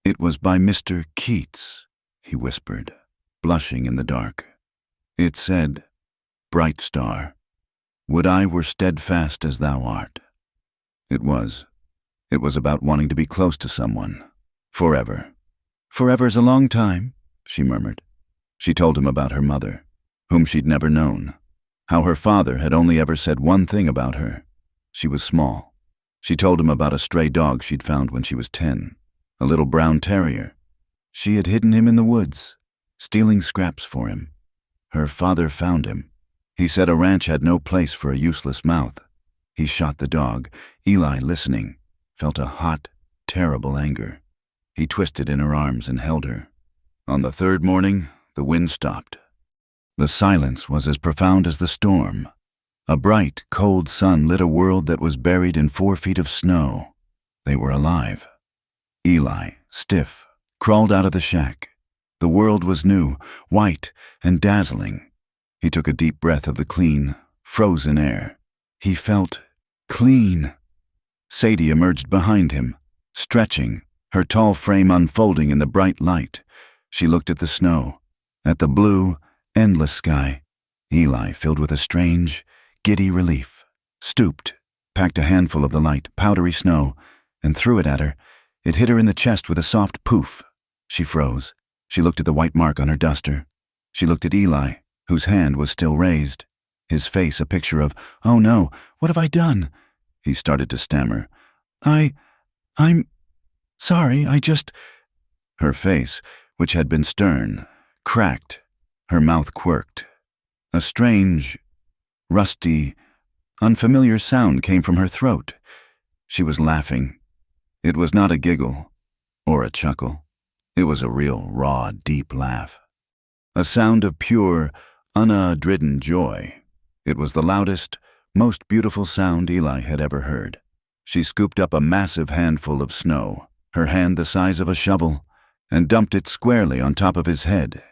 It was by Mr. Keats," he whispered, blushing in the dark. "It said, 'Bright star, would I were steadfast as thou art.' It was about wanting to be close to someone, forever." "Forever's a long time," she murmured. She told him about her mother, whom she'd never known, how her father had only ever said one thing about her. She was small. She told him about a stray dog she'd found when she was 10, a little brown terrier. She had hidden him in the woods, stealing scraps for him. Her father found him. He said a ranch had no place for a useless mouth. He shot the dog. Eli, listening, felt a hot, terrible anger. He twisted in her arms and held her. On the 3rd morning, the wind stopped. The silence was as profound as the storm. A bright, cold sun lit a world that was buried in 4 feet of snow. They were alive. Eli, stiff, crawled out of the shack. The world was new, white, and dazzling. He took a deep breath of the clean, frozen air. He felt clean. Sadie emerged behind him, stretching, her tall frame unfolding in the bright light. She looked at the snow, at the blue, endless sky. Eli, filled with a strange, giddy relief, stooped, packed a handful of the light, powdery snow, and threw it at her. It hit her in the chest with a soft poof. She froze. She looked at the white mark on her duster. She looked at Eli, whose hand was still raised, his face a picture of, "Oh no, what have I done?" He started to stammer. I'm sorry, I just—" Her face, which had been stern, cracked. Her mouth quirked. A strange, rusty, unfamiliar sound came from her throat. She was laughing. It was not a giggle or a chuckle. It was a real, raw, deep laugh. A sound of pure, unadridden joy. It was the loudest, most beautiful sound Eli had ever heard. She scooped up a massive handful of snow, her hand the size of a shovel, and dumped it squarely on top of his head.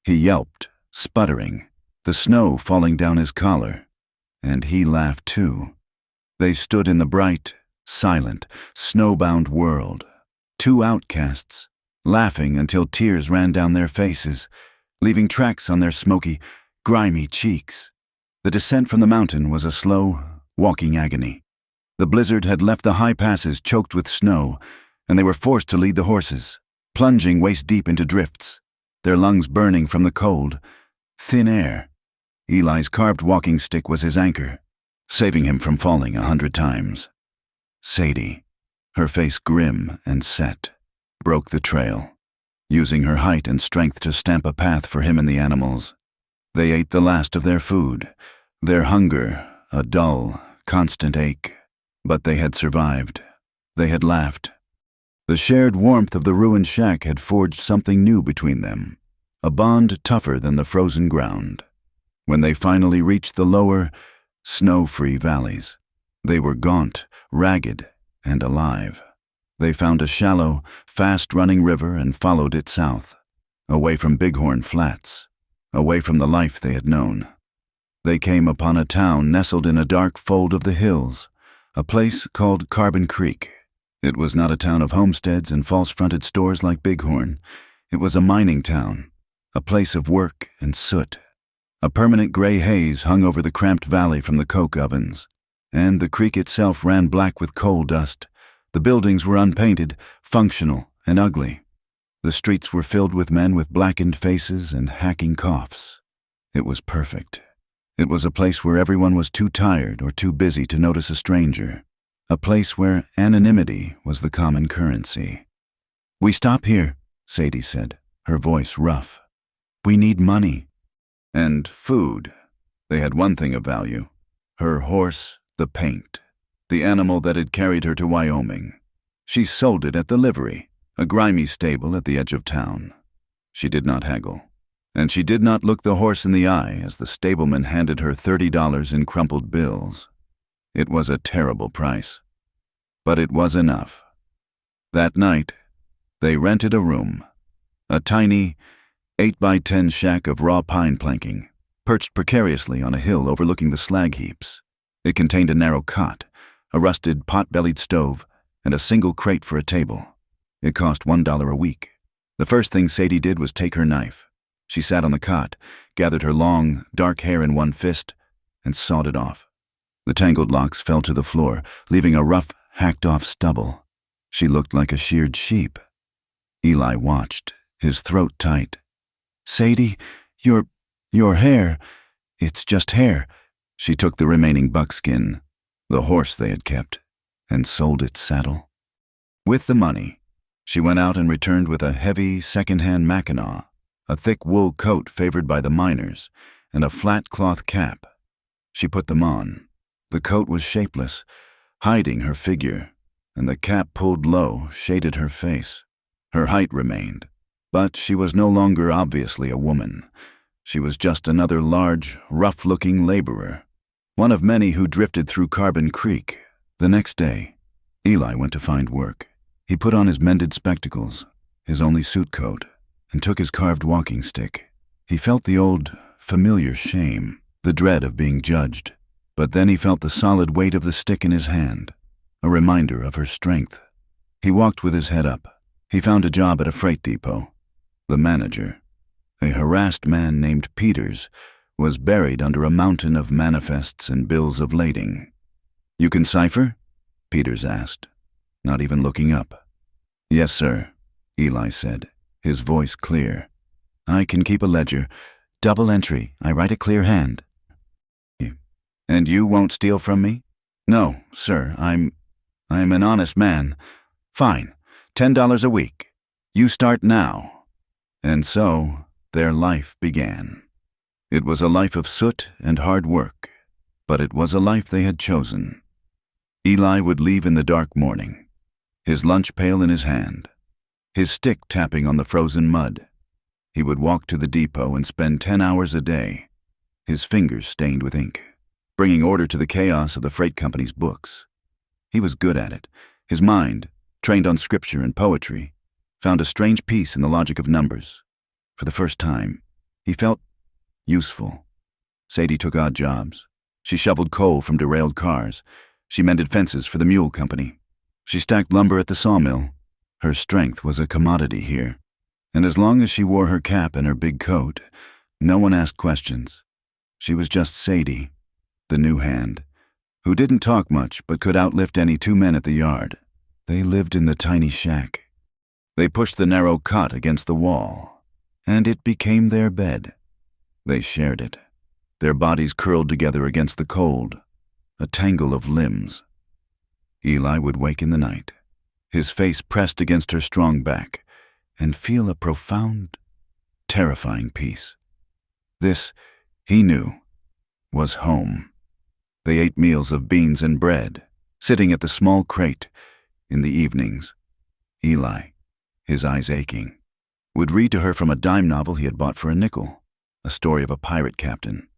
He yelped, sputtering, the snow falling down his collar, and he laughed too. They stood in the bright, silent, snowbound world, 2 outcasts, laughing until tears ran down their faces, leaving tracks on their smoky, grimy cheeks. The descent from the mountain was a slow, walking agony. The blizzard had left the high passes choked with snow, and they were forced to lead the horses, plunging waist-deep into drifts, their lungs burning from the cold. Thin air. Eli's carved walking stick was his anchor, saving him from falling 100 times. Sadie, her face grim and set, broke the trail, using her height and strength to stamp a path for him and the animals. They ate the last of their food, their hunger a dull, constant ache. But they had survived. They had laughed. The shared warmth of the ruined shack had forged something new between them, a bond tougher than the frozen ground. When they finally reached the lower, snow-free valleys, they were gaunt, ragged, and alive. They found a shallow, fast-running river and followed it south, away from Bighorn Flats, away from the life they had known. They came upon a town nestled in a dark fold of the hills, a place called Carbon Creek. It was not a town of homesteads and false-fronted stores like Bighorn. It was a mining town, a place of work and soot. A permanent gray haze hung over the cramped valley from the coke ovens, and the creek itself ran black with coal dust. The buildings were unpainted, functional, and ugly. The streets were filled with men with blackened faces and hacking coughs. It was perfect. It was a place where everyone was too tired or too busy to notice a stranger. A place where anonymity was the common currency. "We stop here," Sadie said, her voice rough. "We need money." And food. They had one thing of value. Her horse, the Paint, the animal that had carried her to Wyoming. She sold it at the livery, a grimy stable at the edge of town. She did not haggle. And she did not look the horse in the eye as the stableman handed her $30 in crumpled bills. It was a terrible price. But it was enough. That night, they rented a room. A tiny, 8x10 shack of raw pine planking, perched precariously on a hill overlooking the slag heaps. It contained a narrow cot, a rusted pot-bellied stove, and a single crate for a table. It cost $1 a week. The first thing Sadie did was take her knife. She sat on the cot, gathered her long, dark hair in one fist, and sawed it off. The tangled locks fell to the floor, leaving a rough, hacked-off stubble. She looked like a sheared sheep. Eli watched, his throat tight. "Sadie, your hair, it's just hair." She took the remaining buckskin, the horse they had kept, and sold its saddle. With the money, she went out and returned with a heavy, second-hand mackinaw, a thick wool coat favored by the miners, and a flat cloth cap. She put them on. The coat was shapeless, hiding her figure, and the cap pulled low shaded her face. Her height remained, but she was no longer obviously a woman. She was just another large, rough-looking laborer, one of many who drifted through Carbon Creek. The next day, Eli went to find work. He put on his mended spectacles, his only suit coat, and took his carved walking stick. He felt the old, familiar shame, the dread of being judged. But then he felt the solid weight of the stick in his hand, a reminder of her strength. He walked with his head up. He found a job at a freight depot. The manager, a harassed man named Peters, was buried under a mountain of manifests and bills of lading. "You can cipher?" Peters asked, not even looking up. "Yes, sir," Eli said, his voice clear. "I can keep a ledger. Double entry. I write a clear hand." "And you won't steal from me?" "No, sir. I'm an honest man." "Fine. $10 a week. You start now." And so their life began. It was a life of soot and hard work, but it was a life they had chosen. Eli would leave in the dark morning, his lunch pail in his hand, his stick tapping on the frozen mud. He would walk to the depot and spend 10 hours a day, his fingers stained with ink, bringing order to the chaos of the freight company's books. He was good at it. His mind, trained on scripture and poetry, found a strange peace in the logic of numbers. For the first time, he felt useful. Sadie took odd jobs. She shoveled coal from derailed cars. She mended fences for the mule company. She stacked lumber at the sawmill. Her strength was a commodity here. And as long as she wore her cap and her big coat, no one asked questions. She was just Sadie, the new hand, who didn't talk much but could outlift any 2 men at the yard. They lived in the tiny shack. They pushed the narrow cot against the wall, and it became their bed. They shared it, their bodies curled together against the cold, a tangle of limbs. Eli would wake in the night, his face pressed against her strong back, and feel a profound, terrifying peace. This, he knew, was home. They ate meals of beans and bread, sitting at the small crate in the evenings. Eli, his eyes aching, would read to her from a dime novel he had bought for a nickel, a story of a pirate captain.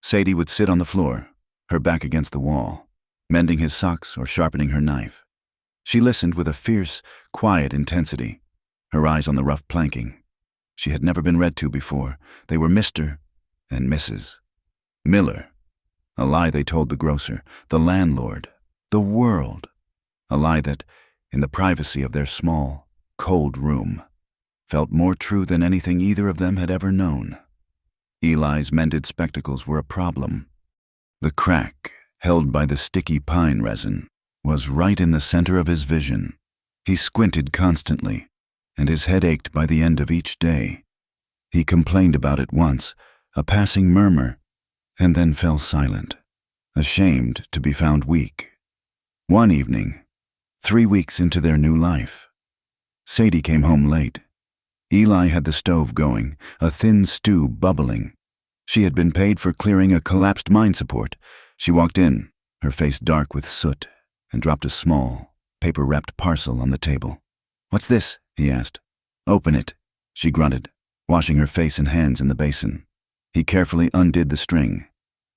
Sadie would sit on the floor, her back against the wall, mending his socks or sharpening her knife. She listened with a fierce, quiet intensity, her eyes on the rough planking. She had never been read to before. They were Mr. and Mrs. Miller. A lie they told the grocer, the landlord, the world. A lie that, in the privacy of their small, cold room, felt more true than anything either of them had ever known. Eli's mended spectacles were a problem. The crack, held by the sticky pine resin, was right in the center of his vision. He squinted constantly, and his head ached by the end of each day. He complained about it once, a passing murmur, and then fell silent, ashamed to be found weak. One evening, 3 weeks into their new life, Sadie came home late. Eli had the stove going, a thin stew bubbling. She had been paid for clearing a collapsed mine support. She walked in, her face dark with soot, and dropped a small, paper-wrapped parcel on the table. "What's this?" he asked. "Open it," she grunted, washing her face and hands in the basin. He carefully undid the string.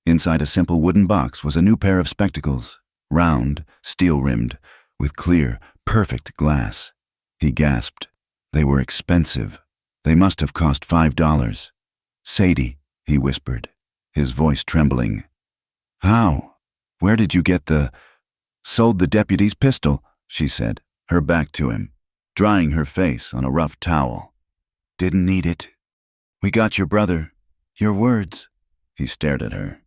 Inside a simple wooden box was a new pair of spectacles, round, steel-rimmed, with clear, perfect glass. He gasped. They were expensive. They must have cost $5. "Sadie," he whispered, his voice trembling. "How? Where did you get the—" "Sold the deputy's pistol," she said, her back to him, drying her face on a rough towel. "Didn't need it. We got your brother. Your words." He stared at her.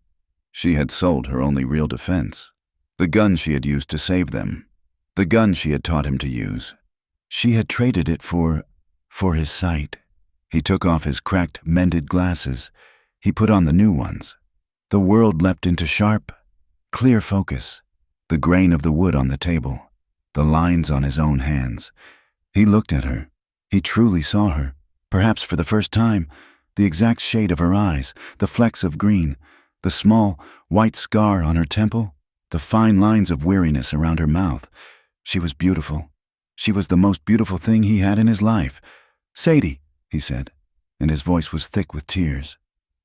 She had sold her only real defense, the gun she had used to save them, the gun she had taught him to use. She had traded it for his sight. He took off his cracked, mended glasses. He put on the new ones. The world leapt into sharp, clear focus, the grain of the wood on the table, the lines on his own hands. He looked at her. He truly saw her, perhaps for the first time, the exact shade of her eyes, the flecks of green, the small, white scar on her temple, the fine lines of weariness around her mouth. She was beautiful. She was the most beautiful thing he had in his life. "Sadie," he said, and his voice was thick with tears.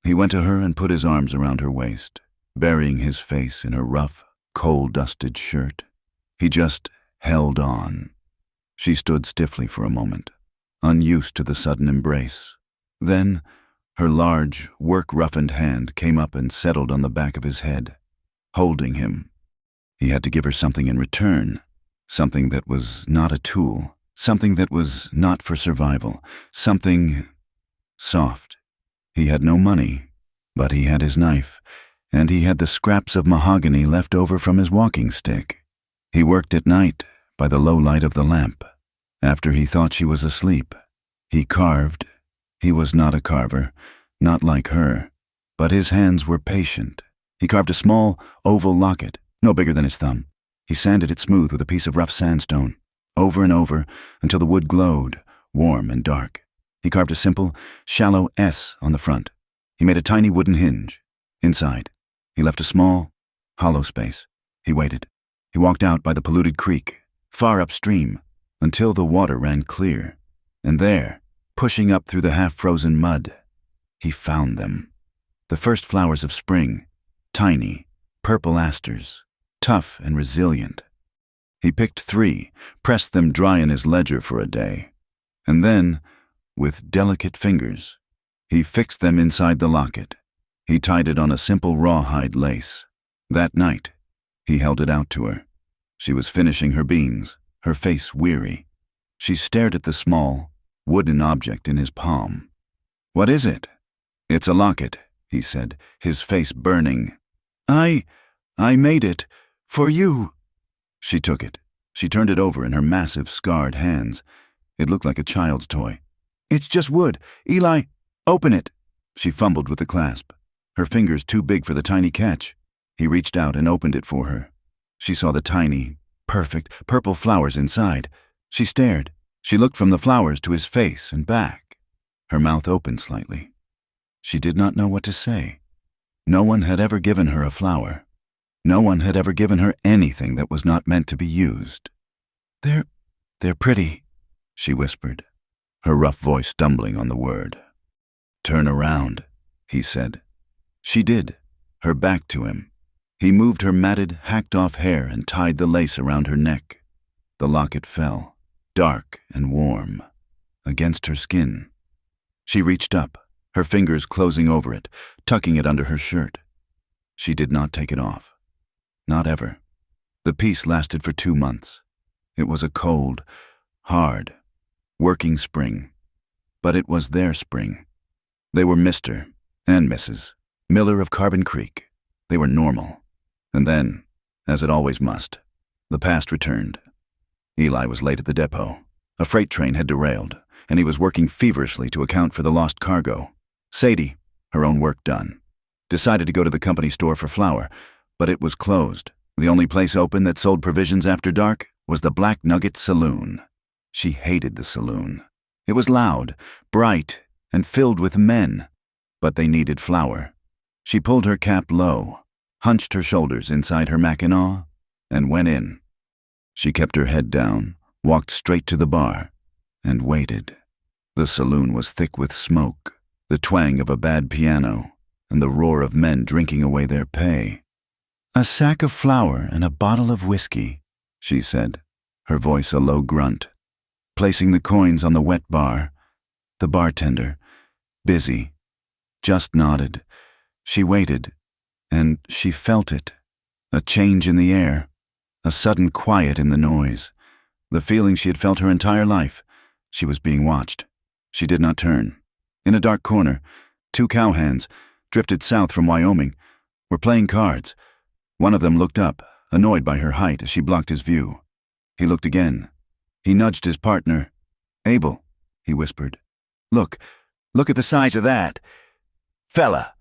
He went to her and put his arms around her waist, burying his face in her rough, coal-dusted shirt. He just held on. She stood stiffly for a moment, unused to the sudden embrace. Then, her large, work-roughened hand came up and settled on the back of his head, holding him. He had to give her something in return, something that was not a tool, something that was not for survival, something soft. He had no money, but he had his knife, and he had the scraps of mahogany left over from his walking stick. He worked at night by the low light of the lamp. After he thought she was asleep, he carved. He was not a carver, not like her, but his hands were patient. He carved a small, oval locket, no bigger than his thumb. He sanded it smooth with a piece of rough sandstone, over and over, until the wood glowed, warm and dark. He carved a simple, shallow S on the front. He made a tiny wooden hinge. Inside, he left a small, hollow space. He waited. He walked out by the polluted creek, far upstream, until the water ran clear. And there, pushing up through the half-frozen mud, he found them. The first flowers of spring, tiny, purple asters, tough and resilient. He picked 3, pressed them dry in his ledger for a day, and then, with delicate fingers, he fixed them inside the locket. He tied it on a simple rawhide lace. That night, he held it out to her. She was finishing her beans, her face weary. She stared at the small, wooden object in his palm. "What is it?" "It's a locket," he said, his face burning. I made it. For you." She took it. She turned it over in her massive, scarred hands. It looked like a child's toy. "It's just wood. Eli, open it." She fumbled with the clasp, her fingers too big for the tiny catch. He reached out and opened it for her. She saw the tiny, perfect, purple flowers inside. She stared. She looked from the flowers to his face and back. Her mouth opened slightly. She did not know what to say. No one had ever given her a flower. No one had ever given her anything that was not meant to be used. They're pretty, she whispered, her rough voice stumbling on the word. Turn around, he said. She did, her back to him. He moved her matted, hacked-off hair and tied the lace around her neck. The locket fell, dark and warm, against her skin. She reached up, her fingers closing over it, tucking it under her shirt. She did not take it off. Not ever. The piece lasted for 2 months. It was a cold, hard, working spring. But it was their spring. They were Mr. and Mrs. Miller of Carbon Creek. They were normal. And then, as it always must, the past returned. Eli was late at the depot. A freight train had derailed, and he was working feverishly to account for the lost cargo. Sadie, her own work done, decided to go to the company store for flour, but it was closed. The only place open that sold provisions after dark was the Black Nugget Saloon. She hated the saloon. It was loud, bright, and filled with men, but they needed flour. She pulled her cap low, hunched her shoulders inside her mackinaw, and went in. She kept her head down, walked straight to the bar, and waited. The saloon was thick with smoke, the twang of a bad piano, and the roar of men drinking away their pay. A sack of flour and a bottle of whiskey, she said, her voice a low grunt. Placing the coins on the wet bar, the bartender, busy, just nodded. She waited, and she felt it. A change in the air, a sudden quiet in the noise. The feeling she had felt her entire life. She was being watched. She did not turn. In a dark corner, 2 cowhands, drifted south from Wyoming, were playing cards. One of them looked up, annoyed by her height as she blocked his view. He looked again. He nudged his partner. Abel, he whispered. Look at the size of that. Fella.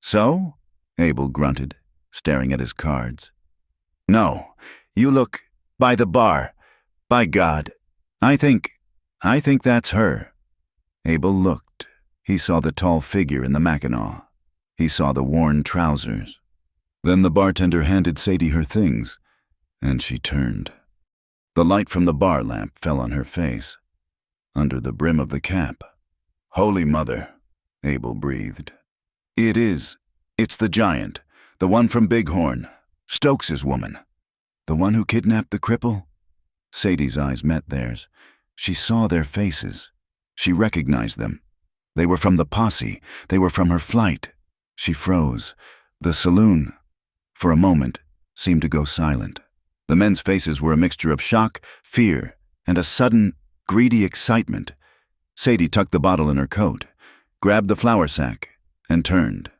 So? Abel grunted, staring at his cards. No, you look by the bar. By God, I think that's her. Abel looked. He saw the tall figure in the mackinaw. He saw the worn trousers. Then the bartender handed Sadie her things, and she turned. The light from the bar lamp fell on her face, under the brim of the cap. Holy Mother, Abel breathed. It's the giant, the one from Bighorn, Stokes's woman. The one who kidnapped the cripple? Sadie's eyes met theirs. She saw their faces. She recognized them. They were from the posse. They were from her flight. She froze. The saloon, for a moment, seemed to go silent. The men's faces were a mixture of shock, fear, and a sudden, greedy excitement. Sadie tucked the bottle in her coat, grabbed the flour sack, and turned.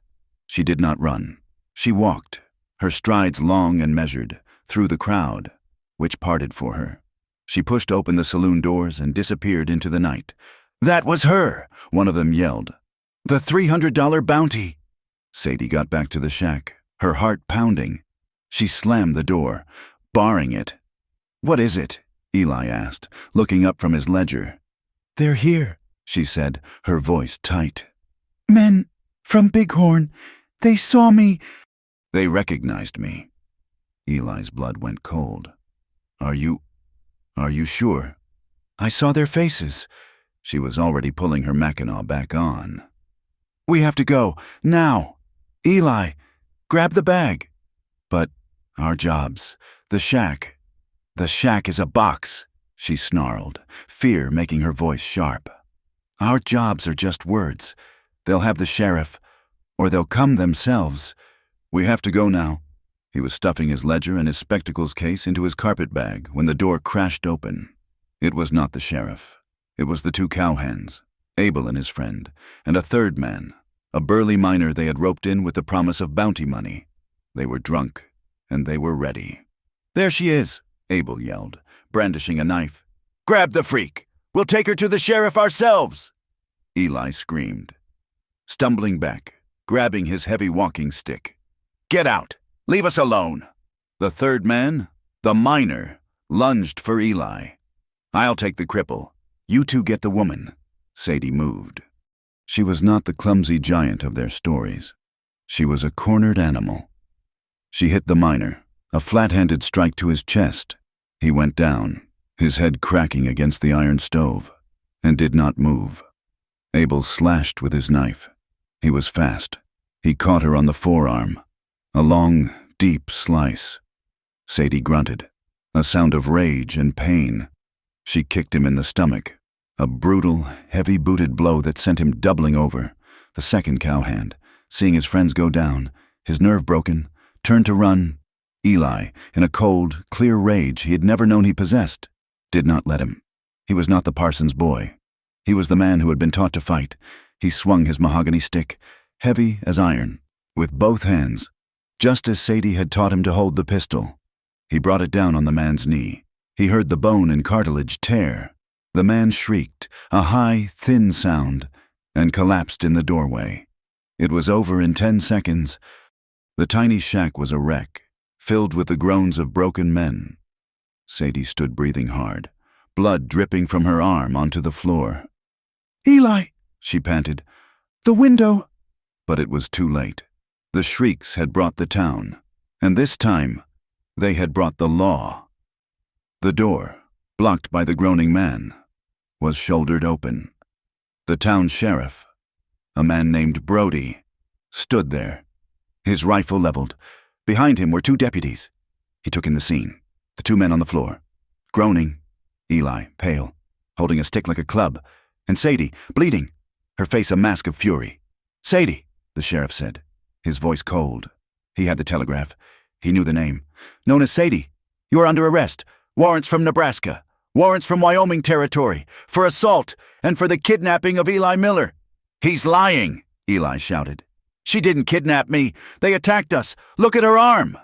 She did not run. She walked, her strides long and measured, through the crowd, which parted for her. She pushed open the saloon doors and disappeared into the night. That was her, one of them yelled. The $300 bounty. Sadie got back to the shack, her heart pounding. She slammed the door, barring it. What is it? Eli asked, looking up from his ledger. They're here, she said, her voice tight. Men from Bighorn. They saw me. They recognized me. Eli's blood went cold. Are you sure? I saw their faces. She was already pulling her mackinaw back on. We have to go, now. Eli, grab the bag. But our jobs, the shack is a box, she snarled, fear making her voice sharp. Our jobs are just words. They'll have the sheriff, or they'll come themselves. We have to go now. He was stuffing his ledger and his spectacles case into his carpet bag when the door crashed open. It was not the sheriff. It was the 2 cowhands, Abel and his friend, and a third man, a burly miner they had roped in with the promise of bounty money. They were drunk, and they were ready. There she is, Abel yelled, brandishing a knife. Grab the freak! We'll take her to the sheriff ourselves! Eli screamed, stumbling back, grabbing his heavy walking stick. Get out! Leave us alone! The third man, the miner, lunged for Eli. I'll take the cripple. You 2 get the woman. Sadie moved. She was not the clumsy giant of their stories. She was a cornered animal. She hit the miner, a flat-handed strike to his chest. He went down, his head cracking against the iron stove, and did not move. Abel slashed with his knife. He was fast. He caught her on the forearm. A long, deep slice. Sadie grunted, a sound of rage and pain. She kicked him in the stomach, a brutal, heavy-booted blow that sent him doubling over. The second cowhand, seeing his friends go down, his nerve broken, turned to run. Eli, in a cold, clear rage he had never known he possessed, did not let him. He was not the parson's boy. He was the man who had been taught to fight. He swung his mahogany stick, heavy as iron, with both hands, just as Sadie had taught him to hold the pistol. He brought it down on the man's knee. He heard the bone and cartilage tear. The man shrieked, a high, thin sound, and collapsed in the doorway. It was over in 10 seconds. The tiny shack was a wreck, filled with the groans of broken men. Sadie stood breathing hard, blood dripping from her arm onto the floor. "Eli," she panted, "the window." But it was too late. The shrieks had brought the town, and this time they had brought the law. The door, blocked by the groaning man, was shouldered open. The town sheriff, a man named Brody, stood there, his rifle leveled. Behind him were 2 deputies. He took in the scene, the 2 men on the floor, groaning, Eli, pale, holding a stick like a club, and Sadie, bleeding, her face a mask of fury. "Sadie," the sheriff said, his voice cold. He had the telegraph. He knew the name. "Known as Sadie, you are under arrest. Warrants from Nebraska. Warrants from Wyoming territory. For assault and for the kidnapping of Eli Miller." "He's lying," Eli shouted. "She didn't kidnap me. They attacked us. Look at her arm."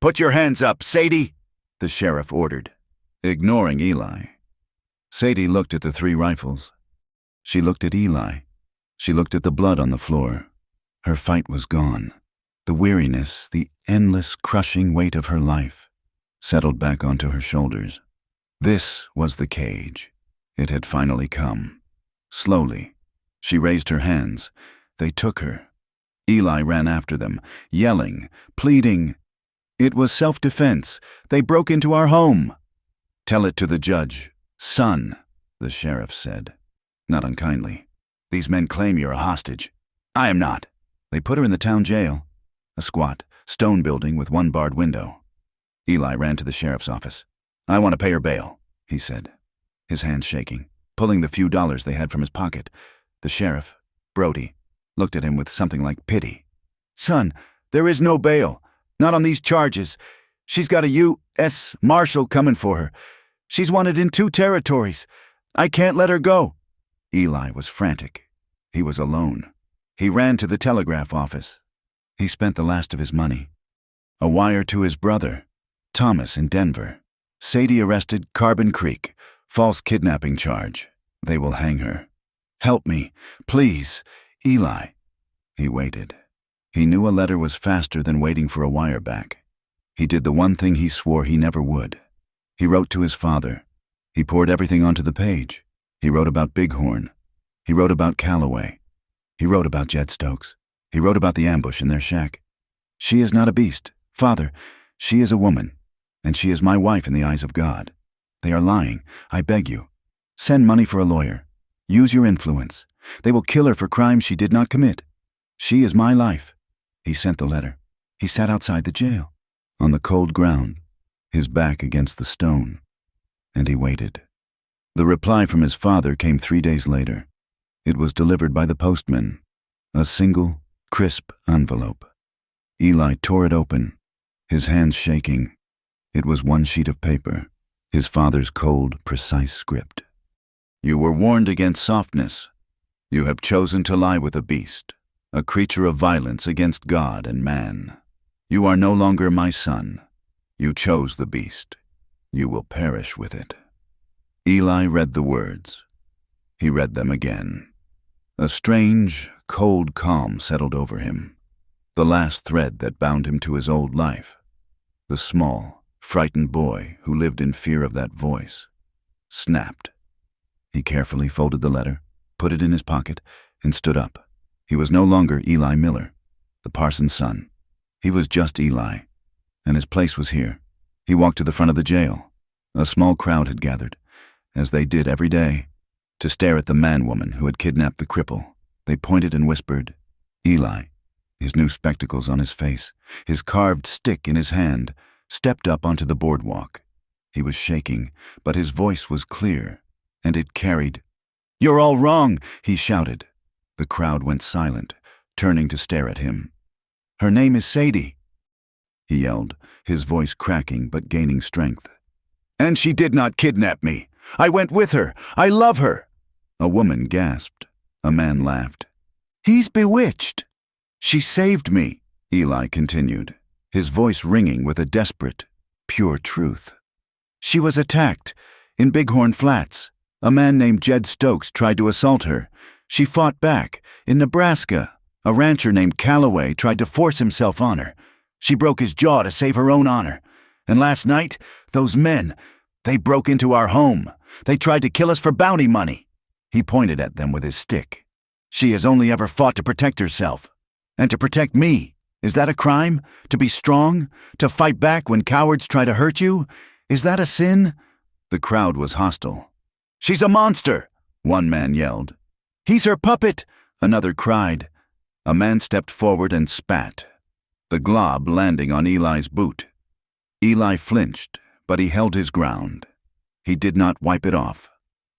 "Put your hands up, Sadie," the sheriff ordered, ignoring Eli. Sadie looked at the 3 rifles. She looked at Eli. She looked at the blood on the floor. Her fight was gone. The weariness, the endless, crushing weight of her life settled back onto her shoulders. This was the cage. It had finally come. Slowly, she raised her hands. They took her. Eli ran after them, yelling, pleading. "It was self-defense. They broke into our home." "Tell it to the judge, son," the sheriff said, not unkindly. "These men claim you're a hostage. I am not." They put her in the town jail, a squat, stone building with 1 barred window. Eli ran to the sheriff's office. "I want to pay her bail," he said, his hands shaking, pulling the few dollars they had from his pocket. The sheriff, Brody, looked at him with something like pity. "Son, there is no bail. Not on these charges. She's got a U.S. Marshal coming for her. She's wanted in 2 territories. I can't let her go." Eli was frantic. He was alone. He ran to the telegraph office. He spent the last of his money. A wire to his brother, Thomas, in Denver. "Sadie arrested, Carbon Creek. False kidnapping charge. They will hang her. Help me, please, Eli." He waited. He knew a letter was faster than waiting for a wire back. He did the one thing he swore he never would. He wrote to his father. He poured everything onto the page. He wrote about Bighorn. He wrote about Calloway. He wrote about Jed Stokes. He wrote about the ambush in their shack. "She is not a beast. Father, she is a woman, and she is my wife in the eyes of God. They are lying. I beg you. Send money for a lawyer. Use your influence. They will kill her for crimes she did not commit. She is my life." He sent the letter. He sat outside the jail, on the cold ground, his back against the stone, and he waited. The reply from his father came 3 days later. It was delivered by the postman, a single, crisp envelope. Eli tore it open, his hands shaking. It was 1 sheet of paper, his father's cold, precise script. "You were warned against softness. You have chosen to lie with a beast, a creature of violence against God and man. You are no longer my son. You chose the beast. You will perish with it." Eli read the words. He read them again. A strange, cold calm settled over him. The last thread that bound him to his old life. The small, frightened boy who lived in fear of that voice. Snapped. He carefully folded the letter, put it in his pocket, and stood up. He was no longer Eli Miller. the parson's son. He was just Eli, and his place was here. He walked to the front of the jail. A small crowd had gathered, as they did every day, to stare at the man-woman who had kidnapped the cripple. They pointed and whispered. Eli, his new spectacles on his face, his carved stick in his hand, stepped up onto the boardwalk. He was shaking, but his voice was clear, and it carried. "You're all wrong," he shouted. The crowd went silent, turning to stare at him. "Her name is Sadie," he yelled, his voice cracking but gaining strength. "And she did not kidnap me. I went with her. I love her." A woman gasped. A man laughed. "He's bewitched." "She saved me," Eli continued, his voice ringing with a desperate, pure truth. "She was attacked in Bighorn Flats. A man named Jed Stokes tried to assault her. She fought back. In Nebraska, a rancher named Calloway tried to force himself on her. She broke his jaw to save her own honor. And last night, those men, they broke into our home. They tried to kill us for bounty money." He pointed at them with his stick. "She has only ever fought to protect herself. And to protect me. Is that a crime? To be strong? To fight back when cowards try to hurt you? Is that a sin?" The crowd was hostile. "She's a monster," one man yelled. "He's her puppet," another cried. A man stepped forward and spat, the glob landing on Eli's boot. Eli flinched, but he held his ground. He did not wipe it off.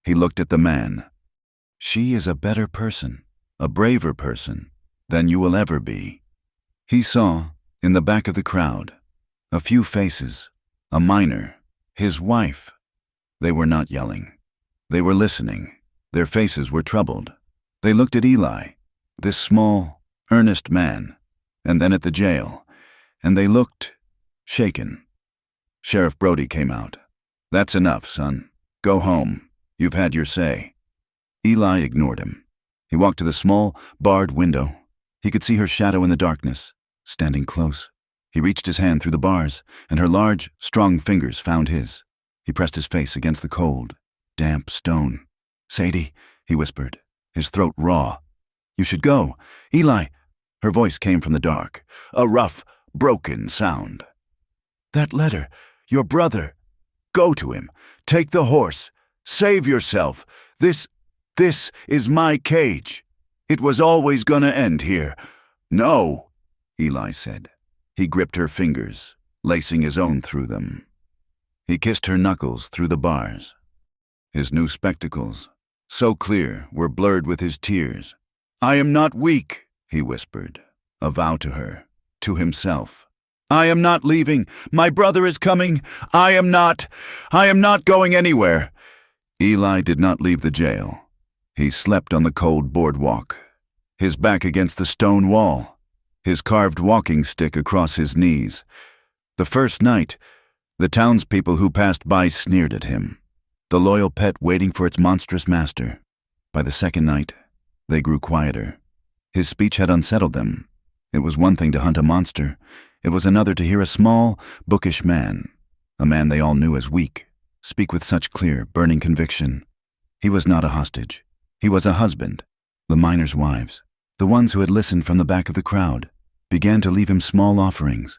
He looked at the man. "She is a better person, a braver person, than you will ever be." He saw, in the back of the crowd, a few faces, a miner, his wife. They were not yelling. They were listening. Their faces were troubled. They looked at Eli, this small, earnest man, and then at the jail, and they looked shaken. Sheriff Brody came out. "That's enough, son. Go home. You've had your say." Eli ignored him. He walked to the small, barred window. He could see her shadow in the darkness, standing close. He reached his hand through the bars, and her large, strong fingers found his. He pressed his face against the cold, damp stone. "Sadie," he whispered, his throat raw. "You should go. Eli." Her voice came from the dark, a rough, broken sound. "That letter, your brother. Go to him. Take the horse. Save yourself. This is my cage. It was always gonna end here." "No," Eli said. He gripped her fingers, lacing his own through them. He kissed her knuckles through the bars. His new spectacles, so clear, were blurred with his tears. "I am not weak," he whispered, a vow to her, to himself. "I am not leaving. My brother is coming. I am not going anywhere." Eli did not leave the jail. He slept on the cold boardwalk, his back against the stone wall, his carved walking stick across his knees. The first night, the townspeople who passed by sneered at him, the loyal pet waiting for its monstrous master. By the second night, they grew quieter. His speech had unsettled them. It was one thing to hunt a monster. It was another to hear a small, bookish man, a man they all knew as weak, speak with such clear, burning conviction. He was not a hostage. He was a husband. The miners' wives, the ones who had listened from the back of the crowd, began to leave him small offerings,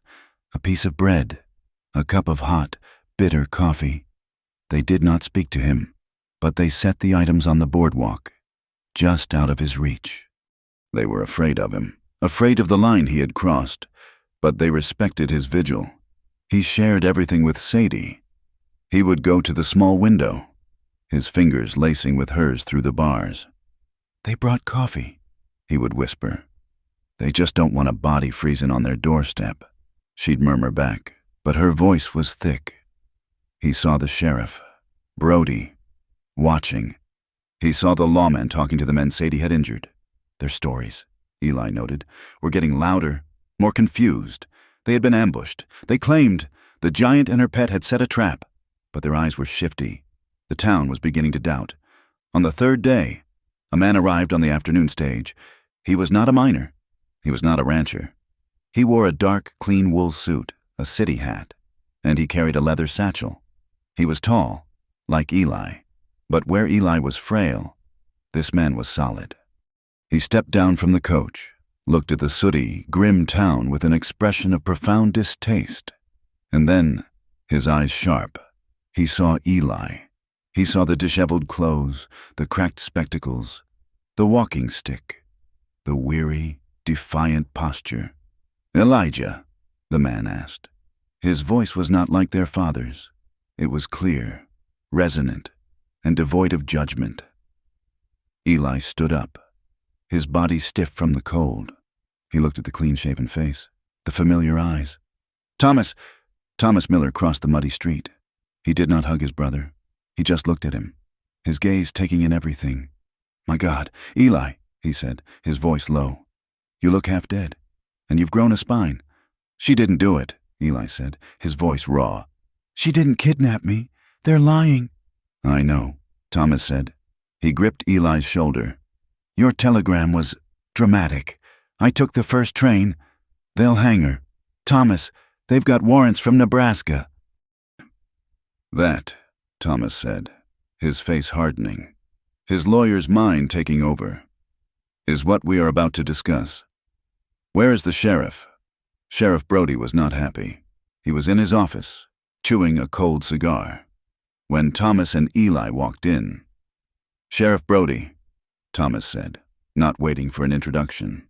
a piece of bread, a cup of hot, bitter coffee. They did not speak to him, but they set the items on the boardwalk, just out of his reach. They were afraid of him, afraid of the line he had crossed, but they respected his vigil. He shared everything with Sadie. He would go to the small window, his fingers lacing with hers through the bars. "They brought coffee," he would whisper. "They just don't want a body freezing on their doorstep," she'd murmur back, but her voice was thick. He saw the sheriff, Brody, watching. He saw the lawman talking to the men Sadie had injured. Their stories, Eli noted, were getting louder, more confused. They had been ambushed. They claimed the giant and her pet had set a trap, but their eyes were shifty. The town was beginning to doubt. On the third day, a man arrived on the afternoon stage. He was not a miner. He was not a rancher. He wore a dark, clean wool suit, a city hat, and he carried a leather satchel. He was tall, like Eli, but where Eli was frail, this man was solid. He stepped down from the coach, looked at the sooty, grim town with an expression of profound distaste. And then, his eyes sharp, he saw Eli. He saw the disheveled clothes, the cracked spectacles, the walking stick, the weary, defiant posture. "Elijah?" the man asked. His voice was not like their father's. It was clear, resonant, and devoid of judgment. Eli stood up, his body stiff from the cold. He looked at the clean-shaven face, the familiar eyes. "Thomas!" Thomas Miller crossed the muddy street. He did not hug his brother. He just looked at him, his gaze taking in everything. "My God, Eli," he said, his voice low. "You look half dead, and you've grown a spine." "She didn't do it," Eli said, his voice raw. "She didn't kidnap me. They're lying." "I know," Thomas said. He gripped Eli's shoulder. "Your telegram was dramatic. I took the first train. They'll hang her. Thomas, they've got warrants from Nebraska." "That," Thomas said, his face hardening, his lawyer's mind taking over, "is what we are about to discuss. Where is the sheriff?" Sheriff Brody was not happy. He was in his office, chewing a cold cigar, when Thomas and Eli walked in. "Sheriff Brody," Thomas said, not waiting for an introduction.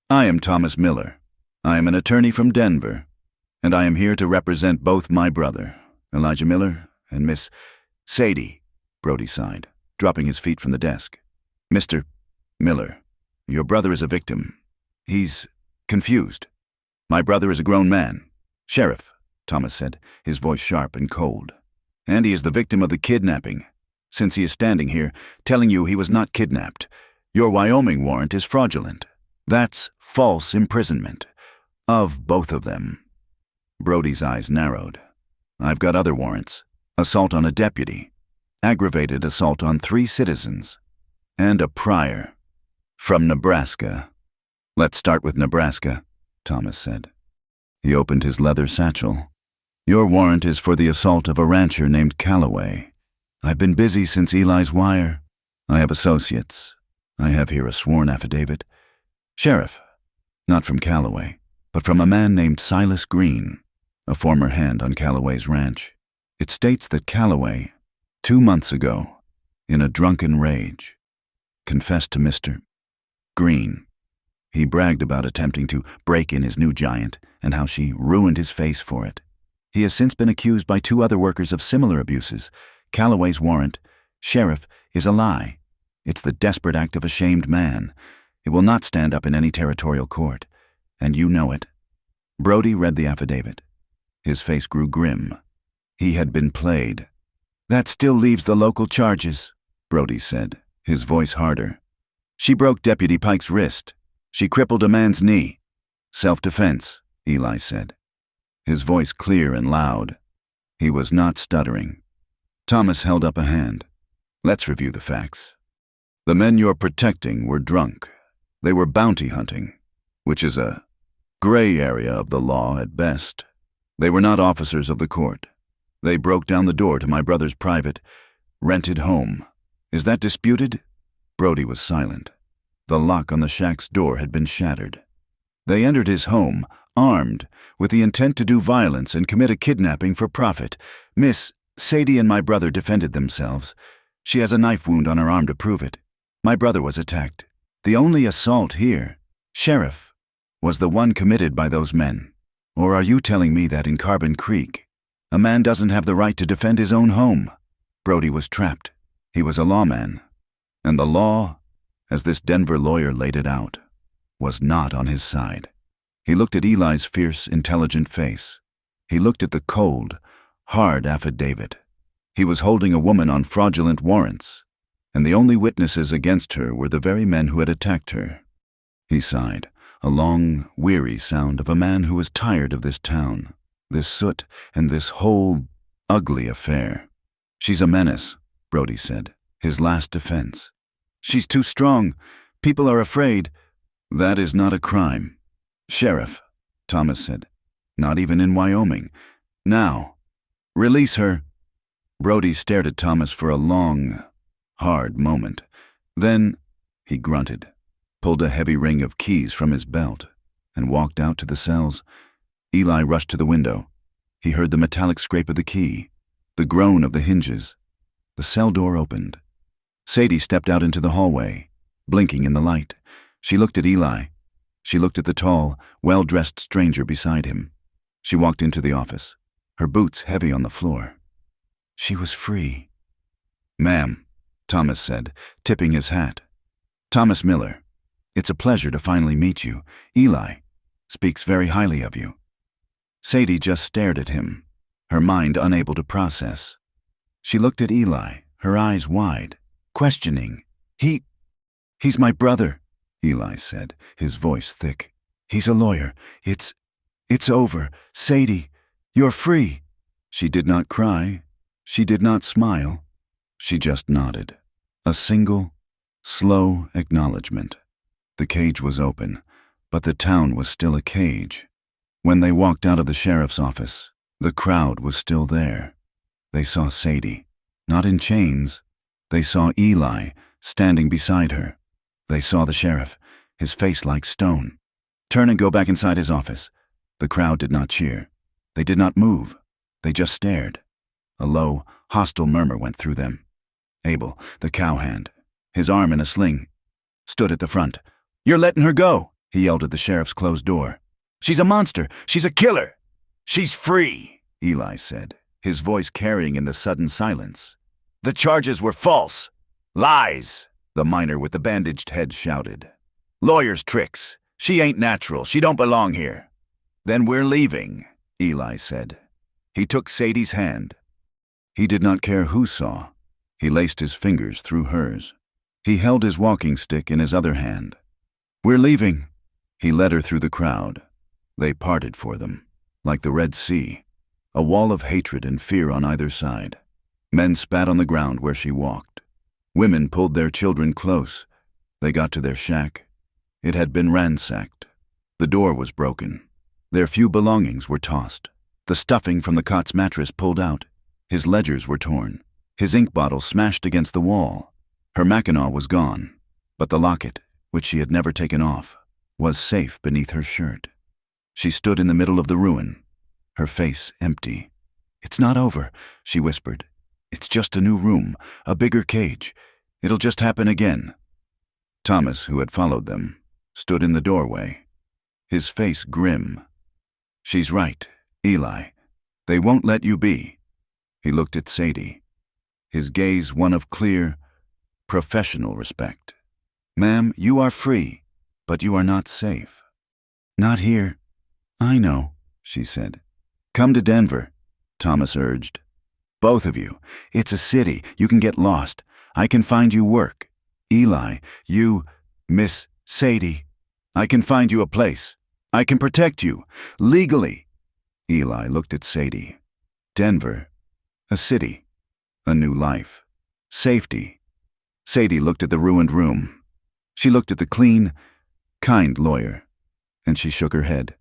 "I am Thomas Miller. I am an attorney from Denver, and I am here to represent both my brother, Elijah Miller, and Miss Sadie," Brody sighed, dropping his feet from the desk. "Mr. Miller, your brother is a victim. He's confused. My brother is a grown man." "Sheriff," Thomas said, his voice sharp and cold. "And he is the victim of the kidnapping. Since he is standing here, telling you he was not kidnapped, your Wyoming warrant is fraudulent. That's false imprisonment. Of both of them." Brody's eyes narrowed. "I've got other warrants. Assault on a deputy, aggravated assault on 3 citizens, and a prior. From Nebraska." "Let's start with Nebraska," Thomas said. He opened his leather satchel. "Your warrant is for the assault of a rancher named Calloway. I've been busy since Eli's wire. I have associates. I have here a sworn affidavit. Sheriff, not from Calloway, but from a man named Silas Green, a former hand on Calloway's ranch. It states that Calloway, 2 months ago, in a drunken rage, confessed to Mr. Green. He bragged about attempting to break in his new giant and how she ruined his face for it. He has since been accused by 2 other workers of similar abuses. Calloway's warrant, Sheriff, is a lie. It's the desperate act of a shamed man. It will not stand up in any territorial court, and you know it." Brody read the affidavit. His face grew grim. He had been played. "That still leaves the local charges," Brody said, his voice harder. "She broke Deputy Pike's wrist. She crippled a man's knee. Self-defense," Eli said, his voice clear and loud. He was not stuttering. Thomas held up a hand. "Let's review the facts. The men you're protecting were drunk. They were bounty hunting, which is a gray area of the law at best. They were not officers of the court. They broke down the door to my brother's private, rented home. Is that disputed?" Brody was silent. The lock on the shack's door had been shattered. "They entered his home, armed, with the intent to do violence and commit a kidnapping for profit. Miss Sadie and my brother defended themselves. She has a knife wound on her arm to prove it. My brother was attacked. The only assault here, Sheriff, was the one committed by those men. Or are you telling me that in Carbon Creek, a man doesn't have the right to defend his own home?" Brody was trapped. He was a lawman. And the law, as this Denver lawyer laid it out, was not on his side. He looked at Eli's fierce, intelligent face. He looked at the cold, hard affidavit. He was holding a woman on fraudulent warrants, and the only witnesses against her were the very men who had attacked her. He sighed, a long, weary sound of a man who was tired of this town, this soot, and this whole ugly affair. "She's a menace," Brody said, his last defense. "She's too strong. People are afraid." "That is not a crime, Sheriff," Thomas said. "Not even in Wyoming. Now, release her." Brody stared at Thomas for a long, hard moment. Then he grunted. pulled a heavy ring of keys from his belt, and walked out to the cells. Eli rushed to the window. He heard the metallic scrape of the key, the groan of the hinges. The cell door opened. Sadie stepped out into the hallway, blinking in the light. She looked at Eli. She looked at the tall, well-dressed stranger beside him. She walked into the office, her boots heavy on the floor. She was free. "Ma'am," Thomas said, tipping his hat. "Thomas Miller. It's a pleasure to finally meet you. Eli speaks very highly of you." Sadie just stared at him, her mind unable to process. She looked at Eli, her eyes wide, questioning. He's my brother," Eli said, his voice thick. "He's a lawyer. It's over. Sadie, you're free." She did not cry. She did not smile. She just nodded. A single, slow acknowledgement. The cage was open, but the town was still a cage. When they walked out of the sheriff's office, the crowd was still there. They saw Sadie, not in chains. They saw Eli standing beside her. They saw the sheriff, his face like stone. Turn and go back inside his office. The crowd did not cheer. They did not move. They just stared. A low, hostile murmur went through them. Abel, the cowhand, his arm in a sling, stood at the front. "You're letting her go," he yelled at the sheriff's closed door. "She's a monster. She's a killer." "She's free," Eli said, his voice carrying in the sudden silence. "The charges were false. Lies," the miner with the bandaged head shouted. "Lawyer's tricks. She ain't natural. She don't belong here." "Then we're leaving," Eli said. He took Sadie's hand. He did not care who saw. He laced his fingers through hers. He held his walking stick in his other hand. "We're leaving." He led her through the crowd. They parted for them, like the Red Sea, a wall of hatred and fear on either side. Men spat on the ground where she walked. Women pulled their children close. They got to their shack. It had been ransacked. The door was broken. Their few belongings were tossed. The stuffing from the cot's mattress pulled out. His ledgers were torn. His ink bottle smashed against the wall. Her mackinaw was gone, but the locket, which she had never taken off, was safe beneath her shirt. She stood in the middle of the ruin, her face empty. "It's not over," she whispered. "It's just a new room, a bigger cage. It'll just happen again." Thomas, who had followed them, stood in the doorway, his face grim. "She's right, Eli. They won't let you be." He looked at Sadie, his gaze one of clear, professional respect. "Ma'am, you are free, but you are not safe." "Not here." "I know," she said. "Come to Denver," Thomas urged. "Both of you. It's a city. You can get lost. I can find you work. Eli, you, Miss Sadie, I can find you a place. I can protect you, legally." Eli looked at Sadie. Denver, a city, a new life, safety. Sadie looked at the ruined room. She looked at the clean, kind lawyer, and she shook her head.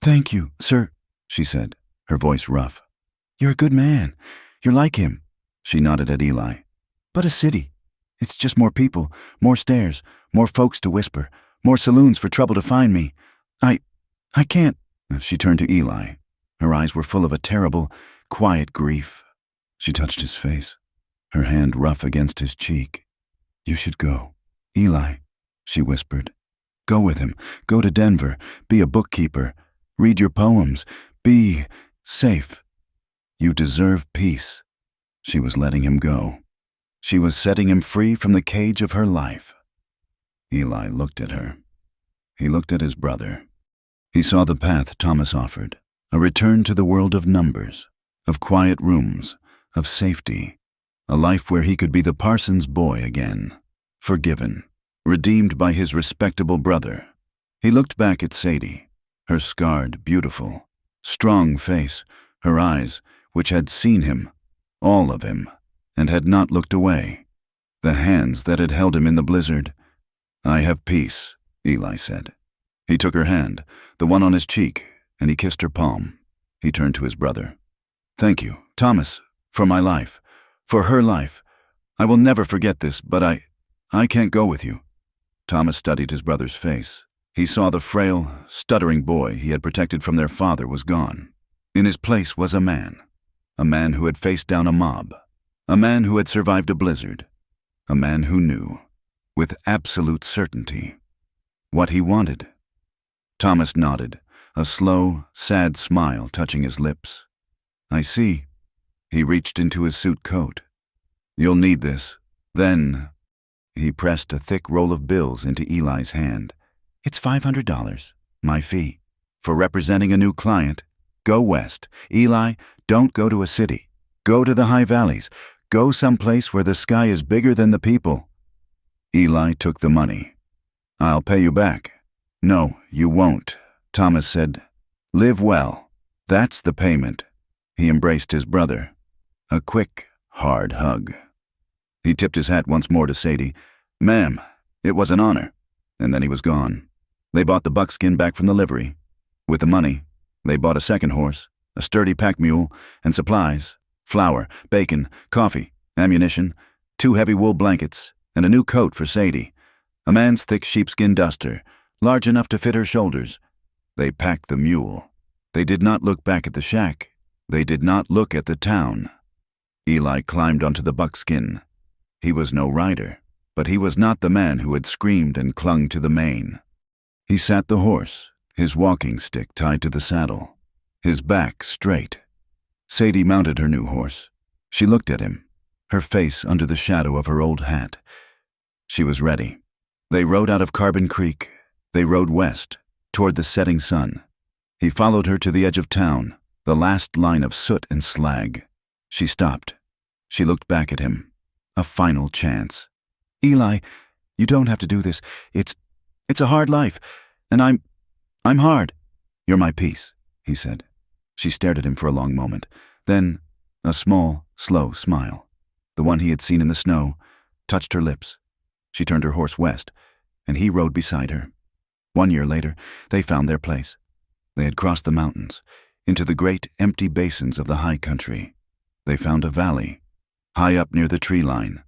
"Thank you, sir," she said, her voice rough. "You're a good man. You're like him." She nodded at Eli. "But a city. It's just more people, more stairs, more folks to whisper, more saloons for trouble to find me. I can't." She turned to Eli. Her eyes were full of a terrible, quiet grief. She touched his face, her hand rough against his cheek. "You should go. Eli," she whispered. "Go with him. Go to Denver. Be a bookkeeper. Read your poems. Be safe. You deserve peace." She was letting him go. She was setting him free from the cage of her life. Eli looked at her. He looked at his brother. He saw the path Thomas offered, a return to the world of numbers, of quiet rooms, of safety, a life where he could be the parson's boy again, forgiven, redeemed by his respectable brother. He looked back at Sadie, her scarred, beautiful, strong face, her eyes, which had seen him, all of him, and had not looked away, the hands that had held him in the blizzard. "I have peace," Eli said. He took her hand, the one on his cheek, and he kissed her palm. He turned to his brother. "Thank you, Thomas, for my life, for her life. I will never forget this, but I can't go with you." Thomas studied his brother's face. He saw the frail, stuttering boy he had protected from their father was gone. In his place was a man who had faced down a mob, a man who had survived a blizzard, a man who knew, with absolute certainty, what he wanted. Thomas nodded, a slow, sad smile touching his lips. "I see." He reached into his suit coat. "You'll need this." Then he pressed a thick roll of bills into Eli's hand. "It's $500, my fee, for representing a new client. Go west. Eli, don't go to a city. Go to the high valleys. Go someplace where the sky is bigger than the people." Eli took the money. "I'll pay you back." "No, you won't," Thomas said. "Live well. That's the payment." He embraced his brother. A quick, hard hug. He tipped his hat once more to Sadie. "Ma'am, it was an honor." And then he was gone. They bought the buckskin back from the livery. With the money, they bought a second horse, a sturdy pack mule, and supplies: flour, bacon, coffee, ammunition, 2 heavy wool blankets, and a new coat for Sadie, a man's thick sheepskin duster, large enough to fit her shoulders. They packed the mule. They did not look back at the shack. They did not look at the town. Eli climbed onto the buckskin. He was no rider, but he was not the man who had screamed and clung to the mane. He sat the horse, his walking stick tied to the saddle, his back straight. Sadie mounted her new horse. She looked at him, her face under the shadow of her old hat. She was ready. They rode out of Carbon Creek. They rode west, toward the setting sun. He followed her to the edge of town, the last line of soot and slag. She stopped. She looked back at him. A final chance. "Eli, you don't have to do this. It's a hard life, and I'm hard." "You're my peace," he said. She stared at him for a long moment. Then a small, slow smile, the one he had seen in the snow, touched her lips. She turned her horse west, and he rode beside her. 1 year later, they found their place. They had crossed the mountains, into the great empty basins of the high country. They found a valley, high up near the tree line,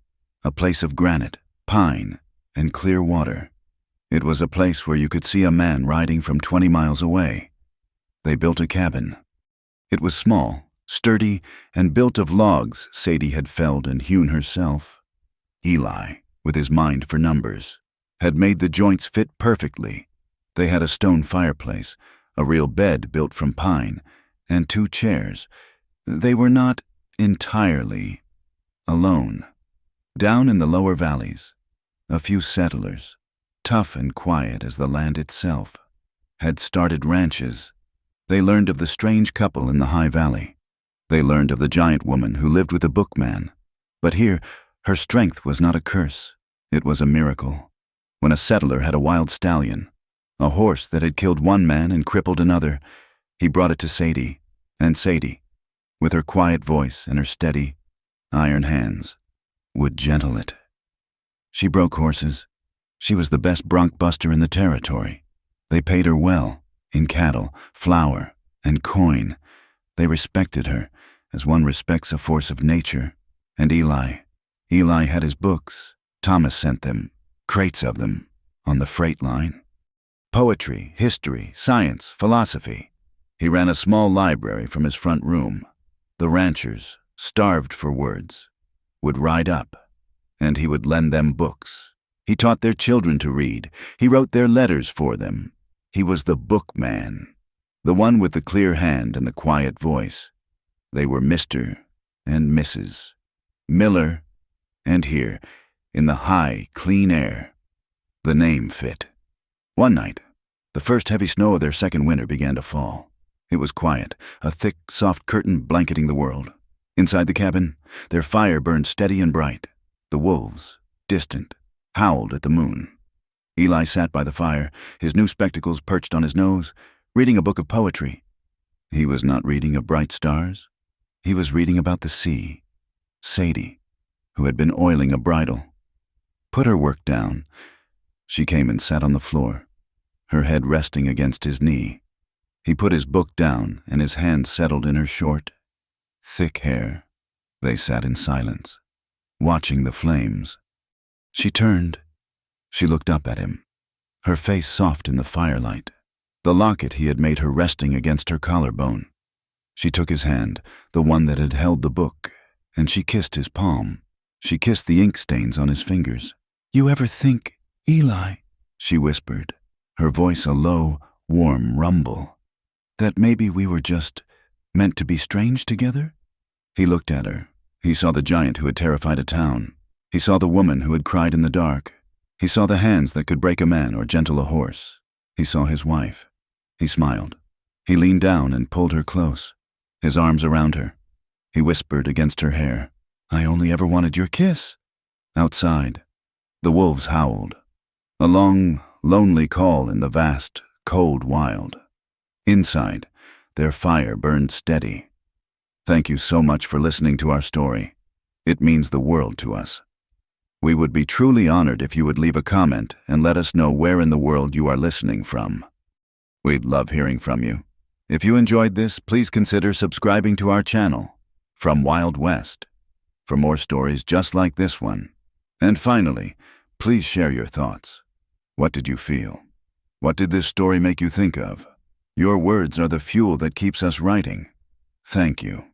a place of granite, pine, and clear water. It was a place where you could see a man riding from 20 miles away. They built a cabin. It was small, sturdy, and built of logs Sadie had felled and hewn herself. Eli, with his mind for numbers, had made the joints fit perfectly. They had a stone fireplace, a real bed built from pine, and 2 chairs. They were not entirely alone. Down in the lower valleys, a few settlers, tough and quiet as the land itself, had started ranches. They learned of the strange couple in the high valley. They learned of the giant woman who lived with a bookman. But here, her strength was not a curse. It was a miracle. When a settler had a wild stallion, a horse that had killed one man and crippled another, he brought it to Sadie, and Sadie, with her quiet voice and her steady, iron hands, would gentle it. She broke horses. She was the best bronc buster in the territory. They paid her well, in cattle, flour, and coin. They respected her, as one respects a force of nature. And Eli had his books. Thomas sent them, crates of them, on the freight line. Poetry, history, science, philosophy. He ran a small library from his front room. The ranchers, starved for words, would ride up, and he would lend them books. He taught their children to read. He wrote their letters for them. He was the bookman, the one with the clear hand and the quiet voice. They were Mr. and Mrs. Miller, and here, in the high, clean air, the name fit. One night, the first heavy snow of their second winter began to fall. It was quiet, a thick, soft curtain blanketing the world. Inside the cabin, their fire burned steady and bright. The wolves, distant, howled at the moon. Eli sat by the fire, his new spectacles perched on his nose, reading a book of poetry. He was not reading of bright stars. He was reading about the sea. Sadie, who had been oiling a bridle, put her work down. She came and sat on the floor, her head resting against his knee. He put his book down, and his hand settled in her short, thick hair. They sat in silence, watching the flames. She turned. She looked up at him, her face soft in the firelight, the locket he had made her resting against her collarbone. She took his hand, the one that had held the book, and she kissed his palm. She kissed the ink stains on his fingers. "You ever think, Eli," she whispered, her voice a low, warm rumble, "that maybe we were just meant to be strange together?" He looked at her. He saw the giant who had terrified a town. He saw the woman who had cried in the dark. He saw the hands that could break a man or gentle a horse. He saw his wife. He smiled. He leaned down and pulled her close, his arms around her. He whispered against her hair, "I only ever wanted your kiss." Outside, the wolves howled, a long, lonely call in the vast, cold wild. Inside, their fire burned steady. Thank you so much for listening to our story. It means the world to us. We would be truly honored if you would leave a comment and let us know where in the world you are listening from. We'd love hearing from you. If you enjoyed this, please consider subscribing to our channel, From Wild West, for more stories just like this one. And finally, please share your thoughts. What did you feel? What did this story make you think of? Your words are the fuel that keeps us writing. Thank you.